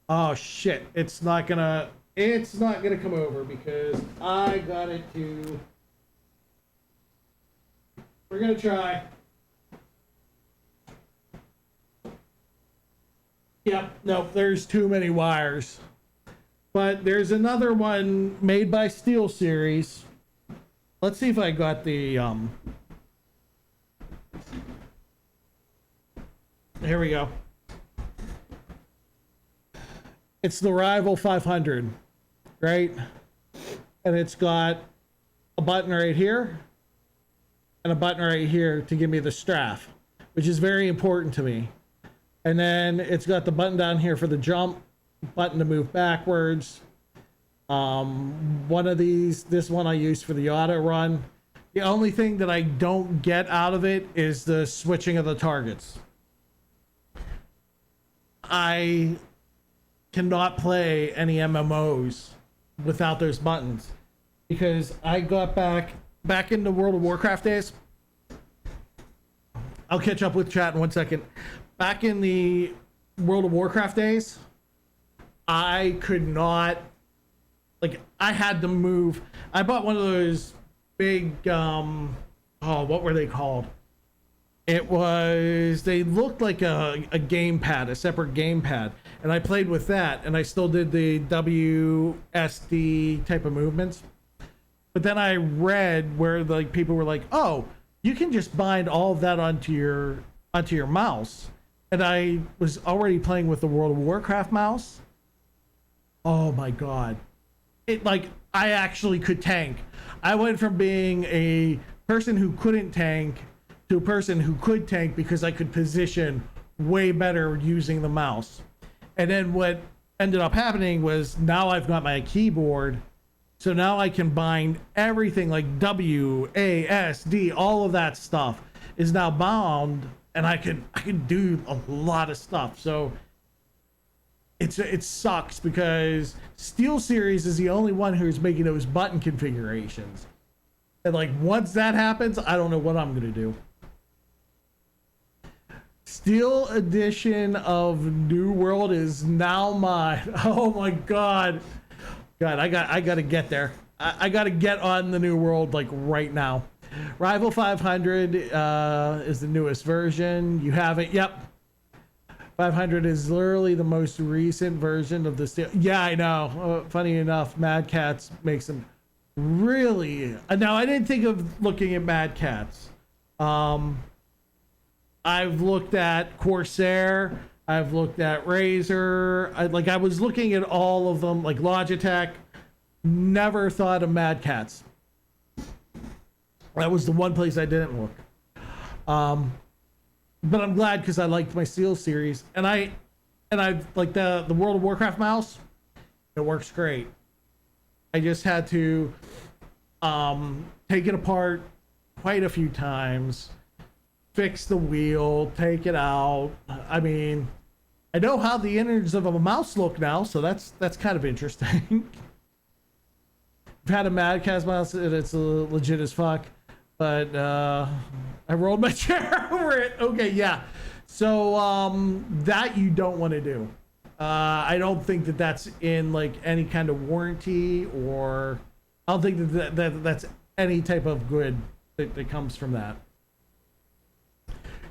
Oh shit, it's not gonna come over because I got it to. We're gonna try. Yep, nope, there's too many wires. But there's another one made by SteelSeries. Let's see if I got the here we go. It's the Rival 500, right? And it's got a button right here and a button right here to give me the strafe, which is very important to me. And then it's got the button down here for the jump, button to move backwards. One of these, this one I use for the auto run. The only thing that I don't get out of it is the switching of the targets. I cannot play any MMOs without those buttons, because I got back into World of Warcraft days. I'll catch up with chat in 1 second. Back in the World of Warcraft days, I could not, like, I had to move. I bought one of those big, what were they called? They looked like a gamepad, a separate gamepad. And I played with that, and I still did the WSD type of movements. But then I read where like people were like, "Oh, you can just bind all of that onto your mouse." And I was already playing with the World of Warcraft mouse. Oh my god. I actually could tank. I went from being a person who couldn't tank to a person who could tank because I could position way better using the mouse. And then what ended up happening was now I've got my keyboard, so now I can bind everything like W, A, S, D, all of that stuff is now bound, and I could do a lot of stuff. So it sucks because SteelSeries is the only one who's making those button configurations. And like once that happens, I don't know what I'm gonna do. Steel edition of New World is now mine. Oh my God. God, I got to get there. I got to get on the New World like right now. Rival 500 is the newest version. You have it. Yep. 500 is literally the most recent version of the steel. Yeah, I know. Funny enough, Mad Catz makes them really. Now, I didn't think of looking at Mad Catz. I've looked at Corsair. I've looked at Razer. I was looking at all of them, like Logitech. Never thought of Mad Catz. That was the one place I didn't look. But I'm glad because I liked my Steel series, and I like the World of Warcraft mouse. It works great. I just had to take it apart quite a few times, fix the wheel, take it out. I mean, I know how the innards of a mouse look now, so that's kind of interesting. I've had a Mad Catz mouse, and it's legit as fuck. But I rolled my chair over it. Okay, yeah. So that you don't want to do. I don't think that that's in like any kind of warranty, or I don't think that's any type of good that comes from that.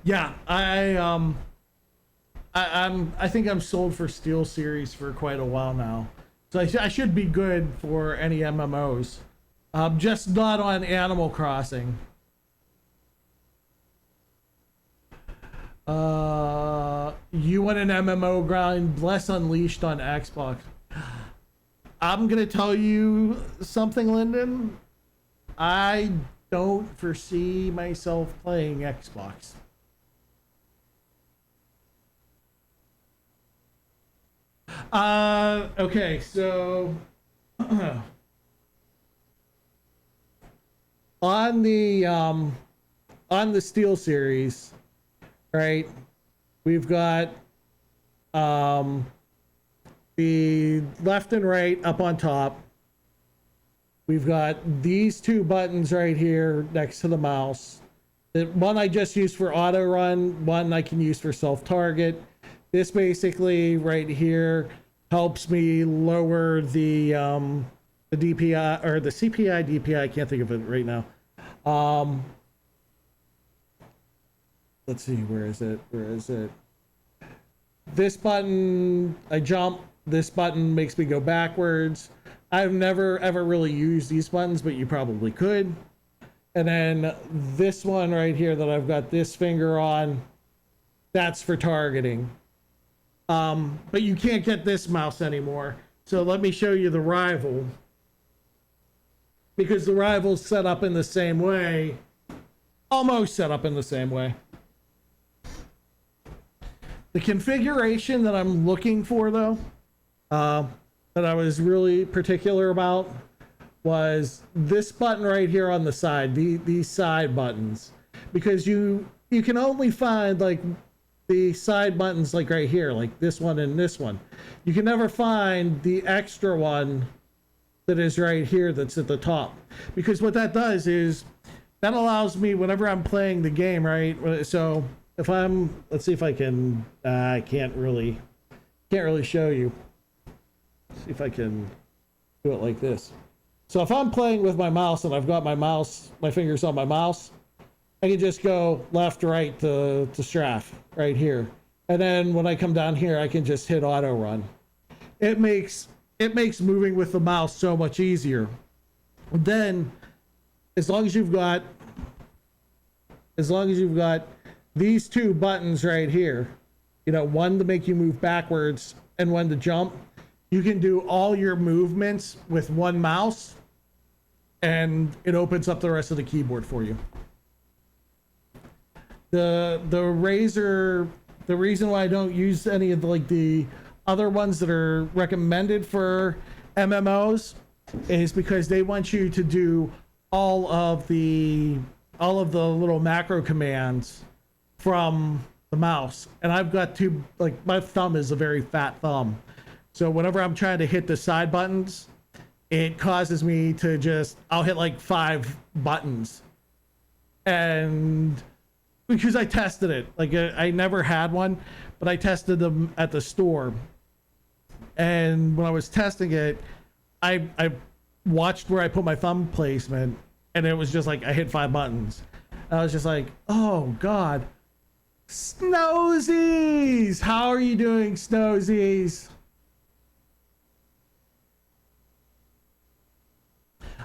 Yeah, I think I'm sold for Steel series for quite a while now, so I should be good for any MMOs. Just not on Animal Crossing. You want an MMO grind less Unleashed on Xbox? I'm gonna tell you something, Lyndon. I don't foresee myself playing Xbox. Okay, so on the Steel series, right? We've got the left and right up on top. We've got these two buttons right here next to the mouse. The one I just used for auto run, one I can use for self-target. This basically right here helps me lower the DPI or the CPI DPI. I can't think of it right now. Let's see, where is it? This button, I jump. This button makes me go backwards. I've never ever really used these buttons, but you probably could. And then this one right here that I've got this finger on, that's for targeting. But you can't get this mouse anymore. So let me show you the Rival. Because the Rival's set up in the same way. Almost set up in the same way. The configuration that I'm looking for, though, that I was really particular about, was this button right here on the side, these side buttons. Because you can only find, like, the side buttons, like right here, like this one and this one. You can never find the extra one that is right here that's at the top. Because what that does is, that allows me, whenever I'm playing the game, right? So, if I'm, let's see if I can, I can't really show you. See if I can do it like this. So if I'm playing with my mouse and I've got my fingers on my mouse, I can just go left, right to strafe right here. And then when I come down here, I can just hit auto run. It makes moving with the mouse so much easier. Then, as long as you've got these two buttons right here, one to make you move backwards and one to jump, you can do all your movements with one mouse, and it opens up the rest of the keyboard for you. The Razer, the reason why I don't use any of the other ones that are recommended for MMOs is because they want you to do all of the little macro commands from the mouse. And I've got my thumb is a very fat thumb. So whenever I'm trying to hit the side buttons, it causes me to I'll hit like 5 buttons. And because I tested it. Like I never had one, but I tested them at the store. And when I was testing it, I watched where I put my thumb placement, and it was just like I hit 5 buttons. And I was just like, oh God. Snowsies! How are you doing, Snowsies?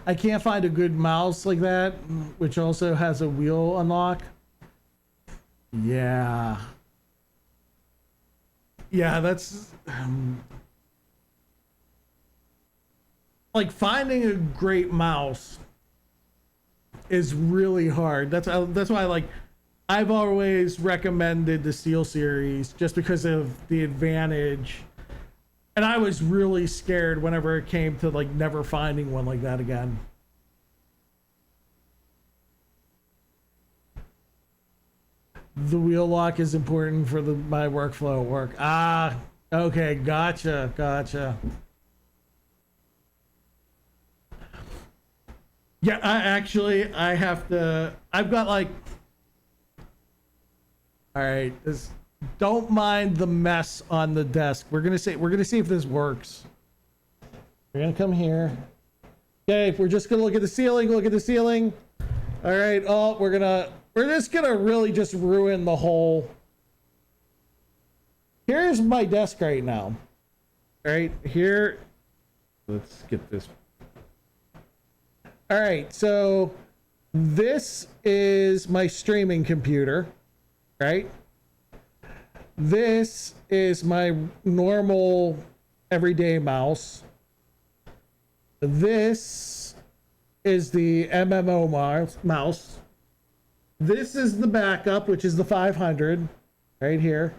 I can't find a good mouse like that, which also has a wheel unlock. Yeah. Yeah, that's... like, finding a great mouse is really hard. That's why, like, I've always recommended the Steel Series just because of the advantage. And I was really scared whenever it came to like never finding one like that again. The wheel lock is important for my workflow at work. Ah, okay, gotcha. Yeah, I have to. I've got like. All right, don't mind the mess on the desk. We're gonna see if this works. We're gonna come here. Okay, we're just gonna look at the ceiling. Look at the ceiling. All right. Oh, we're just gonna really just ruin the whole. Here's my desk right now. All right, here. Let's get this. All right, so this is my streaming computer. Right? This is my normal everyday mouse. This is the MMO mouse. This is the backup, which is the 500 right here.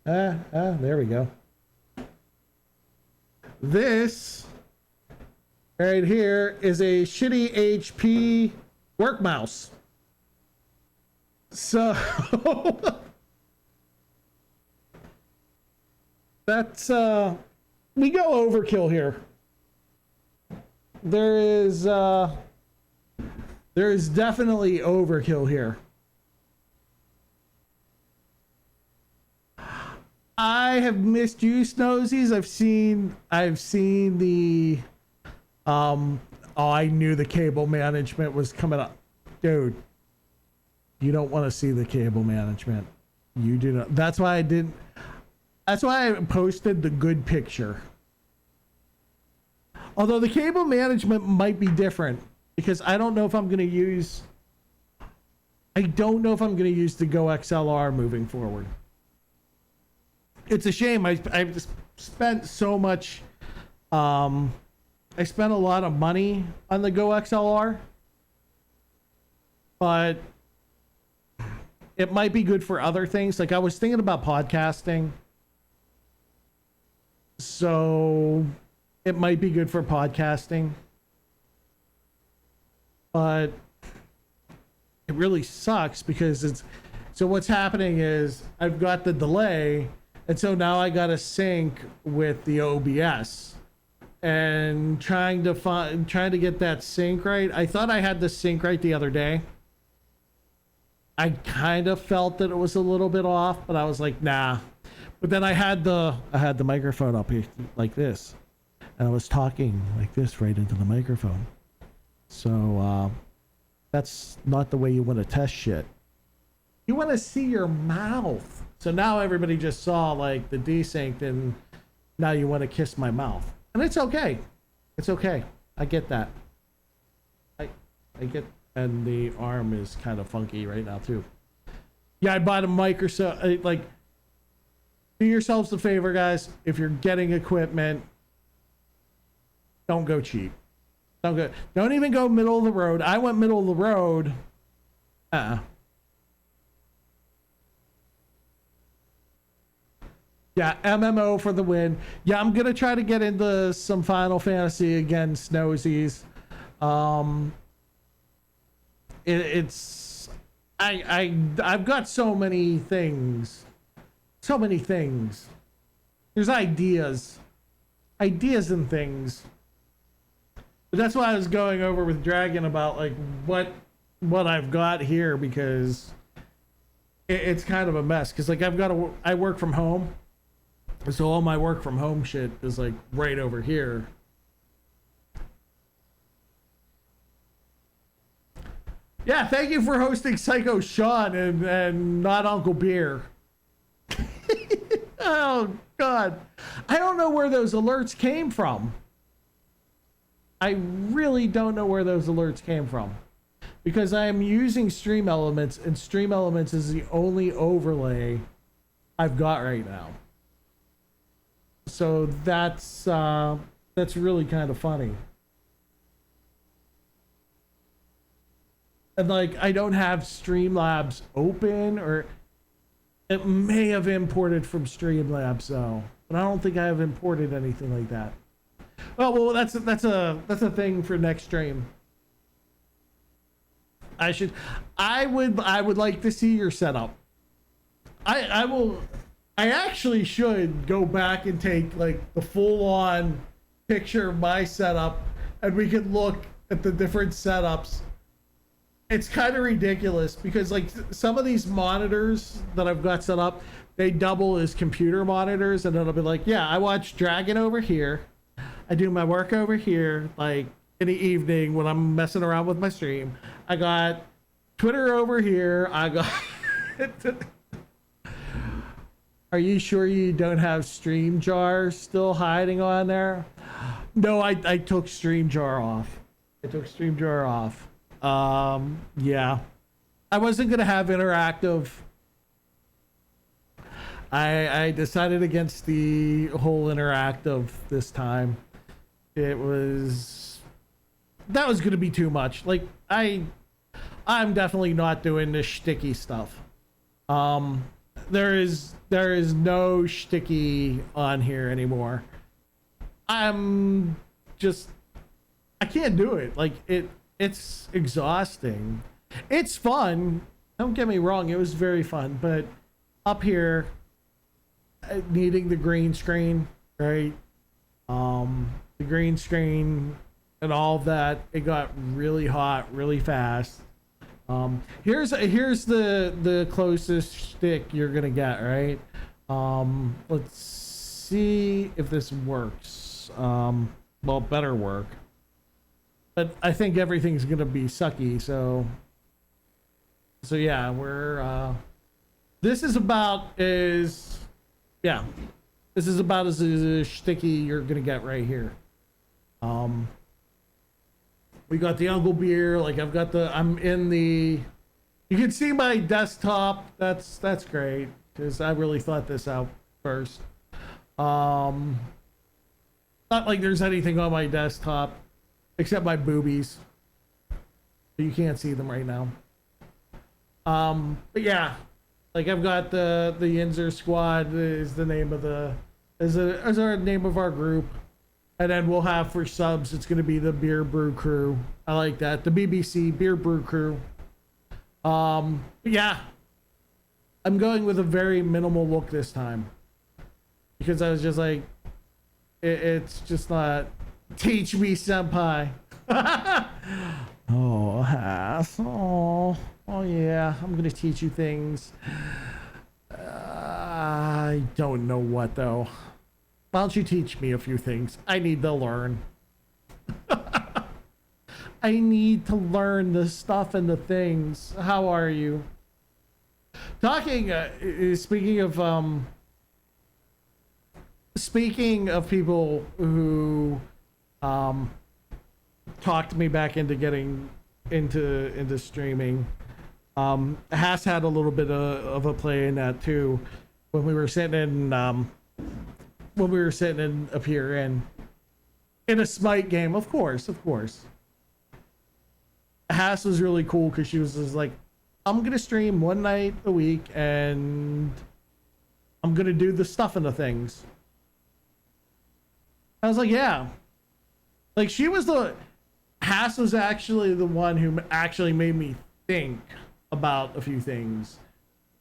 There we go. This right here is a shitty HP work mouse. So that's we go overkill here. There is definitely overkill here. I have missed you, Snowsies. I've seen the oh, I knew the cable management was coming up. Dude. You don't want to see the cable management. You do not. That's why I posted the good picture. Although the cable management might be different because I don't know if I'm going to use the Go XLR moving forward. It's a shame. I've spent so much I spent a lot of money on the Go XLR. But it might be good for other things. Like I was thinking about podcasting. So it might be good for podcasting. But it really sucks because so what's happening is I've got the delay, and so now I got to sync with the OBS and trying to get that sync right. I thought I had the sync right the other day. I kind of felt that it was a little bit off, but I was like, nah. But then I had the microphone up here like this, and I was talking like this right into the microphone. So that's not the way you want to test shit. You want to see your mouth. So now everybody just saw like the desynced, and now you want to kiss my mouth, and it's okay. It's okay. I get that. I get. And the arm is kind of funky right now too. Yeah, I bought a Microsoft. Like, do yourselves a favor, guys. If you're getting equipment, don't go cheap. Don't even go middle of the road. I went middle of the road. Yeah, MMO for the win. Yeah, I'm gonna try to get into some Final Fantasy again, Snowsies. I've got so many things. There's ideas and things. But that's why I was going over with Dragon about like what I've got here, because it's kind of a mess because like I work from home, so all my work from home shit is like right over here. Yeah, thank you for hosting Psycho Sean and not Uncle Beer. Oh God, I don't know where those alerts came from. I really don't know where those alerts came from because I am using Stream Elements, and Stream Elements is the only overlay I've got right now. So that's really kind of funny. And like I don't have Streamlabs open, or it may have imported from Streamlabs though, but I don't think I have imported anything like that. Well, that's a thing for next stream. I would like to see your setup. I actually should go back and take like the full on picture of my setup, and we could look at the different setups. It's kind of ridiculous because like some of these monitors that I've got set up, they double as computer monitors, and it'll be like, yeah, I watch Dragon over here, I do my work over here, like in the evening when I'm messing around with my stream. I got Twitter over here. I got. Are you sure you don't have StreamJar still hiding on there? No, I took StreamJar off. Yeah, I wasn't gonna have interactive. I decided against the whole interactive this time. That was gonna be too much. Like I'm definitely not doing this shticky stuff. There is no shticky on here anymore. I can't do it. Like it's exhausting. It's fun. Don't get me wrong. It was very fun, but up here, needing the green screen, right? The green screen and all of that, it got really hot really fast. Here's the closest shtick you're gonna get, right? Let's see if this works. Well, it better work. But I think everything's gonna be sucky, so yeah, we're this is about as shticky you're gonna get right here. We got the Uncle Beer, like I'm in the, you can see my desktop. That's great because I really thought this out first. Not like there's anything on my desktop except my boobies. You can't see them right now. But yeah, like I've got the Yinzer Squad is the name of is our name of our group. And then we'll have for subs, it's going to be the Beer Brew Crew. I like that. The BBC Beer Brew Crew. Yeah. I'm going with a very minimal look this time. Because I was just like, it's just not, teach me, senpai. Oh, Hass. Oh, yeah. I'm going to teach you things. I don't know what, though. Why don't you teach me a few things? I need to learn. I need to learn the stuff and the things. How are you? Talking, speaking of people who talked me back into getting into streaming, Haas had a little bit of a play in that too when we were sitting in up here in a Smite game. Of course. Haas was really cool because she was just like, I'm gonna stream one night a week and I'm gonna do the stuff and the things. I was like, yeah. Like Haas was actually the one who actually made me think about a few things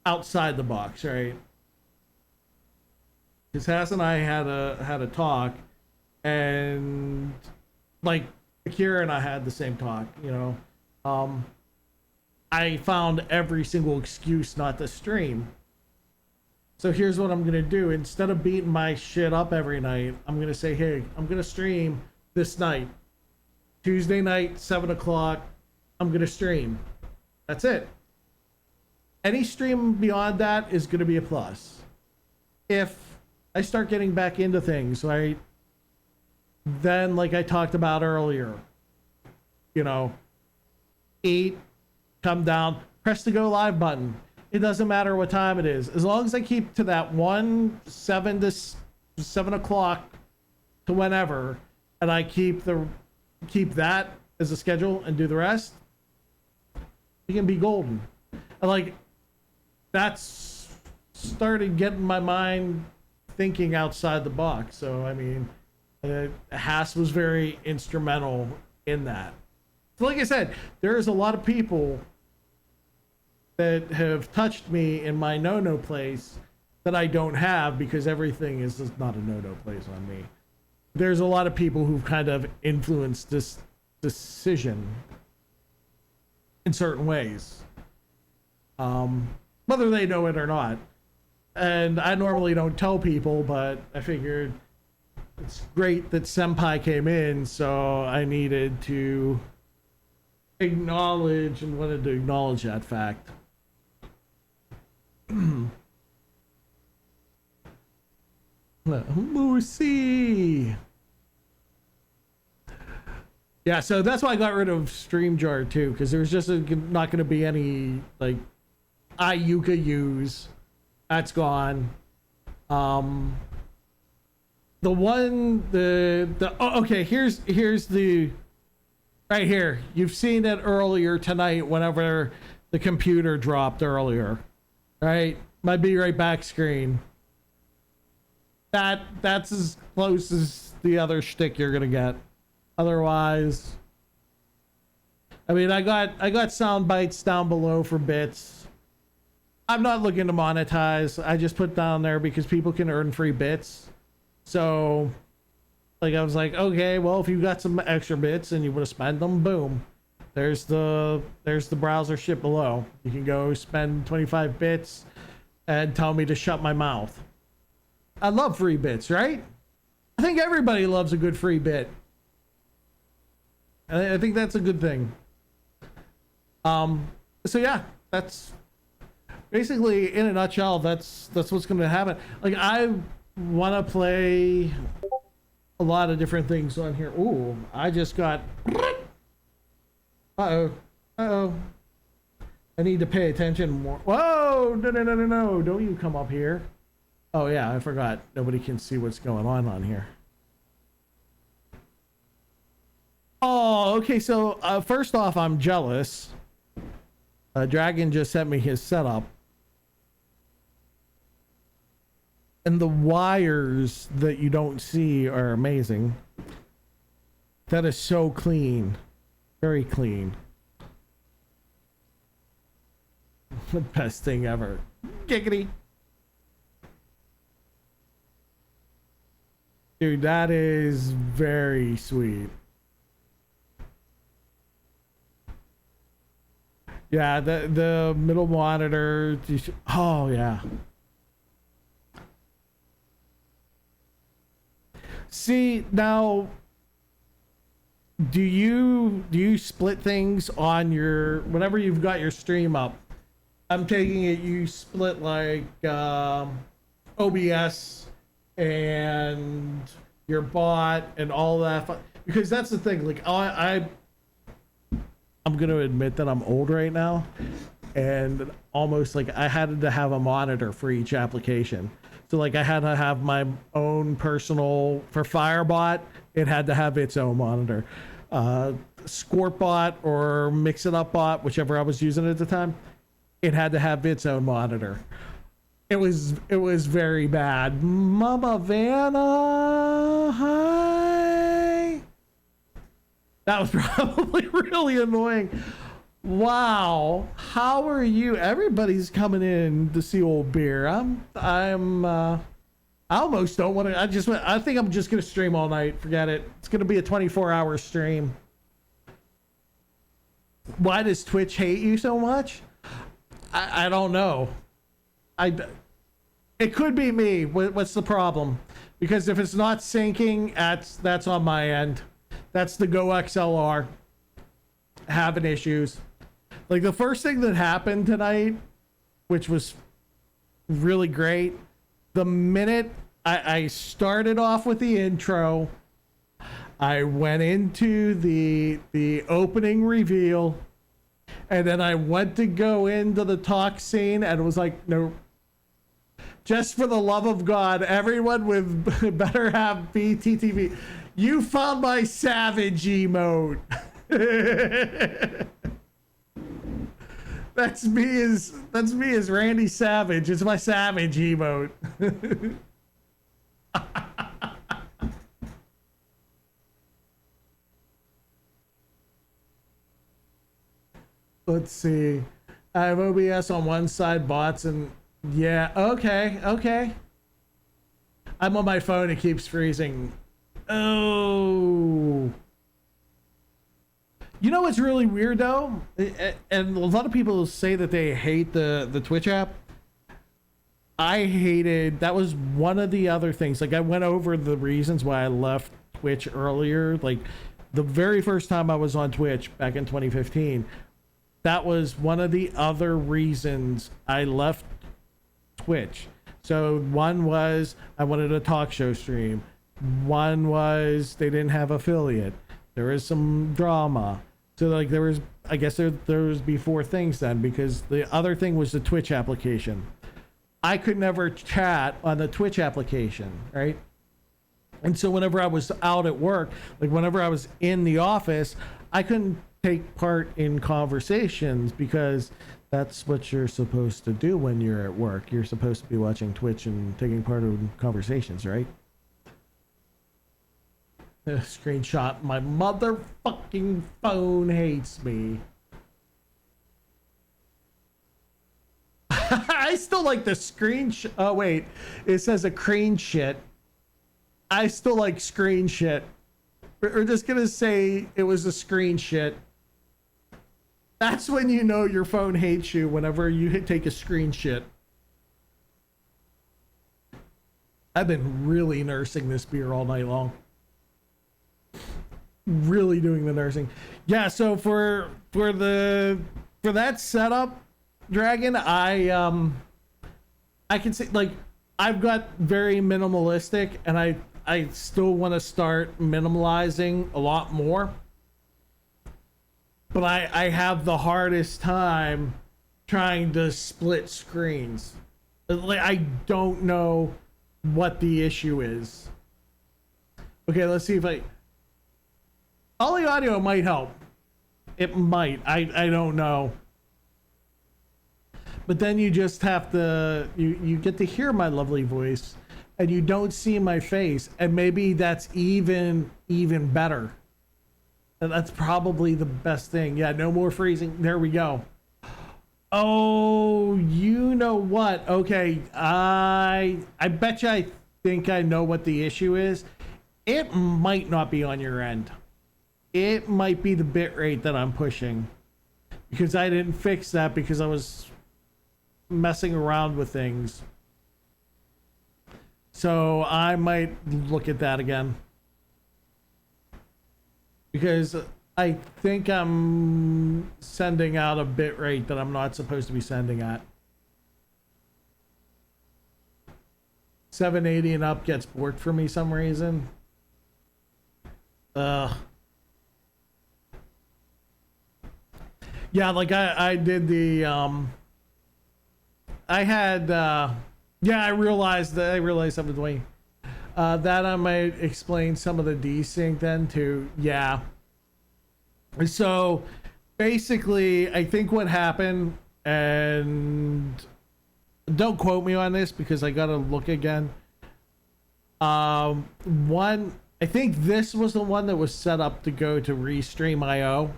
outside the box, right? Because Haas and I had a talk, and like Akira and I had the same talk, you know. I found every single excuse not to stream. So here's what I'm going to do. Instead of beating my shit up every night, I'm going to say, hey, I'm going to stream this night. Tuesday night, 7 o'clock, I'm going to stream. That's it. Any stream beyond that is going to be a plus. If I start getting back into things, right, then like I talked about earlier, you know, eat, come down, press the go live button. It doesn't matter what time it is. As long as I keep to that 7 o'clock to whenever, and I keep that as a schedule and do the rest, you can be golden. And like, that's started getting my mind thinking outside the box. So I mean, Haas was very instrumental in that. So like I said, there's a lot of people that have touched me in my no-no place that I don't have, because everything is just not a no-no place on me. There's a lot of people who've kind of influenced this decision in certain ways, whether they know it or not. And I normally don't tell people, but I figured it's great that Senpai came in, so I needed to acknowledge and wanted to acknowledge that fact. Moosey. Yeah, so that's why I got rid of StreamYard too, because there's just not going to be any like Ayuka use. That's gone. The okay, here's the right here. You've seen it earlier tonight whenever the computer dropped earlier. Right? My be right back screen. That's as close as the other shtick you're gonna get. Otherwise, I mean, I got sound bites down below for bits. I'm not looking to monetize. I just put down there because people can earn free bits. So, like, I was like, okay, well, if you got some extra bits and you want to spend them, boom. There's the browser ship below. You can go spend 25 bits and tell me to shut my mouth. I love free bits, right? I think everybody loves a good free bit. I think that's a good thing. So yeah, that's basically, in a nutshell, that's what's going to happen. Like, I want to play a lot of different things on here. Ooh, I just got... Uh-oh. I need to pay attention more. Whoa! No. Don't you come up here. Oh, yeah, I forgot. Nobody can see what's going on here. Oh, okay, so first off, I'm jealous. Dragon just sent me his setup. And the wires that you don't see are amazing. That is so clean. Very clean. The best thing ever. Giggity. Dude, that is very sweet. Yeah, the middle monitor. Oh, yeah. See, now, do you split things on your, whenever you've got your stream up? I'm taking it you split like OBS and your bot and all that, because that's the thing. Like, I'm going to admit that I'm old right now, and almost like I had to have a monitor for each application. So like I had to have my own personal, for Firebot, it had to have its own monitor. Squirtbot or Mix It Up Bot, whichever I was using at the time, it had to have its own monitor. It was very bad. Mama Vanna, hi. That was probably really annoying. Wow, how are you? Everybody's coming in to see old beer. I almost don't want to. I think I'm just gonna stream all night. Forget it. It's gonna be a 24-hour stream. Why does Twitch hate you so much? I don't know. It could be me. What's the problem? Because if it's not syncing, that's on my end. That's the Go XLR having issues. Like the first thing that happened tonight, which was really great, the minute I started off with the intro, I went into the opening reveal, and then I went to go into the talk scene, and it was like, no. Just for the love of God, everyone with better have BTTV. You found my savage emote. That's me as Randy Savage. It's my savage emote. Let's see. I have OBS on one side, bots, and yeah, okay. I'm on my phone, it keeps freezing. Oh. You know what's really weird though? And a lot of people say that they hate the Twitch app. I hated, that was one of the other things. Like I went over the reasons why I left Twitch earlier. Like the very first time I was on Twitch back in 2015, that was one of the other reasons I left Twitch. So one was I wanted a talk show stream. One was they didn't have affiliate. There was some drama. So like there was, I guess there was before things then, because the other thing was the Twitch application. I could never chat on the Twitch application, right? And so whenever I was out at work, like whenever I was in the office, I couldn't take part in conversations because that's what you're supposed to do when you're at work. You're supposed to be watching Twitch and taking part in conversations, right? Screenshot. My motherfucking phone hates me. I still like the screenshot. Oh, wait. It says a crane shit. I still like screen shit. We're just going to say it was a screen shit. That's when you know your phone hates you, whenever you take a screen shit. I've been really nursing this beer all night long. Really doing the nursing. Yeah, so for that setup, Dragon, I can say, like, I've got very minimalistic, and I still want to start minimalizing a lot more. But I have the hardest time trying to split screens. Like, I don't know what the issue is. Okay, let's see if Ollie Audio might help. It might. I don't know. But then you just have to, you get to hear my lovely voice, and you don't see my face, and maybe that's even better. And that's probably the best thing. Yeah, no more freezing. There we go. Oh, you know what? Okay, I bet you I think I know what the issue is. It might not be on your end. It might be the bit rate that I'm pushing, because I didn't fix that because I was messing around with things. So I might look at that again, because I think I'm sending out a bit rate that I'm not supposed to be sending at. 780 and up gets bored for me some reason. Yeah, like I did the I had yeah, I realized something doing that I might explain some of the desync then too. Yeah. So basically, I think what happened, and don't quote me on this because I gotta look again. One, I think this was the one that was set up to go to Restream.io,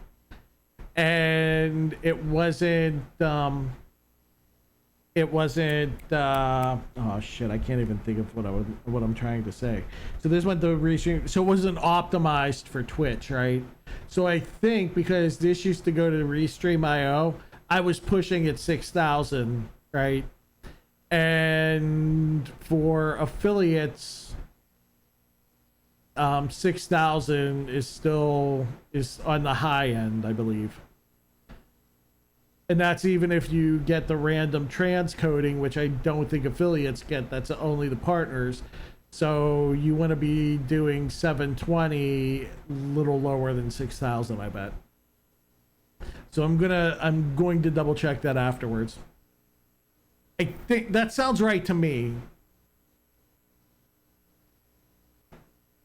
and it wasn't oh shit, I can't even think of what I'm trying to say. So this went to Restream, so it wasn't optimized for Twitch, right? So I think because this used to go to Restream.io, I was pushing at 6,000, right? And for affiliates, 6,000 is on the high end, I believe. And that's even if you get the random transcoding, which I don't think affiliates get. That's only the partners. So you want to be doing 720, a little lower than 6,000, I bet. So I'm going to double check that afterwards. I think that sounds right to me.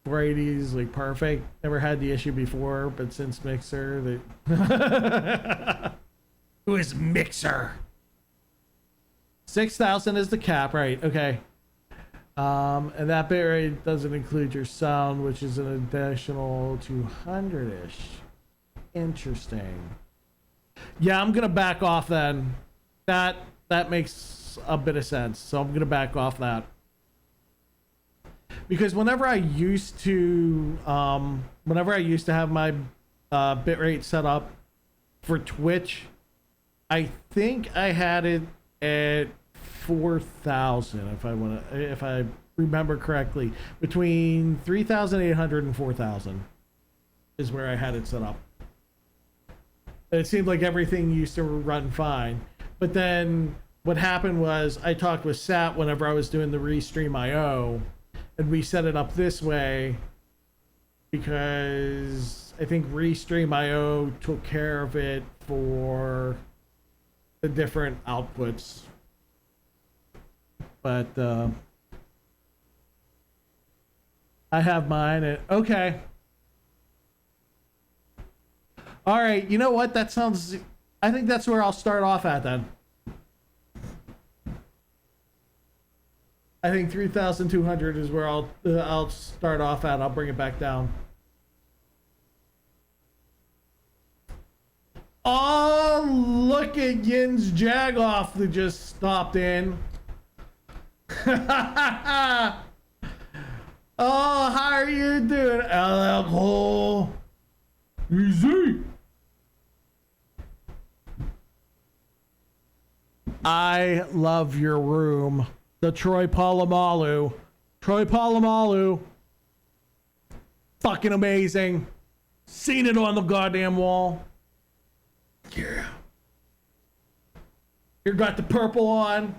480 is like perfect. Never had the issue before, but since Mixer, who is Mixer? 6,000 is the cap, right? Okay. And that bitrate doesn't include your sound, which is an additional 200-ish. Interesting. Yeah, I'm gonna back off then. That makes a bit of sense. So I'm gonna back off that. Because whenever I used to have my bitrate set up for Twitch, I think I had it at 4,000 if I remember correctly. Between 3,800 and 4,000 is where I had it set up. It seemed like everything used to run fine. But then what happened was I talked with Sat whenever I was doing the Restream.io, and we set it up this way because I think Restream.io took care of it for the different outputs. But I have mine at, okay. All right, you know what? That sounds, I think that's where I'll start off at then. I think 3,200 is where I'll start off at. I'll bring it back down. Oh, look at Yin's Jagoff that just stopped in. Oh, how are you doing, LL Cole? Easy. I love your room. The Troy Polamalu. Troy Polamalu. Fucking amazing. Seen it on the goddamn wall. Yeah. You got the purple on.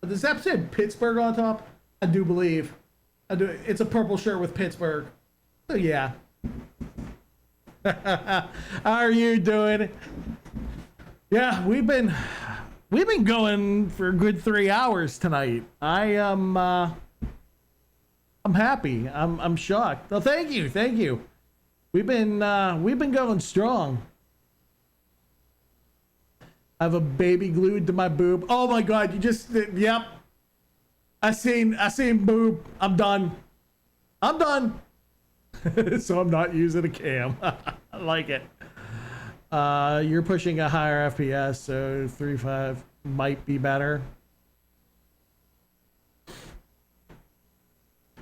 Does that say Pittsburgh on top? I do believe. I do. It's a purple shirt with Pittsburgh. So yeah. How are you doing? Yeah, we've been going for a good 3 hours tonight. I'm happy. I'm shocked. Oh, thank you. We've been going strong. I have a baby glued to my boob. Oh my god, you just, yep. I seen boob. I'm done. So I'm not using a cam. I like it. You're pushing a higher FPS, so 3.5 might be better.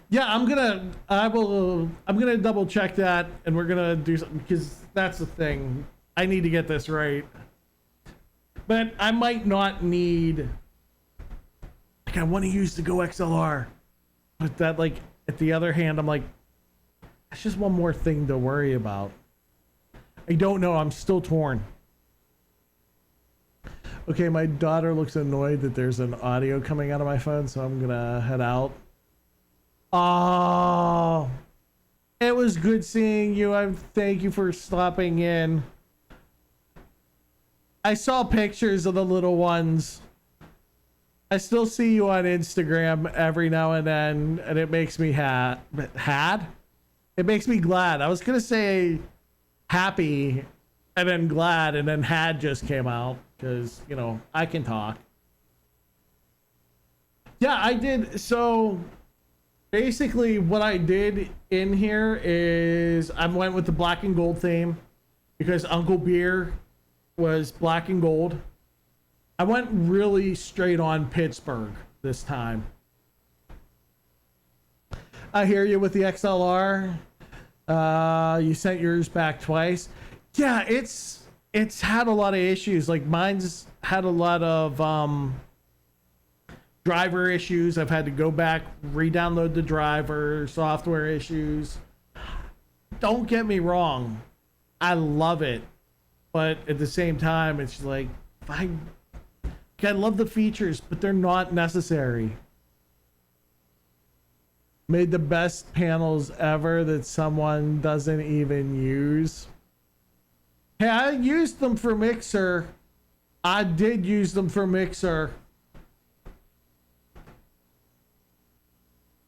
Yeah, I'm gonna double check that, and we're gonna do something, because that's the thing. I need to get this right. But I might not need, like, I want to use the Go XLR, but that, like, at the other hand, I'm like, it's just one more thing to worry about. I don't know. I'm still torn. Okay, my daughter looks annoyed that there's an audio coming out of my phone, so I'm gonna head out. Oh, it was good seeing you. Thank you for stopping in. I saw pictures of the little ones. I still see you on Instagram every now and then, and it makes me it makes me glad. I was gonna say happy and then glad, and then had just came out because, you know, I can talk. Yeah, I did. So basically what I did in here is I went with the black and gold theme because Uncle Beer was black and gold. I went really straight on Pittsburgh this time. I hear you with the XLR. You sent yours back twice. Yeah, it's had a lot of issues. Like mine's had a lot of driver issues. I've had to go back, re-download the driver, software issues. Don't get me wrong, I love it, but at the same time, it's like I love the features, but they're not necessary. Made the best panels ever that someone doesn't even use. Hey, I used them for Mixer. I did use them for Mixer.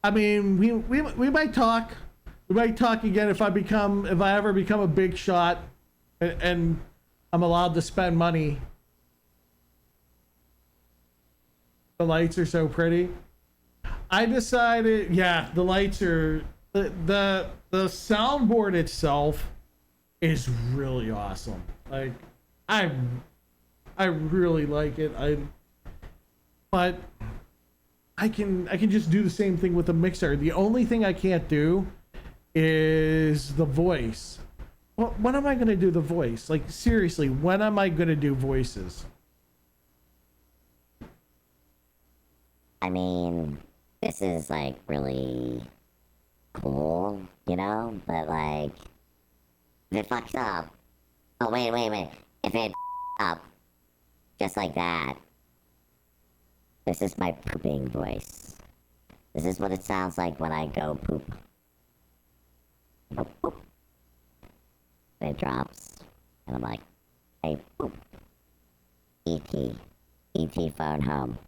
I mean, we might talk. We might talk again if I ever become a big shot and I'm allowed to spend money. The lights are so pretty. I decided, yeah, the lights are the soundboard itself is really awesome. Like I really like it. But I can just do the same thing with the mixer. The only thing I can't do is the voice. Well, when am I gonna do the voice? Like seriously, when am I gonna do voices? I mean, this is like really cool, you know? But like, if it fucks up, oh wait, if it up, just like that, this is my pooping voice. This is what it sounds like when I go poop. Boop, boop. And it drops, and I'm like, hey, poop. E.T. phone home.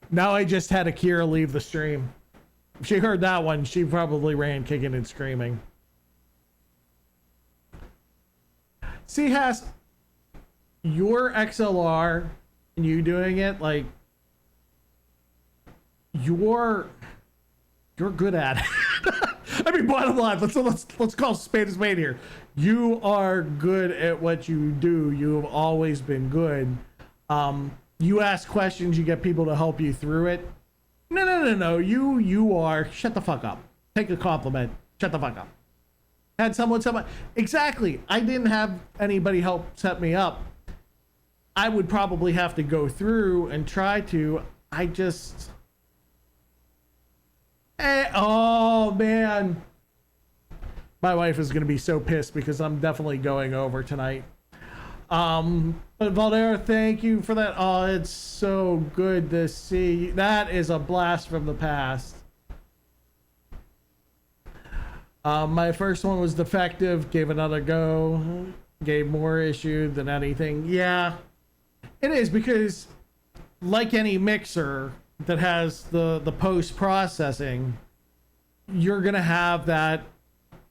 Now I just had Akira leave the stream. If she heard that one, she probably ran kicking and screaming. See, Haas, your XLR and you doing it, like, you're good at it. I mean, bottom line, let's call spade a spade here. You are good at what you do. You have always been good. You ask questions, you get people to help you through it. No. You are. Shut the fuck up. Take a compliment. Shut the fuck up. Had someone exactly. I didn't have anybody help set me up. I would probably have to go through and try to. Oh man. My wife is gonna be so pissed because I'm definitely going over tonight. But Valdera, thank you for that. Oh, it's so good to see. That is a blast from the past. My first one was defective, gave another go, gave more issue than anything. Yeah, it is, because like any mixer that has the post-processing, you're gonna have that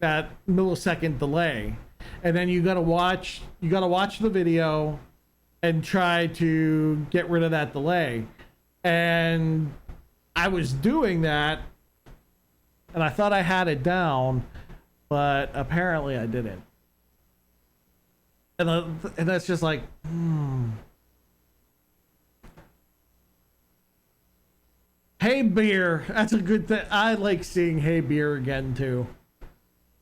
millisecond delay. And then you gotta watch the video and try to get rid of that delay. And I was doing that, and I thought I had it down, but apparently I didn't. And that's just like, Hey Beer, that's a good thing. I like seeing Hey Beer again too.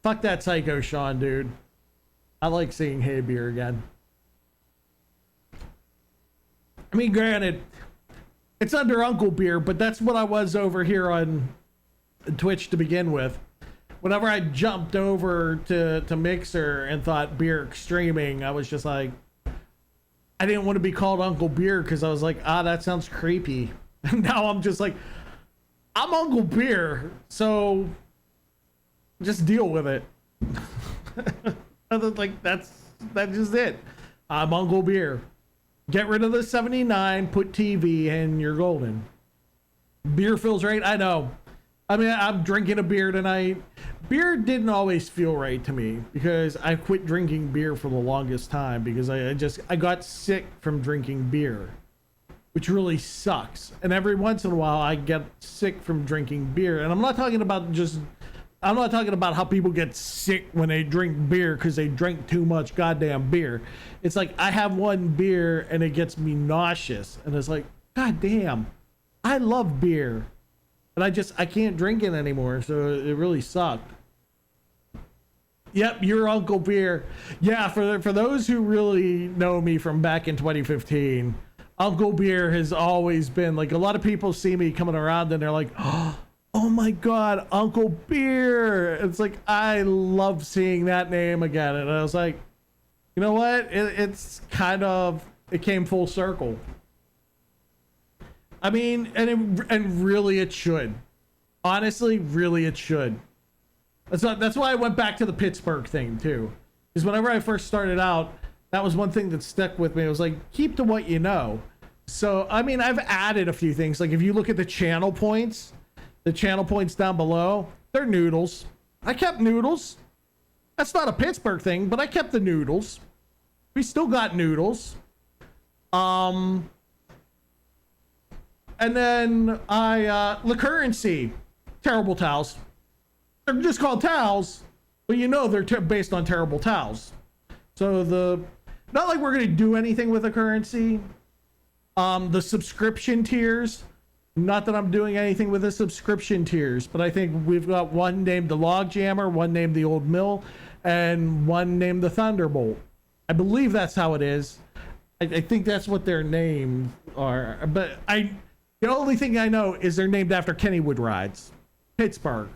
Fuck that Psycho Sean, dude. I like seeing Hey Beer again. I mean, granted, it's under Uncle Beer, but that's what I was over here on Twitch to begin with. Whenever I jumped over to Mixer and thought Beer Extreming, I was just like, I didn't want to be called Uncle Beer because I was like, that sounds creepy. And now I'm just like, I'm Uncle Beer, so just deal with it. Like that's just it. I'm Uncle Beer. Get rid of the 79, put TV, and you're golden. Beer feels right. I know. I mean, I'm drinking a beer tonight. Beer didn't always feel right to me because I quit drinking beer for the longest time because I got sick from drinking beer, which really sucks. And every once in a while I get sick from drinking beer. And I'm not talking about how people get sick when they drink beer because they drink too much goddamn beer. It's like I have one beer and it gets me nauseous. And it's like, God damn, I love beer. And I can't drink it anymore. So it really sucked. Yep, your Uncle Beer. Yeah, for those who really know me from back in 2015, Uncle Beer has always been like, a lot of people see me coming around and they're like, oh my God, Uncle Beer. It's like, I love seeing that name again. And I was like, you know what? It's kind of, it came full circle. I mean, and really it should. Honestly, really it should. That's why I went back to the Pittsburgh thing too. Because whenever I first started out, that was one thing that stuck with me. It was like, keep to what you know. So, I mean, I've added a few things. Like if you look at the channel points down below, they're noodles. I kept noodles. That's not a Pittsburgh thing, but I kept the noodles. We still got noodles. And then the currency, terrible towels. They're just called towels, but you know they're based on terrible towels. So not like we're gonna do anything with the currency. The subscription tiers, not that I'm doing anything with the subscription tiers, but I think we've got one named the Logjammer, one named the Old Mill, and one named the Thunderbolt. I believe that's how it is. I think that's what their names are. But the only thing I know is they're named after Kennywood rides, Pittsburgh.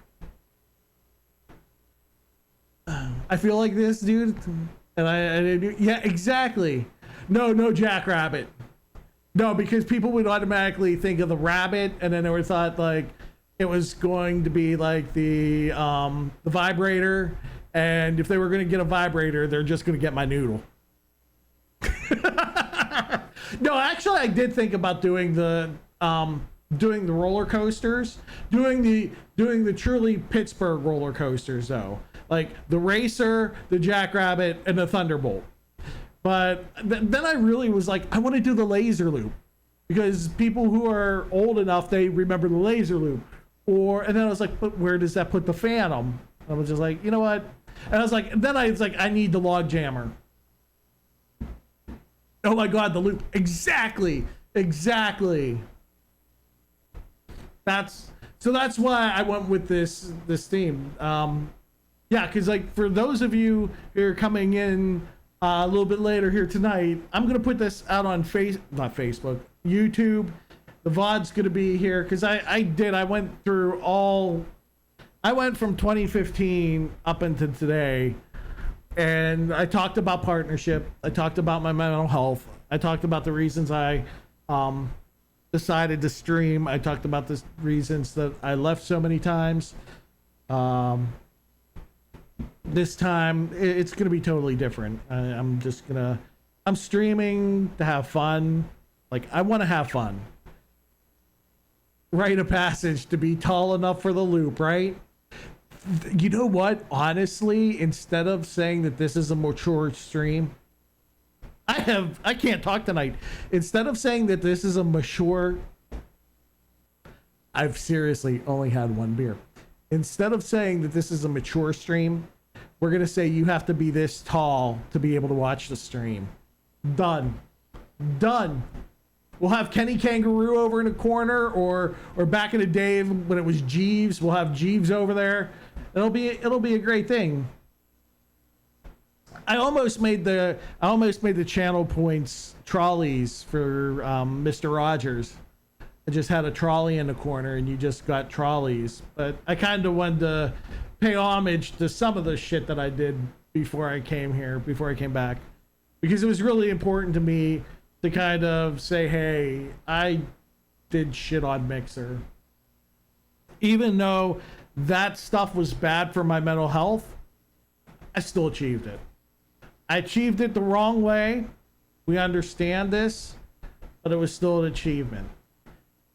I feel like this, dude, and yeah, exactly. No Jackrabbit. No, because people would automatically think of the rabbit, and then they would thought like it was going to be like the vibrator, and if they were going to get a vibrator, they're just going to get my noodle. No, actually, I did think about doing the roller coasters, doing the truly Pittsburgh roller coasters though, like the Racer, the Jackrabbit, and the Thunderbolt. But then I really was like, I want to do the laser loop, because people who are old enough, they remember the laser loop. And then I was like, but where does that put the Phantom? I was just like, you know what? And I was like, I need the Logjammer. Oh my God, the loop. Exactly. That's why I went with this theme. Yeah, because like for those of you who are coming in a little bit later here tonight, I'm gonna put this out on not Facebook, YouTube. The VOD's gonna be here because I went from 2015 up into today, and I talked about partnership. I talked about my mental health. I talked about the reasons I decided to stream. I talked about the reasons that I left so many times. This time it's going to be totally different. I'm streaming to have fun. Like, I want to have fun. Rite of passage to be tall enough for the loop, right? You know what? Honestly, instead of saying that this is a mature stream, I can't talk tonight. Instead of saying that this is a mature, I've seriously only had one beer. Instead of saying that this is a mature stream, we're going to say you have to be this tall to be able to watch the stream. Done. We'll have Kenny Kangaroo over in a corner, or back in the day when it was Jeeves, we'll have Jeeves over there. It'll be a great thing. I almost made the channel points trolleys for Mr. Rogers. I just had a trolley in the corner and you just got trolleys. But I kind of wanted to pay homage to some of the shit that I did before I came back. Because it was really important to me to kind of say, hey, I did shit on Mixer. Even though that stuff was bad for my mental health, I still achieved it. I achieved it the wrong way. We understand this, but it was still an achievement.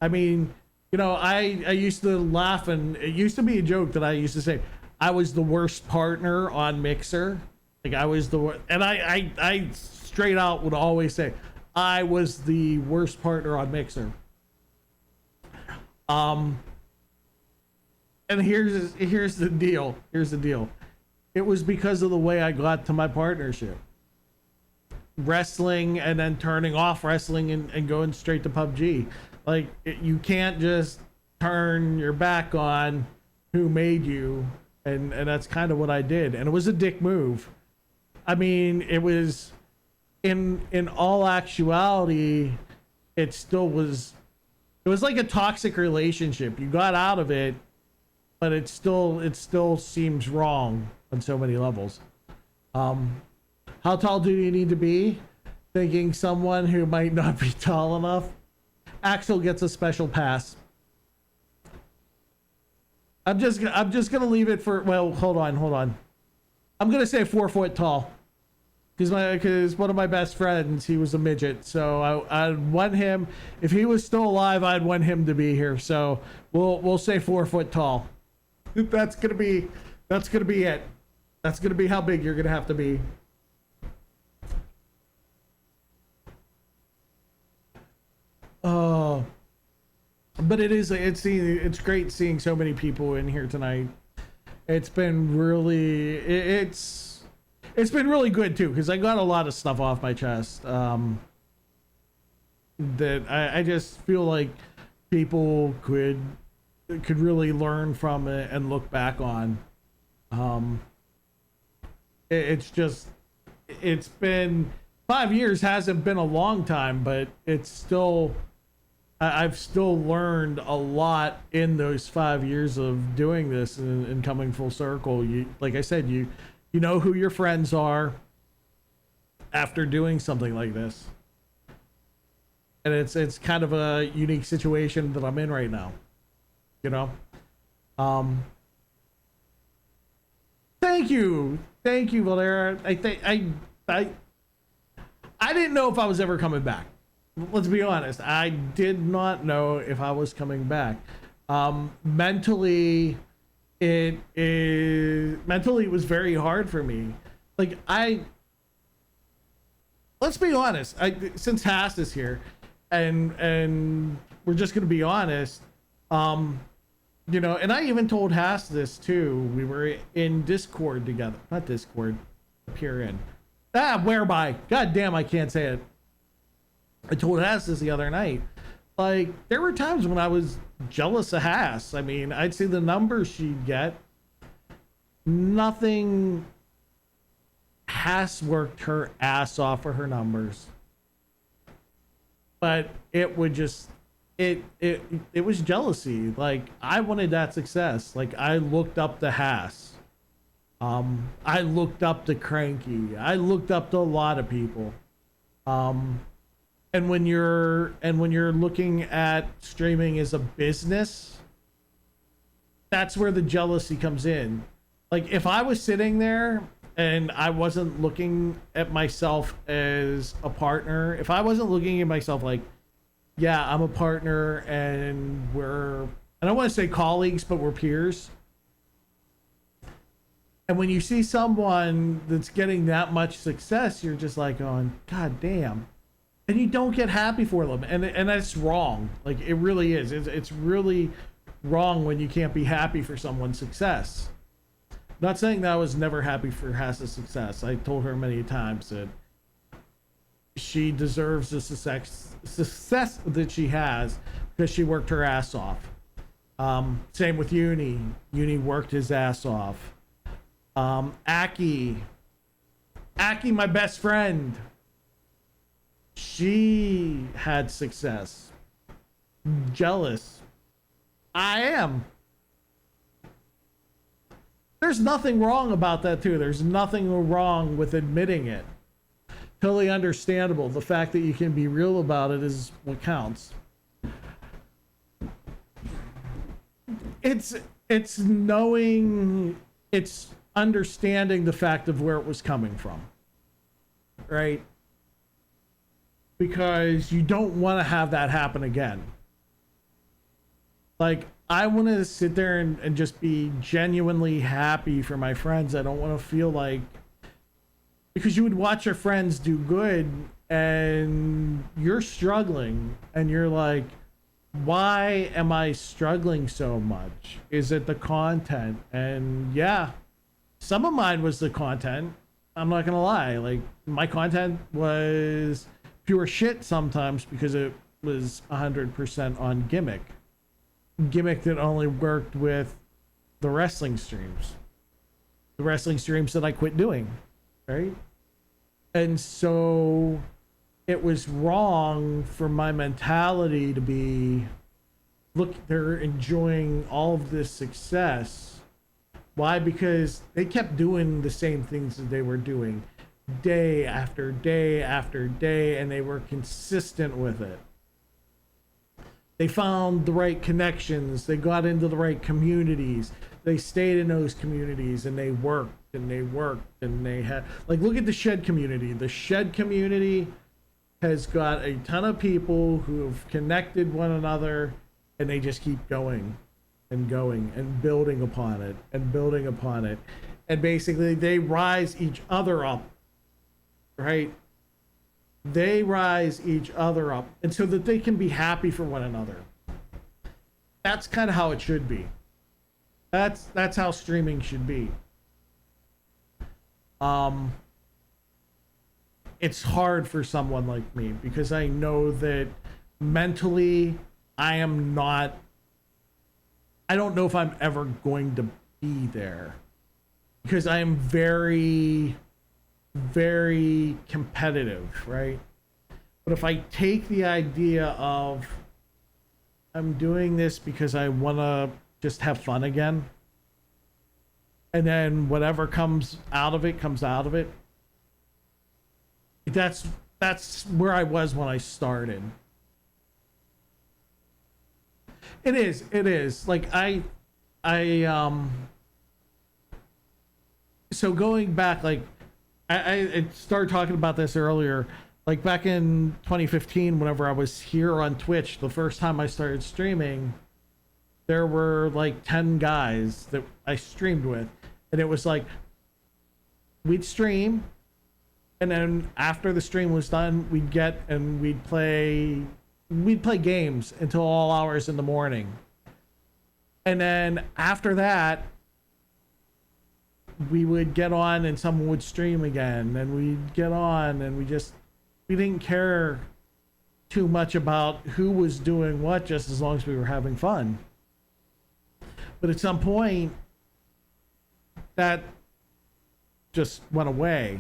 I mean, you know, I used to laugh, and it used to be a joke that I used to say, I was the worst partner on Mixer. Like, I was the worst. And I straight out would always say, I was the worst partner on Mixer. And here's the deal. It was because of the way I got to my partnership. Wrestling and then turning off wrestling and going straight to PUBG. You can't just turn your back on who made you and that's kind of what I did, and it was a dick move. I mean, it was in all actuality, it still was. It was like a toxic relationship. You got out of it, but it still seems wrong on so many levels. How tall do you need to be? Thinking someone who might not be tall enough. Axel gets a special pass. I'm just gonna leave it for, well, hold on. I'm gonna say 4 foot tall. Because one of my best friends, he was a midget, so I'd want him, if he was still alive, I'd want him to be here. So we'll say 4 foot tall. That's gonna be it. That's gonna be how big you're gonna have to be. Oh, but it's great seeing so many people in here tonight. It's been really it's been really good too, because I got a lot of stuff off my chest that I just feel like people could really learn from it and look back on. It's been 5 years, hasn't been a long time, but it's still, I've still learned a lot in those 5 years of doing this and coming full circle. Like I said, you know who your friends are after doing something like this. And it's kind of a unique situation that I'm in right now. You know? Thank you, Valera. I didn't know if I was ever coming back. Let's be honest. I did not know if I was coming back. Mentally, it was very hard for me. Like, let's be honest. Since Haas is here, and we're just gonna be honest. You know, and I even told Haas this too. We were in Discord together. Not Discord. Appear in. Whereby. God damn, I can't say it. I told Haas this the other night. Like, there were times when I was jealous of Haas. I mean, I'd see the numbers she'd get. Nothing. Haas worked her ass off for her numbers. But it would just... It was jealousy. Like, I wanted that success. Like, I looked up to Haas. I looked up to Cranky. I looked up to a lot of people. And when you're looking at streaming as a business, that's where the jealousy comes in. Like, if I was sitting there and I wasn't looking at myself as a partner, if I wasn't looking at myself like, yeah, I'm a partner and I don't want to say colleagues, but we're peers. And when you see someone that's getting that much success, you're just like going, God damn. And you don't get happy for them. And that's wrong. Like, it really is. It's really wrong when you can't be happy for someone's success. Not saying that I was never happy for Hass's success. I told her many times that she deserves the success that she has because she worked her ass off. Same with Uni. Uni worked his ass off. Aki, my best friend, she had success. Jealous. I am. There's nothing wrong about that too. There's nothing wrong with admitting it. Totally understandable. The fact that you can be real about it is what counts. It's knowing, it's understanding the fact of where it was coming from, right? Because you don't want to have that happen again. Like, I want to sit there and just be genuinely happy for my friends. I don't want to feel like, because you would watch your friends do good and you're struggling and you're like, why am I struggling so much? Is it the content? And yeah, some of mine was the content. I'm not gonna lie. Like, my content was pure shit sometimes because it was 100% on gimmick that only worked with the wrestling streams. the wrestling streams that I quit doing, right? And so it was wrong for my mentality to be, look, they're enjoying all of this success. Why? Because they kept doing the same things that they were doing day after day after day, and they were consistent with it. They found the right connections, they got into the right communities, they stayed in those communities, and they worked and they worked and they had, like, look at the Shed community. The Shed community has got a ton of people who have connected one another, and they just keep going and going and building upon it and building upon it. And basically they rise each other up, right? They rise each other up, and so that they can be happy for one another. That's kind of how it should be. That's how streaming should be. It's hard for someone like me because I know that mentally I am not, I don't know if I'm ever going to be there, because I am very, very competitive, right? But if I take the idea of, I'm doing this because I want to just have fun again, and then whatever comes out of it comes out of it. That's where I was when I started. It is like so going back, like I started talking about this earlier, like back in 2015, whenever I was here on Twitch the first time I started streaming, there were like 10 guys that I streamed with, and it was like we'd stream, and then after the stream was done, we'd play games until all hours in the morning. And then after that, we would get on and someone would stream again, and we'd get on, and we didn't care too much about who was doing what, just as long as we were having fun. But at some point, that just went away.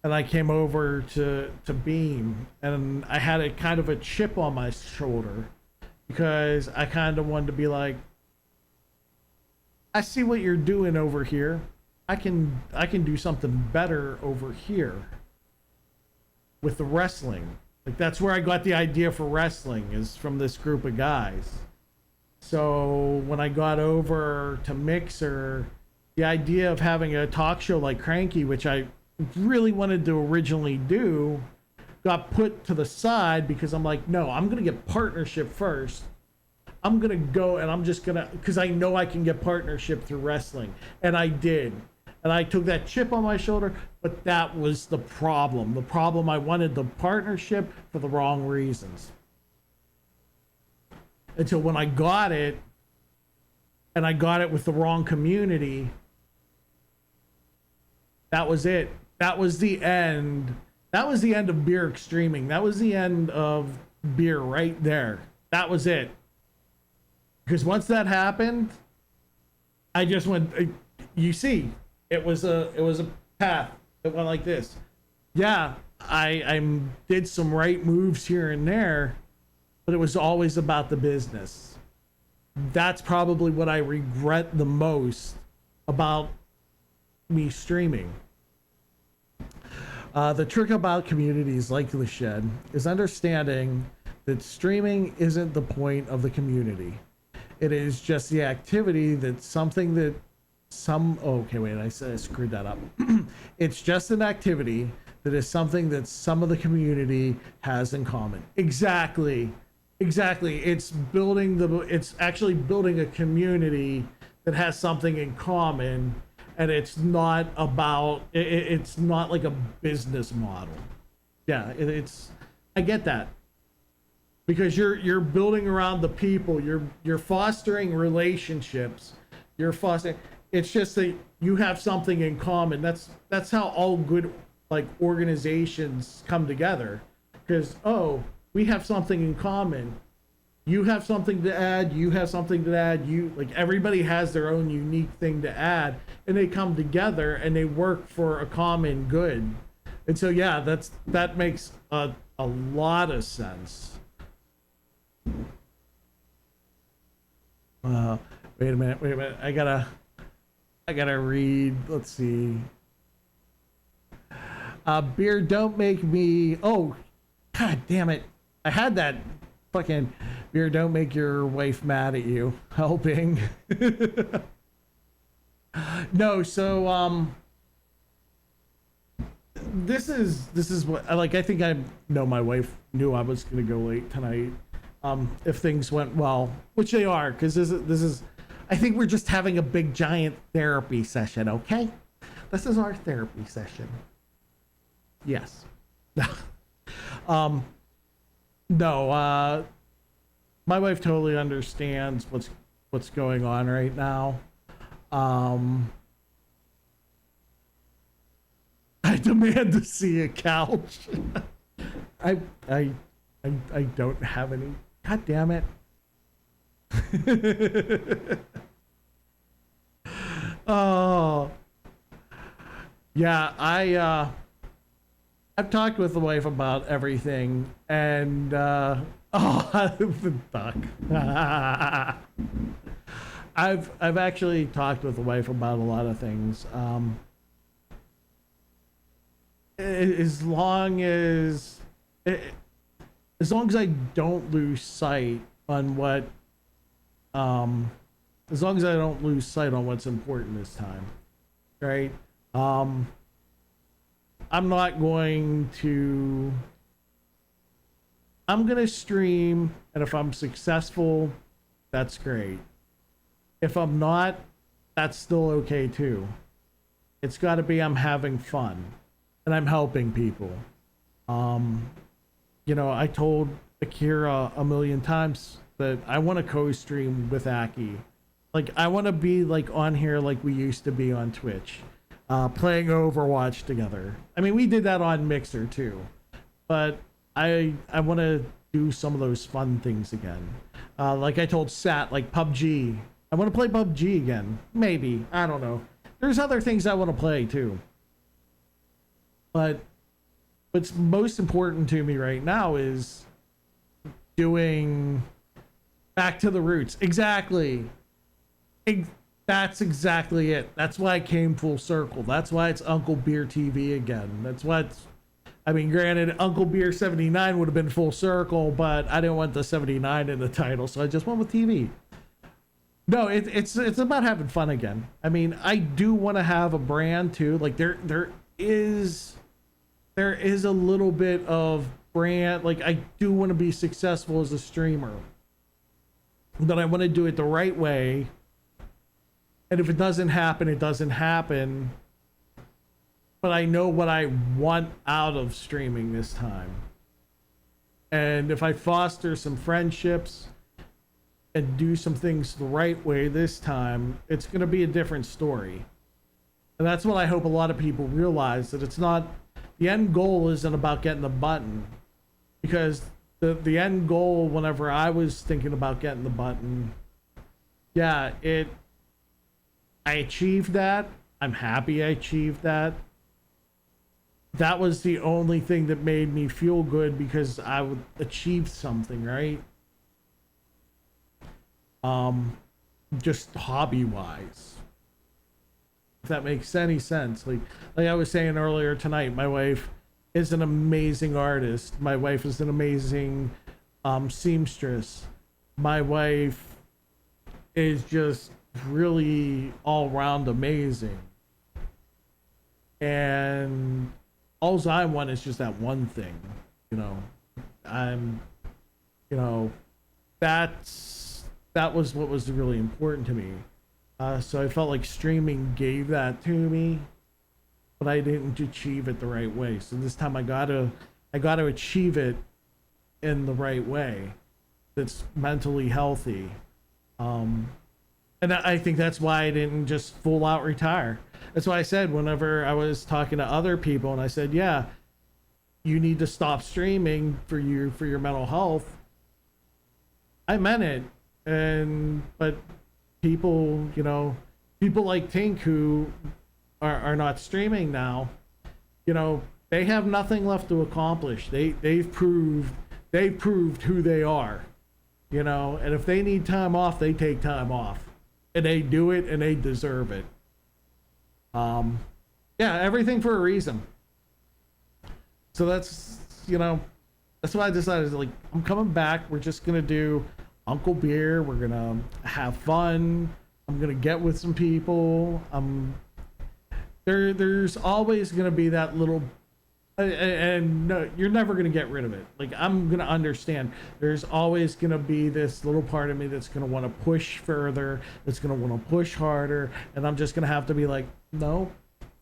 And I came over to Beam, and I had a kind of a chip on my shoulder because I kind of wanted to be like, I see what you're doing over here. I can do something better over here with the wrestling. Like, that's where I got the idea for wrestling, is from this group of guys. So when I got over to Mixer, the idea of having a talk show like Cranky, which I really wanted to originally do, got put to the side because I'm like, no, I'm gonna get partnership first. I'm gonna go, and I'm just gonna, because I know I can get partnership through wrestling, and I did. And I took that chip on my shoulder, but that was the problem. The problem, I wanted the partnership for the wrong reasons. Until when I got it, and I got it with the wrong community, that was it. That was the end. That was the end of beer streaming. That was the end of beer right there. That was it. Because once that happened, I just went, you see, it was a path that went like this. Yeah, I did some right moves here and there, but it was always about the business. That's probably what I regret the most about me streaming. The trick about communities like the Shed is understanding that streaming isn't the point of the community. It is just the activity that's something that I screwed that up. It's just an activity that is something that some of the community has in common. Exactly. It's actually building a community that has something in common. And it's not about, it's not like a business model. Yeah, I get that. Because you're building around the people, you're fostering relationships, it's just that you have something in common. That's how all good, like, organizations come together. Because, we have something in common. you have something to add, you have something to add, you like everybody has their own unique thing to add, and they come together and they work for a common good. And so yeah, that makes a lot of sense. Wait a minute. I gotta read. Let's see. Beer don't make me. Oh, god damn it! I had that fucking beer don't make your wife mad at you. Helping. No, so this is what like I think I know my wife knew I was gonna go late tonight. If things went well, which they are, because this is I think we're just having a big giant therapy session, okay? This is our therapy session. Yes. No, my wife totally understands what's going on right now. I demand to see a couch. I don't have any. God damn it. Oh. Yeah, I've talked with the wife about everything, and oh, the duck. I've actually talked with the wife about a lot of things. As long as I don't lose sight on what as long as I don't lose sight on what's important this time, right? I'm not going to. I'm gonna stream, and if I'm successful, that's great. If I'm not, that's still okay too. It's got to be I'm having fun, and I'm helping people. You know, I told Akira a million times that I want to co-stream with Aki. Like, I want to be like on here like we used to be on Twitch, playing Overwatch together. I mean, we did that on Mixer too, but I want to do some of those fun things again. Like I told Sat, like PUBG. I want to play PUBG again. Maybe. I don't know. There's other things I want to play too. But what's most important to me right now is doing back to the roots. Exactly. That's exactly it. That's why I came full circle. That's why it's Uncle Beer TV again. That's why it's, I mean, granted, Uncle Beer 79 would have been full circle, but I didn't want the 79 in the title, so I just went with TV. No, it's about having fun again. I mean, I do want to have a brand too. Like there is a little bit of brand. Like I do want to be successful as a streamer, but I want to do it the right way. And if it doesn't happen, it doesn't happen. But I know what I want out of streaming this time. And if I foster some friendships and do some things the right way this time, it's going to be a different story. And that's what I hope a lot of people realize, that it's not, the end goal isn't about getting the button. Because the end goal, whenever I was thinking about getting the button, yeah, I achieved that. I'm happy I achieved that. That was the only thing that made me feel good, because I would achieve something, right? Just hobby wise, if that makes any sense. Like I was saying earlier tonight, my wife is an amazing artist. My wife is an amazing seamstress. My wife is just really all around amazing. And all I want is just that one thing, you know. That was what was really important to me. So I felt like streaming gave that to me, but I didn't achieve it the right way. So this time I gotta achieve it in the right way that's mentally healthy. And I think that's why I didn't just full out retire. That's why I said, whenever I was talking to other people, and I said, yeah, you need to stop streaming for your mental health. I meant it. And but people, people like Tink who are not streaming now, they have nothing left to accomplish. They've proved who they are, and if they need time off, they take time off. And they do it and they deserve it. Yeah, everything for a reason. So that's why I decided, like, I'm coming back. We're just gonna do Uncle Beer. We're gonna have fun. I'm gonna get with some people. There's always gonna be that little, and no, you're never gonna get rid of it. Like, I'm gonna understand. There's always gonna be this little part of me that's gonna want to push further. That's gonna want to push harder, and I'm just gonna have to be like, no,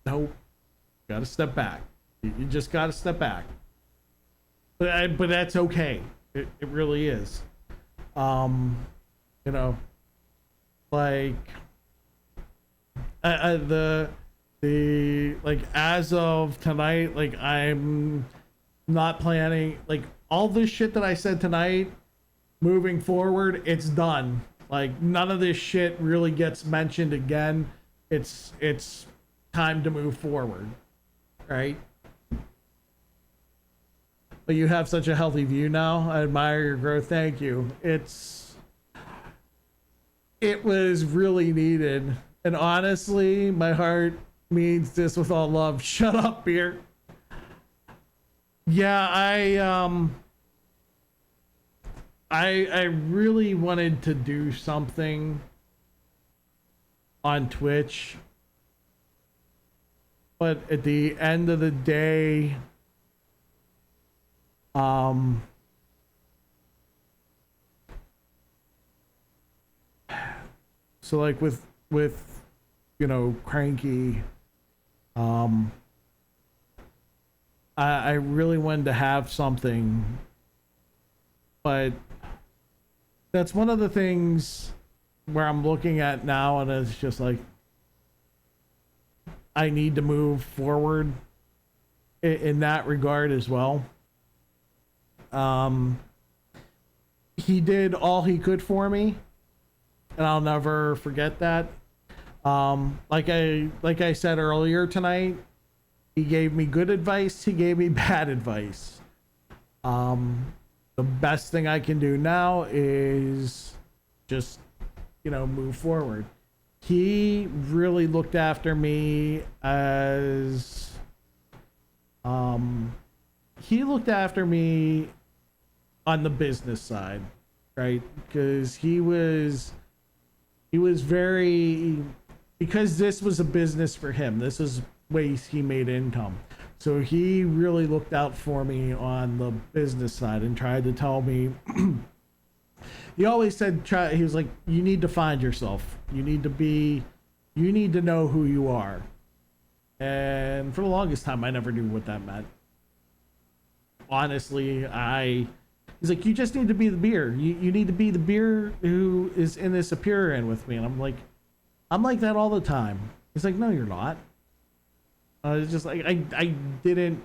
gotta step back. You just gotta step back. But that's okay. It really is. Like, the like, as of tonight, like, I'm not planning, like, all this shit that I said tonight moving forward, it's done. Like, none of this shit really gets mentioned again. It's time to move forward, right? But you have such a healthy view now. I admire your growth. Thank you. It was really needed. And honestly, my heart means this with all love. Shut up, Beer. Yeah, I really wanted to do something on Twitch. But at the end of the day, so like with Cranky, I really wanted to have something, but that's one of the things where I'm looking at now, and it's just like, I need to move forward in that regard as well. He did all he could for me, and I'll never forget that. Like I said earlier tonight, he gave me good advice, he gave me bad advice. The best thing I can do now is just, move forward. He really looked after me as, he looked after me on the business side, right? Because he was very, because this was a business for him. This is ways he made income. So he really looked out for me on the business side and tried to tell me, he always said, he was like, you need to find yourself. You need to know who you are. And for the longest time, I never knew what that meant. Honestly, he's like, you just need to be the beer. You need to be the beer who is in this Superior with me. And I'm like that all the time. He's like, no, you're not. It's just like, I didn't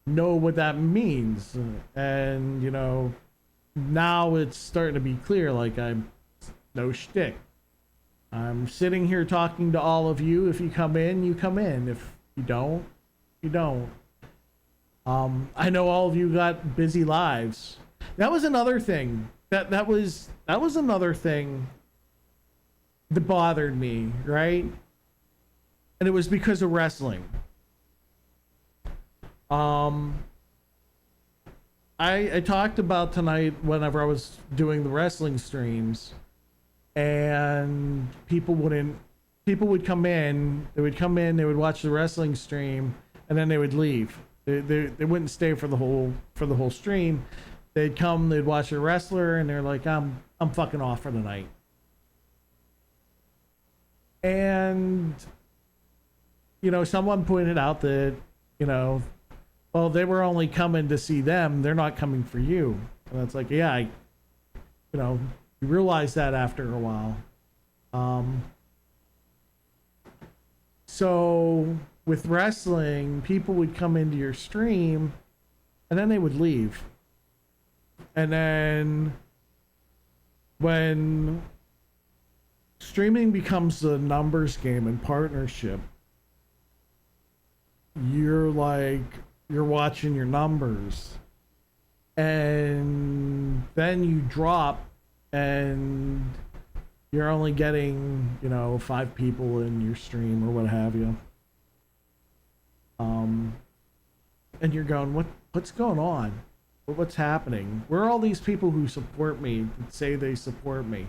know what that means. And, now it's starting to be clear, like, I'm no shtick. I'm sitting here talking to all of you. If you come in, you come in. If you don't, you don't. I know all of you got busy lives. That was another thing. That was another thing that bothered me, right? And it was because of wrestling. I talked about tonight whenever I was doing the wrestling streams, and people would come in, they would watch the wrestling stream, and then they would leave. They wouldn't stay for the whole stream. They'd come, they'd watch a wrestler, and they're like, I'm fucking off for the night. And someone pointed out that, well, they were only coming to see them. They're not coming for you. And it's like, yeah, you realize that after a while. So with wrestling, people would come into your stream and then they would leave. And then when streaming becomes a numbers game and partnership, you're watching your numbers, and then you drop and you're only getting, 5 people in your stream or what have you. And you're going, what's going on? What's happening? Where are all these people who support me, that say they support me?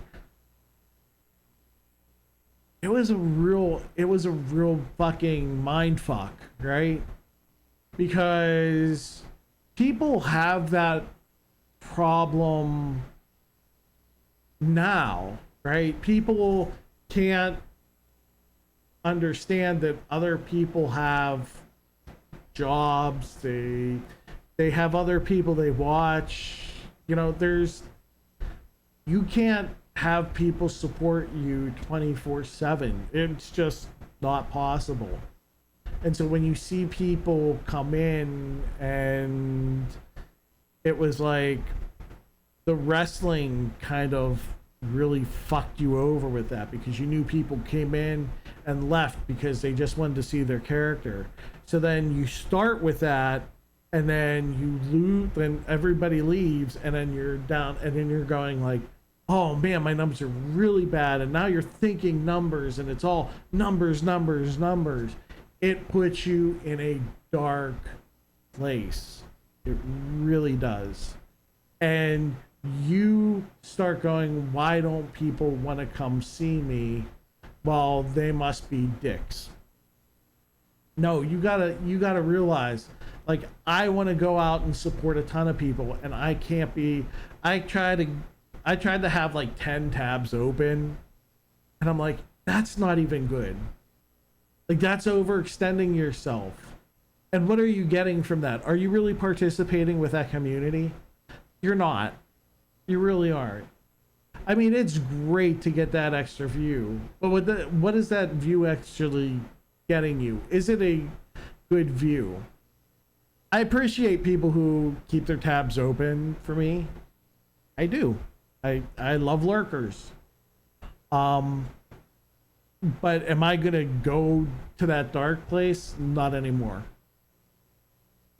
It was a real fucking mind fuck, right? Because people have that problem now, right? People can't understand that other people have jobs, they have other people they watch. You can't have people support you 24/7. It's just not possible. And so when you see people come in, and it was like the wrestling kind of really fucked you over with that, because you knew people came in and left because they just wanted to see their character. So then you start with that, and then you lose, then everybody leaves, and then you're down, and then you're going like, oh man, my numbers are really bad. And now you're thinking numbers, and it's all numbers. It puts you in a dark place. It really does. And you start going, why don't people want to come see me? Well, they must be dicks. No, you gotta realize, like, I want to go out and support a ton of people, and I can't be. I tried to have like 10 tabs open, and I'm like, that's not even good. Like, that's overextending yourself. And what are you getting from that? Are you really participating with that community? You're not. You really aren't. I mean, it's great to get that extra view, but what is that view actually getting you? Is it a good view? I appreciate people who keep their tabs open for me. I do. I love lurkers. But am I gonna go to that dark place? Not anymore.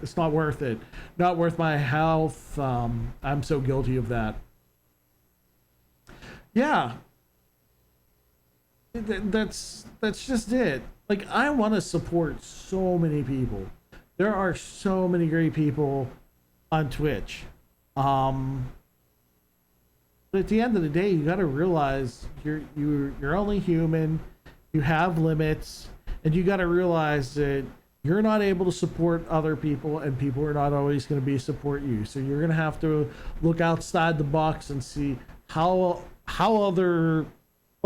It's not worth it. Not worth my health. I'm so guilty of that. Yeah. That's just it. Like, I want to support so many people. There are so many great people on Twitch. But at the end of the day, you got to realize you're only human. You have limits, and you got to realize that you're not able to support other people, and people are not always going to support you. So you're going to have to look outside the box and see what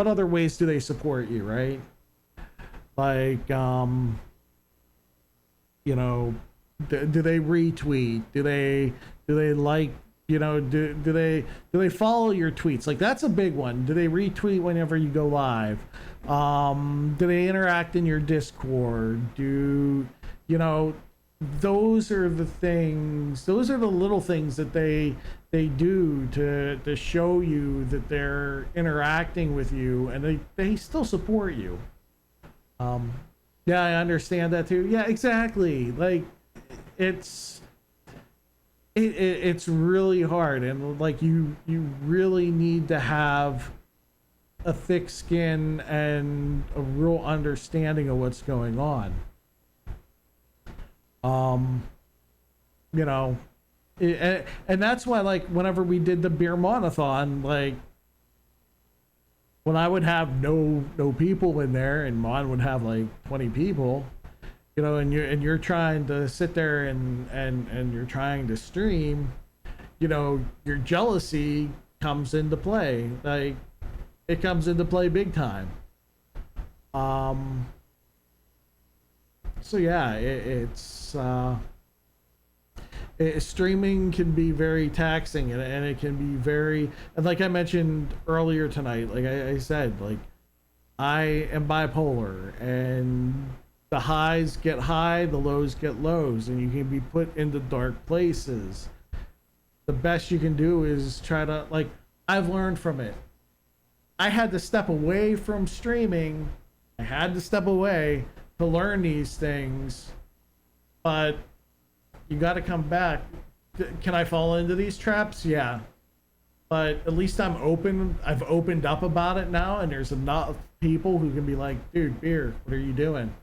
other ways do they support you, right? Like, do they retweet? Do they like? Do they follow your tweets? Like, that's a big one. Do they retweet whenever you go live? Do they interact in your Discord? Those are the things. Those are the little things that they do to show you that they're interacting with you, and they still support you. Yeah, I understand that too. Yeah, exactly. Like, it's really hard, and like you really need to have a thick skin and a real understanding of what's going on. And that's why, like, whenever we did the beer monathon, like, when I would have no people in there, and Mon would have like 20 people, and you're trying to sit there and you're trying to stream, your jealousy comes into play. Like, it comes into play big time. So yeah, streaming can be very taxing, and it can be very, and like I mentioned earlier tonight, like I said, like, I am bipolar, and the highs get high, the lows get lows, and you can be put into dark places. The best you can do is try to, like, I've learned from it. I had to step away from streaming. I had to step away to learn these things. But you got to come back. Can I fall into these traps? Yeah. But at least I'm open. I've opened up about it now, and there's enough people who can be like, dude, beer, what are you doing?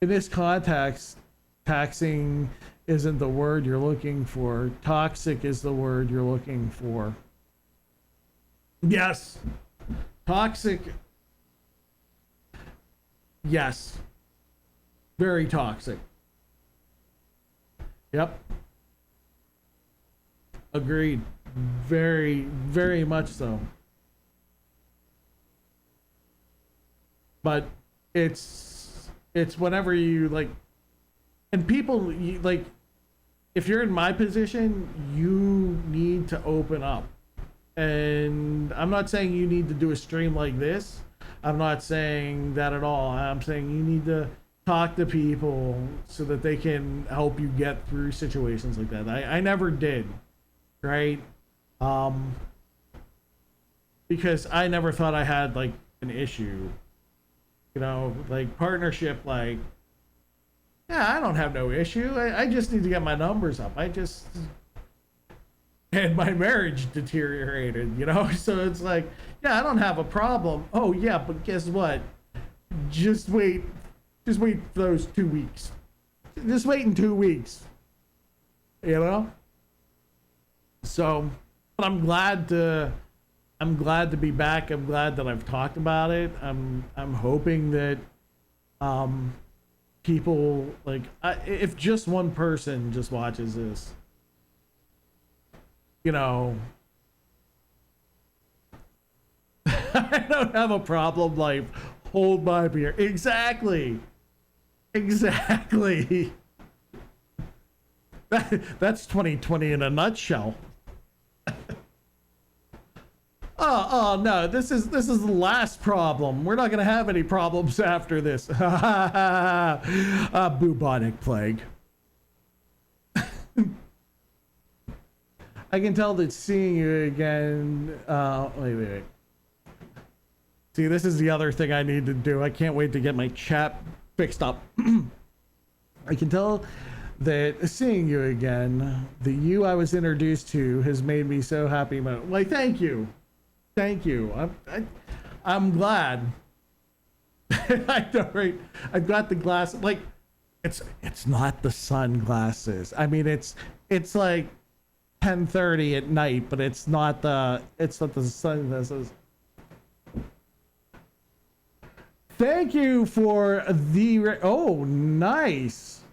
In this context, taxing isn't the word you're looking for. Toxic is the word you're looking for. Yes. Toxic. Yes. Very toxic. Yep. Agreed. Very, very much so. But it's whenever you like, and people like, if you're in my position, you need to open up. And I'm not saying you need to do a stream like this. I'm not saying that at all. I'm saying you need to talk to people so that they can help you get through situations like that. I never did, right? Because I never thought I had like an issue, you know, like partnership, like, yeah, I don't have no issue. I just need to get my numbers up. And my marriage deteriorated, you know? So it's like, yeah, I don't have a problem. Oh yeah, but guess what? Just wait for those 2 weeks. Just wait in 2 weeks. You know? So, but I'm glad to be back. I'm glad that I've talked about it. I'm hoping that people like, if just one person just watches this, you know, I don't have a problem like hold my beer. Exactly. That's 2020 in a nutshell. Oh no, this is the last problem. We're not gonna have any problems after this. Bubonic plague. I can tell that seeing you again. Wait. See, this is the other thing I need to do. I can't wait to get my chat fixed up. I can tell that seeing you again, the you I was introduced to, has made me so happy. Like, thank you. I'm glad. I know, right? I've got the glass. Like, it's not the sunglasses. I mean, it's like 10:30 at night, but it's not the sunglasses. Thank you for the oh, nice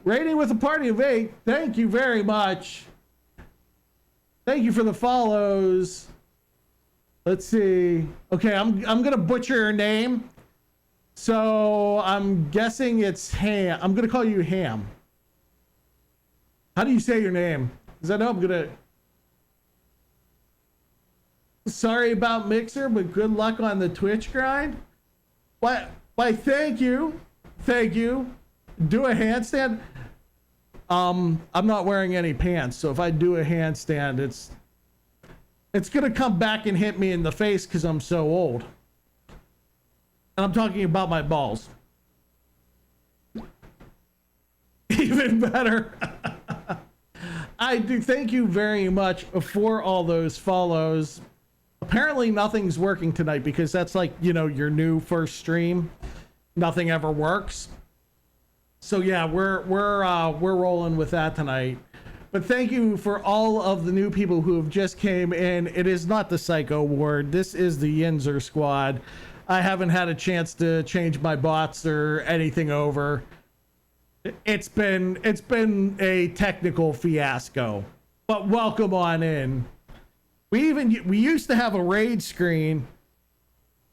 rating with a party of 8. Thank you very much. Thank you for the follows. Let's see. Okay, I'm gonna butcher your name, so I'm guessing it's Ham. I'm gonna call you Ham. How do you say your name? Because I know I'm gonna. Sorry about Mixer, but good luck on the Twitch grind. Why, thank you. Do a handstand. I'm not wearing any pants, so if I do a handstand, it's gonna come back and hit me in the face because I'm so old. And I'm talking about my balls. Even better. I do thank you very much for all those follows. Apparently nothing's working tonight because that's like, you know, your new first stream. Nothing ever works. So yeah, we're rolling with that tonight. But thank you for all of the new people who have just came in. It is not the Psycho Ward. This is the Yinzer Squad. I haven't had a chance to change my bots or anything over. It's been a technical fiasco. But welcome on in. We used to have a raid screen.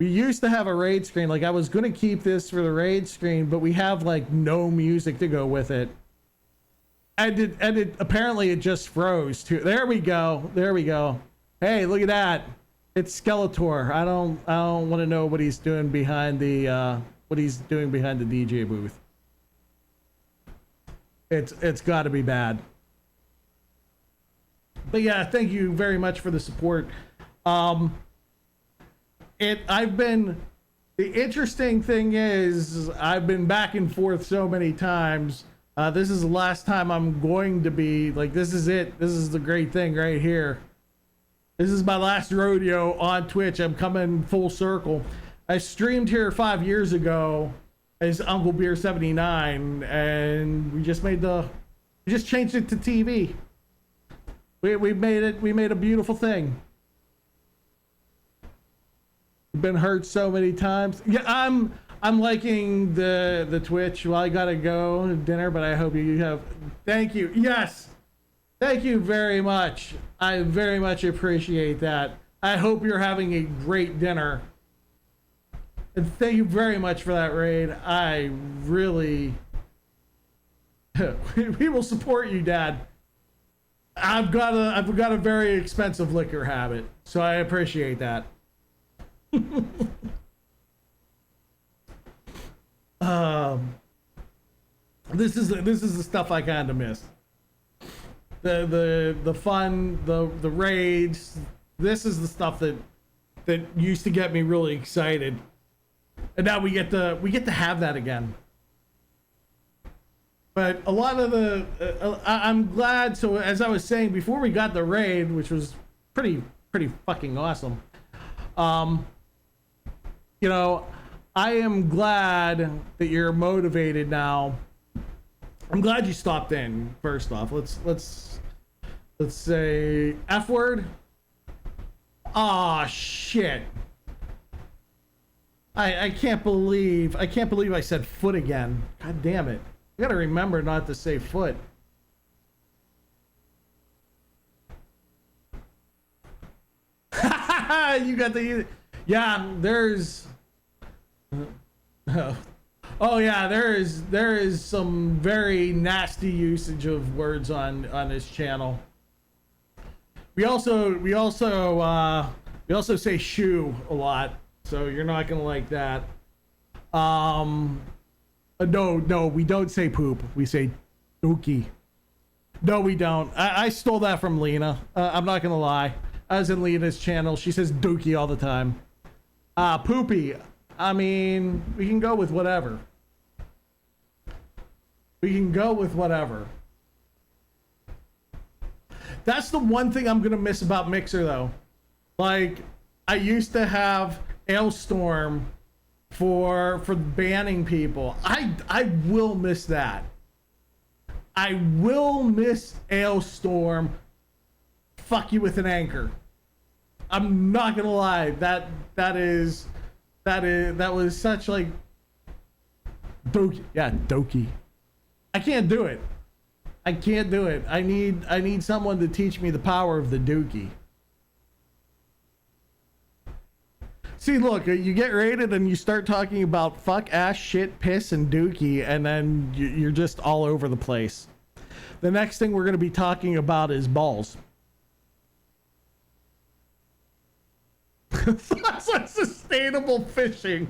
Like, I was gonna keep this for the raid screen, but we have like no music to go with it. And apparently it just froze too. There we go. Hey, look at that. It's Skeletor. I don't want to know what he's doing behind the DJ booth. It's got to be bad. But yeah, thank you very much for the support. The interesting thing is I've been back and forth so many times. This is the last time I'm going to be like, this is it. This is the great thing right here. This is my last rodeo on Twitch. I'm coming full circle. I streamed here 5 years ago as Uncle Beer 79, and we just changed it to TV. We made a beautiful thing. Been hurt so many times. Yeah, I'm liking the Twitch. Well, I gotta go to dinner, but I hope you have. Thank you. Yes, thank you very much. I very much appreciate that. I hope you're having a great dinner. And thank you very much for that raid. I really. We will support you, Dad. I've got a very expensive liquor habit, so I appreciate that. This is the stuff I kind of miss. The fun, the raids. This is the stuff that used to get me really excited, and now we get to have that again. But a lot of I'm glad. So as I was saying before, we got the raid, which was pretty fucking awesome. You know, I am glad that you're motivated now. I'm glad you stopped in. First off, let's say F word. Ah, shit. I can't believe I said foot again. God damn it. I gotta remember not to say foot. You got the... Yeah, there's... Oh yeah, there is some very nasty usage of words on this channel. We also say shoe a lot, so you're not gonna like that. No, we don't say poop. We say dookie. No, we don't. I stole that from Lena. I'm not gonna lie. I was in Lena's channel. She says dookie all the time. Poopy. I mean, we can go with whatever. We can go with whatever. That's the one thing I'm gonna miss about Mixer, though. Like, I used to have Ailstorm for banning people. I will miss that. I will miss Ailstorm. Fuck you with an anchor. I'm not gonna lie. That was such like Doki. Yeah, Doki. I can't do it. I can't do it. I need someone to teach me the power of the dookie. See, look, you get raided and you start talking about fuck, ass, shit, piss, and dookie, and then you're just all over the place. The next thing we're going to be talking about is balls. Thoughts on sustainable fishing.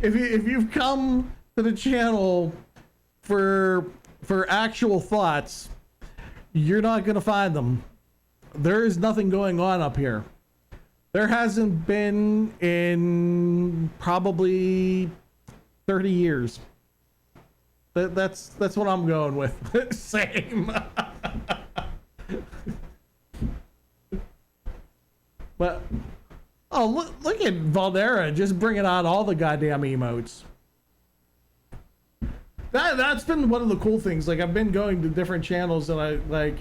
If you've come to the channel for actual thoughts, you're not gonna find them. There is nothing going on up here. There hasn't been in probably 30 years. That's what I'm going with. Same. But oh, look at Valdera just bringing out all the goddamn emotes. That's been one of the cool things. Like, I've been going to different channels and I like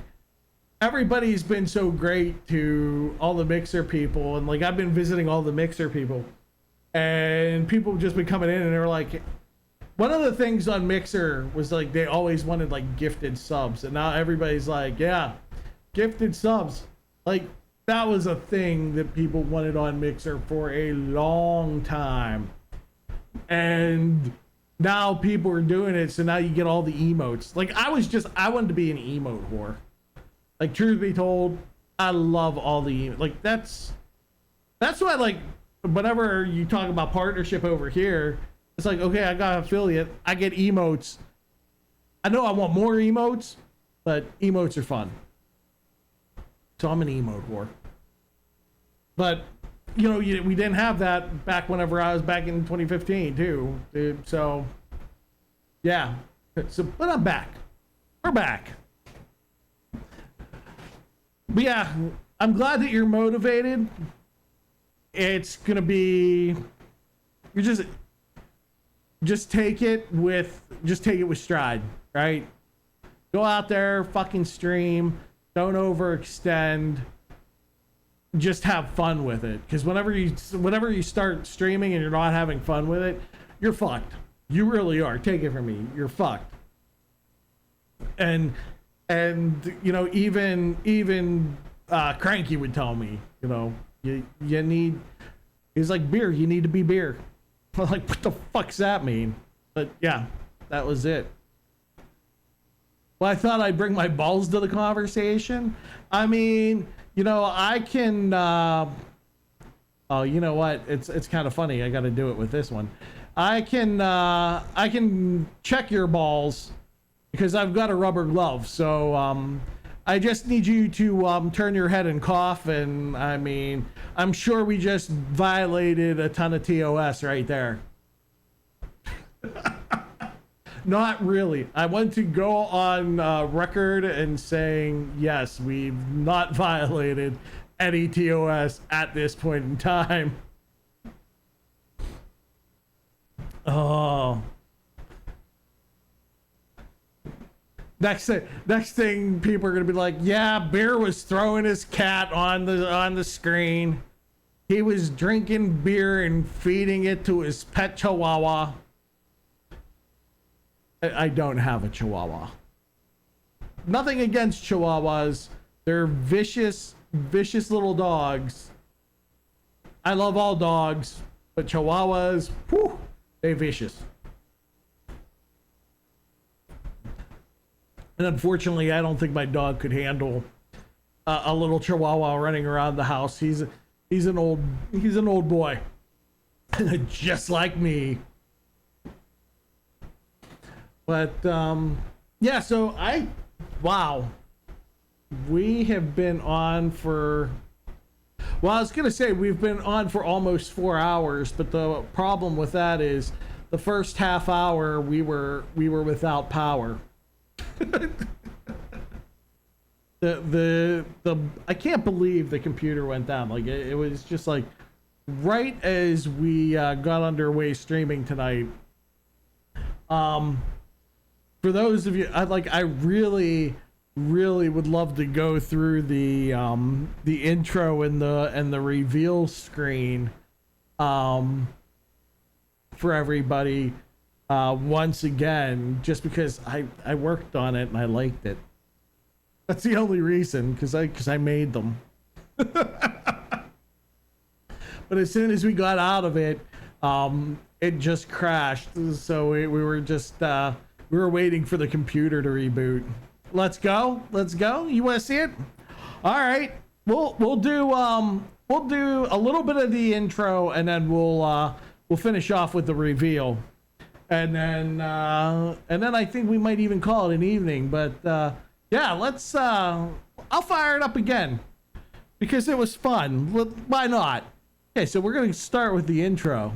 everybody's been so great to all the Mixer people, and like I've been visiting all the Mixer people, and people have just been coming in and they were like, one of the things on Mixer was like they always wanted like gifted subs, and now everybody's like, yeah, gifted subs. Like, that was a thing that people wanted on Mixer for a long time, and now people are doing it, so now you get all the emotes. Like, I wanted to be an emote whore. Like, truth be told, I love all the like that's why, like, whenever you talk about partnership over here, It's like, okay, I got affiliate. I get emotes. I know I want more emotes, but emotes are fun. So I'm an emote whore. But, you know, we didn't have that back whenever I was back in 2015 too. Dude. So, yeah. So, but I'm back. We're back. But yeah, I'm glad that you're motivated. It's gonna be, you're just take it with stride, right? Go out there, fucking stream, don't overextend, just have fun with it. Because whenever you start streaming and you're not having fun with it, you're fucked. You really are. Take it from me, you're fucked. And you know, even Cranky would tell me, you know, you need, he's like, beer, you need to be beer. I'm like, what the fuck's that mean? But yeah, that was it. Well, I thought I'd bring my balls to the conversation. I mean, you know, I can, oh, you know what? It's kind of funny. I got to do it with this one. I can check your balls because I've got a rubber glove. So, I just need you to turn your head and cough, and I mean, I'm sure we just violated a ton of TOS right there. Not really. I want to go on record and saying, yes, we've not violated any TOS at this point in time. Oh. Next thing, people are gonna be like, yeah, Bear was throwing his cat on the screen. He was drinking beer and feeding it to his pet chihuahua. I don't have a chihuahua. Nothing against chihuahuas. They're vicious little dogs. I love all dogs, but chihuahuas, whew, they're vicious. And unfortunately, I don't think my dog could handle a little chihuahua running around the house. He's an old boy, just like me. But yeah, so wow, we have been on for, well, I was gonna say we've been on for almost 4 hours, but the problem with that is the first half hour we were without power. the I can't believe the computer went down. Like it was just like right as we got underway streaming tonight. For those of you, I really would love to go through the intro and the reveal screen for everybody once again, just because I worked on it and I liked it. That's the only reason, because I made them. But as soon as we got out of it, it just crashed. So we were just we were waiting for the computer to reboot. Let's go. You want to see it? All right. We'll do a little bit of the intro, and then we'll finish off with the reveal. And then I think we might even call it an evening. But yeah, let's. I'll fire it up again because it was fun. Why not? Okay, so we're gonna start with the intro.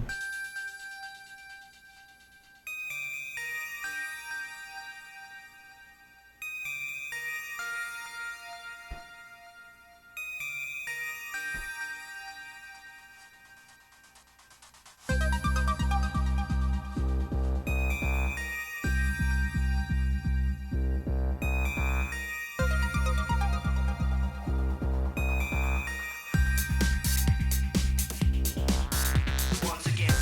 Once again.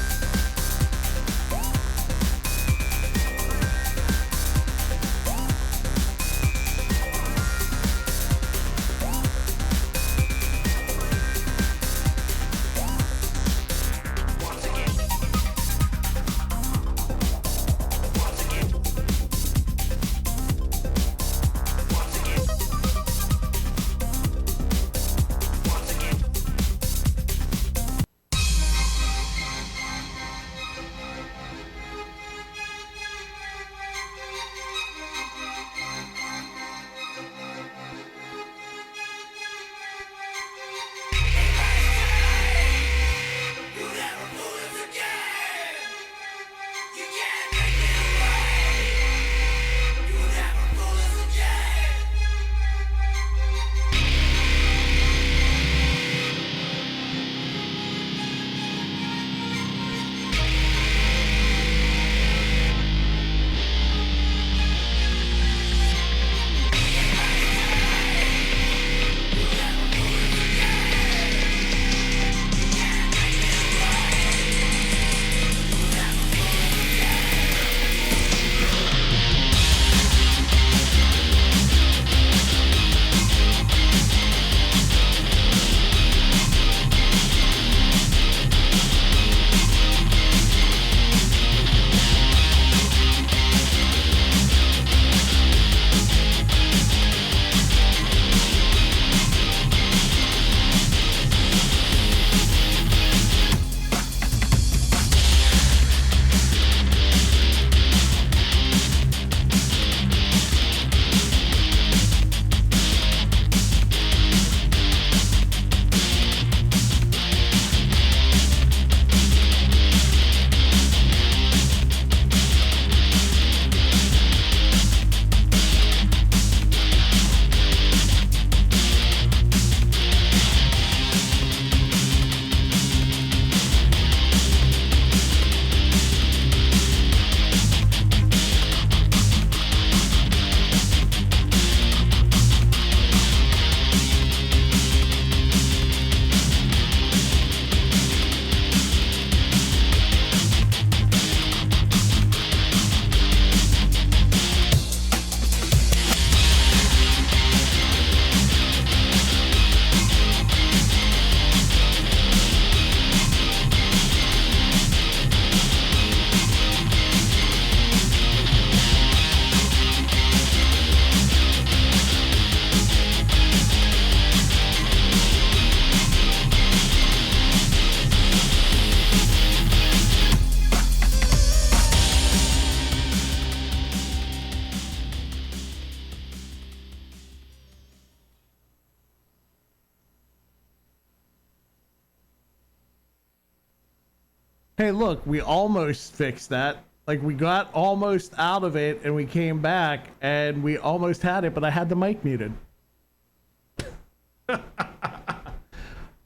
hey, look, we almost fixed that. Like, we got almost out of it and we came back and we almost had it, but I had the mic muted.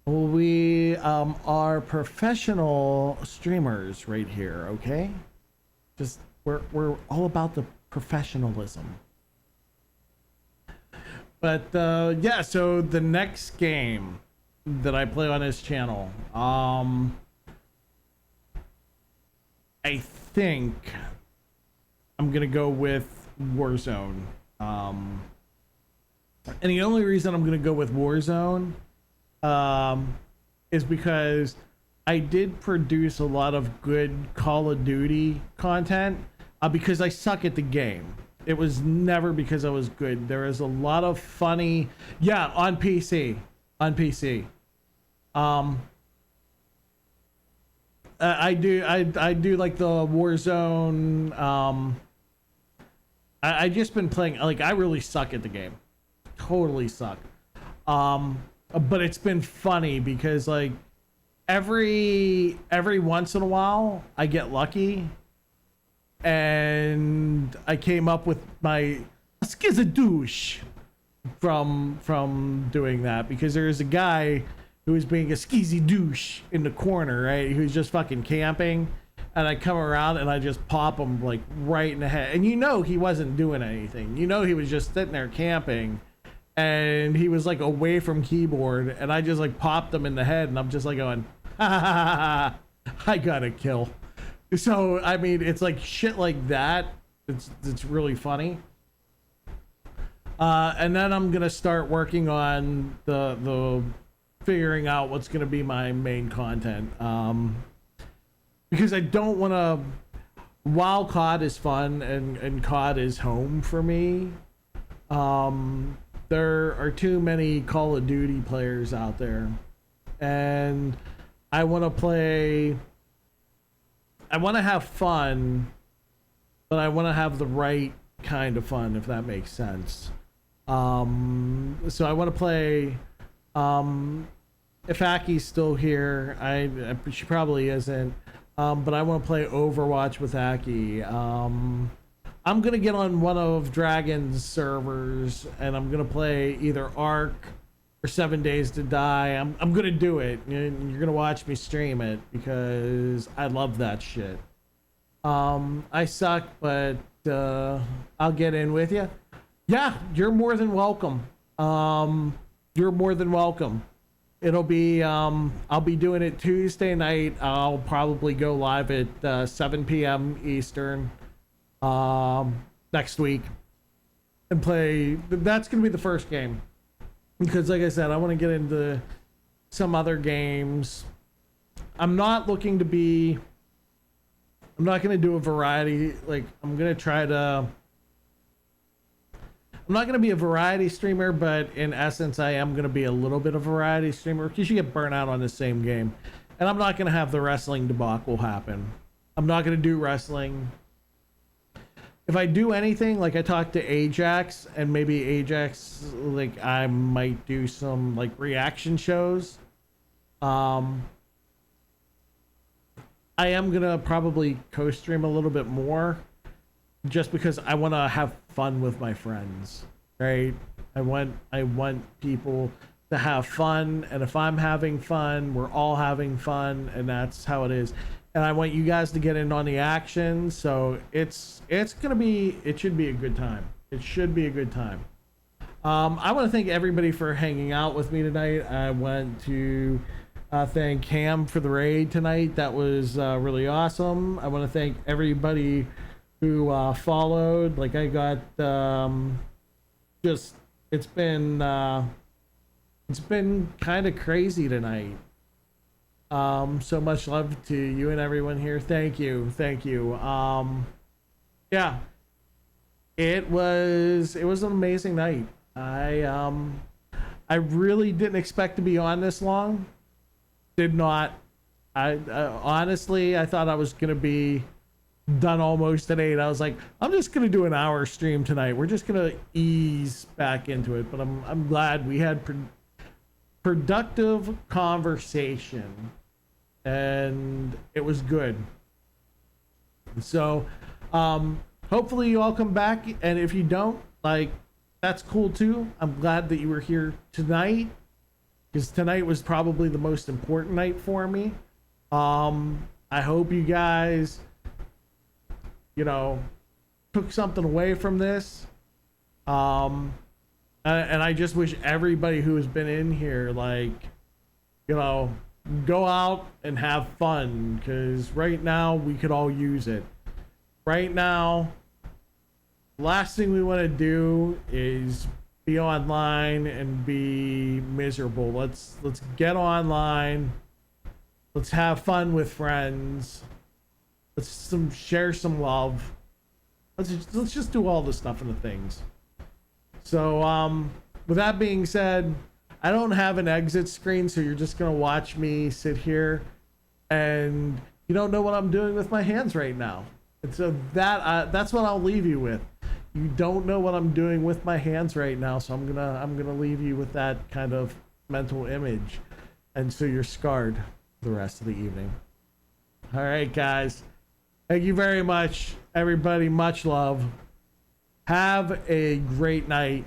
We are professional streamers right here, okay? Just we're all about the professionalism. But yeah, so the next game that I play on this channel, I think I'm gonna go with Warzone. And the only reason I'm gonna go with Warzone is because I did produce a lot of good Call of Duty content because I suck at the game. It was never because I was good. There is a lot of funny, yeah, on PC. I do like the Warzone. I just been playing, like, I really suck at the game, totally suck. But it's been funny because, like, every once in a while I get lucky, and I came up with my skizadoosh from doing that, because there's a guy who was being a skeezy douche in the corner, right? Who's just fucking camping, and I come around and I just pop him like right in the head. And you know he wasn't doing anything. You know he was just sitting there camping, and he was like away from keyboard, and I just like popped him in the head, and I'm just like going, ha ha ha ha, I got a kill. So I mean, it's like shit like that. It's really funny. And then I'm gonna start working on the figuring out what's gonna be my main content. Because I don't want to. While COD is fun and COD is home for me, there are too many Call of Duty players out there, and I want to play. I want to have fun, but I want to have the right kind of fun, if that makes sense. So I want to play. If Aki's still here, she probably isn't. But I want to play Overwatch with Aki. I'm gonna get on one of Dragon's servers, and I'm gonna play either Ark or 7 Days to Die. I'm gonna do it. You're gonna watch me stream it because I love that shit. I suck, but I'll get in with you. Yeah, you're more than welcome. You're more than welcome. It'll be I'll be doing it Tuesday night. I'll probably go live at 7 p.m. Eastern next week and play. That's gonna be the first game, because like I said, I want to get into some other games. I'm not looking to be. I'm not gonna do a variety. Like, I'm gonna try to. I'm not going to be a variety streamer, but in essence, I am going to be a little bit of a variety streamer, because you get burnt out on the same game. And I'm not going to have the wrestling debacle happen. I'm not going to do wrestling. If I do anything, like I talked to Ajax, and maybe Ajax, like I might do some like reaction shows. I am going to probably co-stream a little bit more, just because I want to have fun with my friends, right? I want people to have fun, and if I'm having fun, we're all having fun, and that's how it is. And I want you guys to get in on the action, so it should be a good time. It should be a good time. I want to thank everybody for hanging out with me tonight. I want to thank Cam for the raid tonight. That was really awesome. I want to thank everybody who followed. Like, I got just it's been kind of crazy tonight. So much love to you and everyone here. Thank you. Yeah, it was an amazing night. I really didn't expect to be on this long. Did not. I honestly, I thought I was gonna be done almost at 8. I was like, I'm just gonna do an hour stream tonight. We're just gonna ease back into it. But I'm glad we had productive conversation. and it was good. So hopefully you all come back, and if you don't, like, that's cool too. I'm glad that you were here tonight, because tonight was probably the most important night for me. I hope you guys, you know, took something away from this. And I just wish everybody who has been in here, like, you know, go out and have fun, because right now we could all use it. Right now, last thing we want to do is be online and be miserable. Let's get online. Let's have fun with friends. Let's share some love. Let's just do all the stuff and the things. So with that being said, I don't have an exit screen, so you're just gonna watch me sit here, and you don't know what I'm doing with my hands right now. And so that's what I'll leave you with. You don't know what I'm doing with my hands right now, so I'm gonna leave you with that kind of mental image, and so you're scarred the rest of the evening. All right, guys. Thank you very much, everybody. Much love. Have a great night.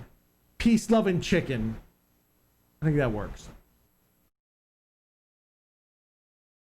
Peace, love, and chicken. I think that works.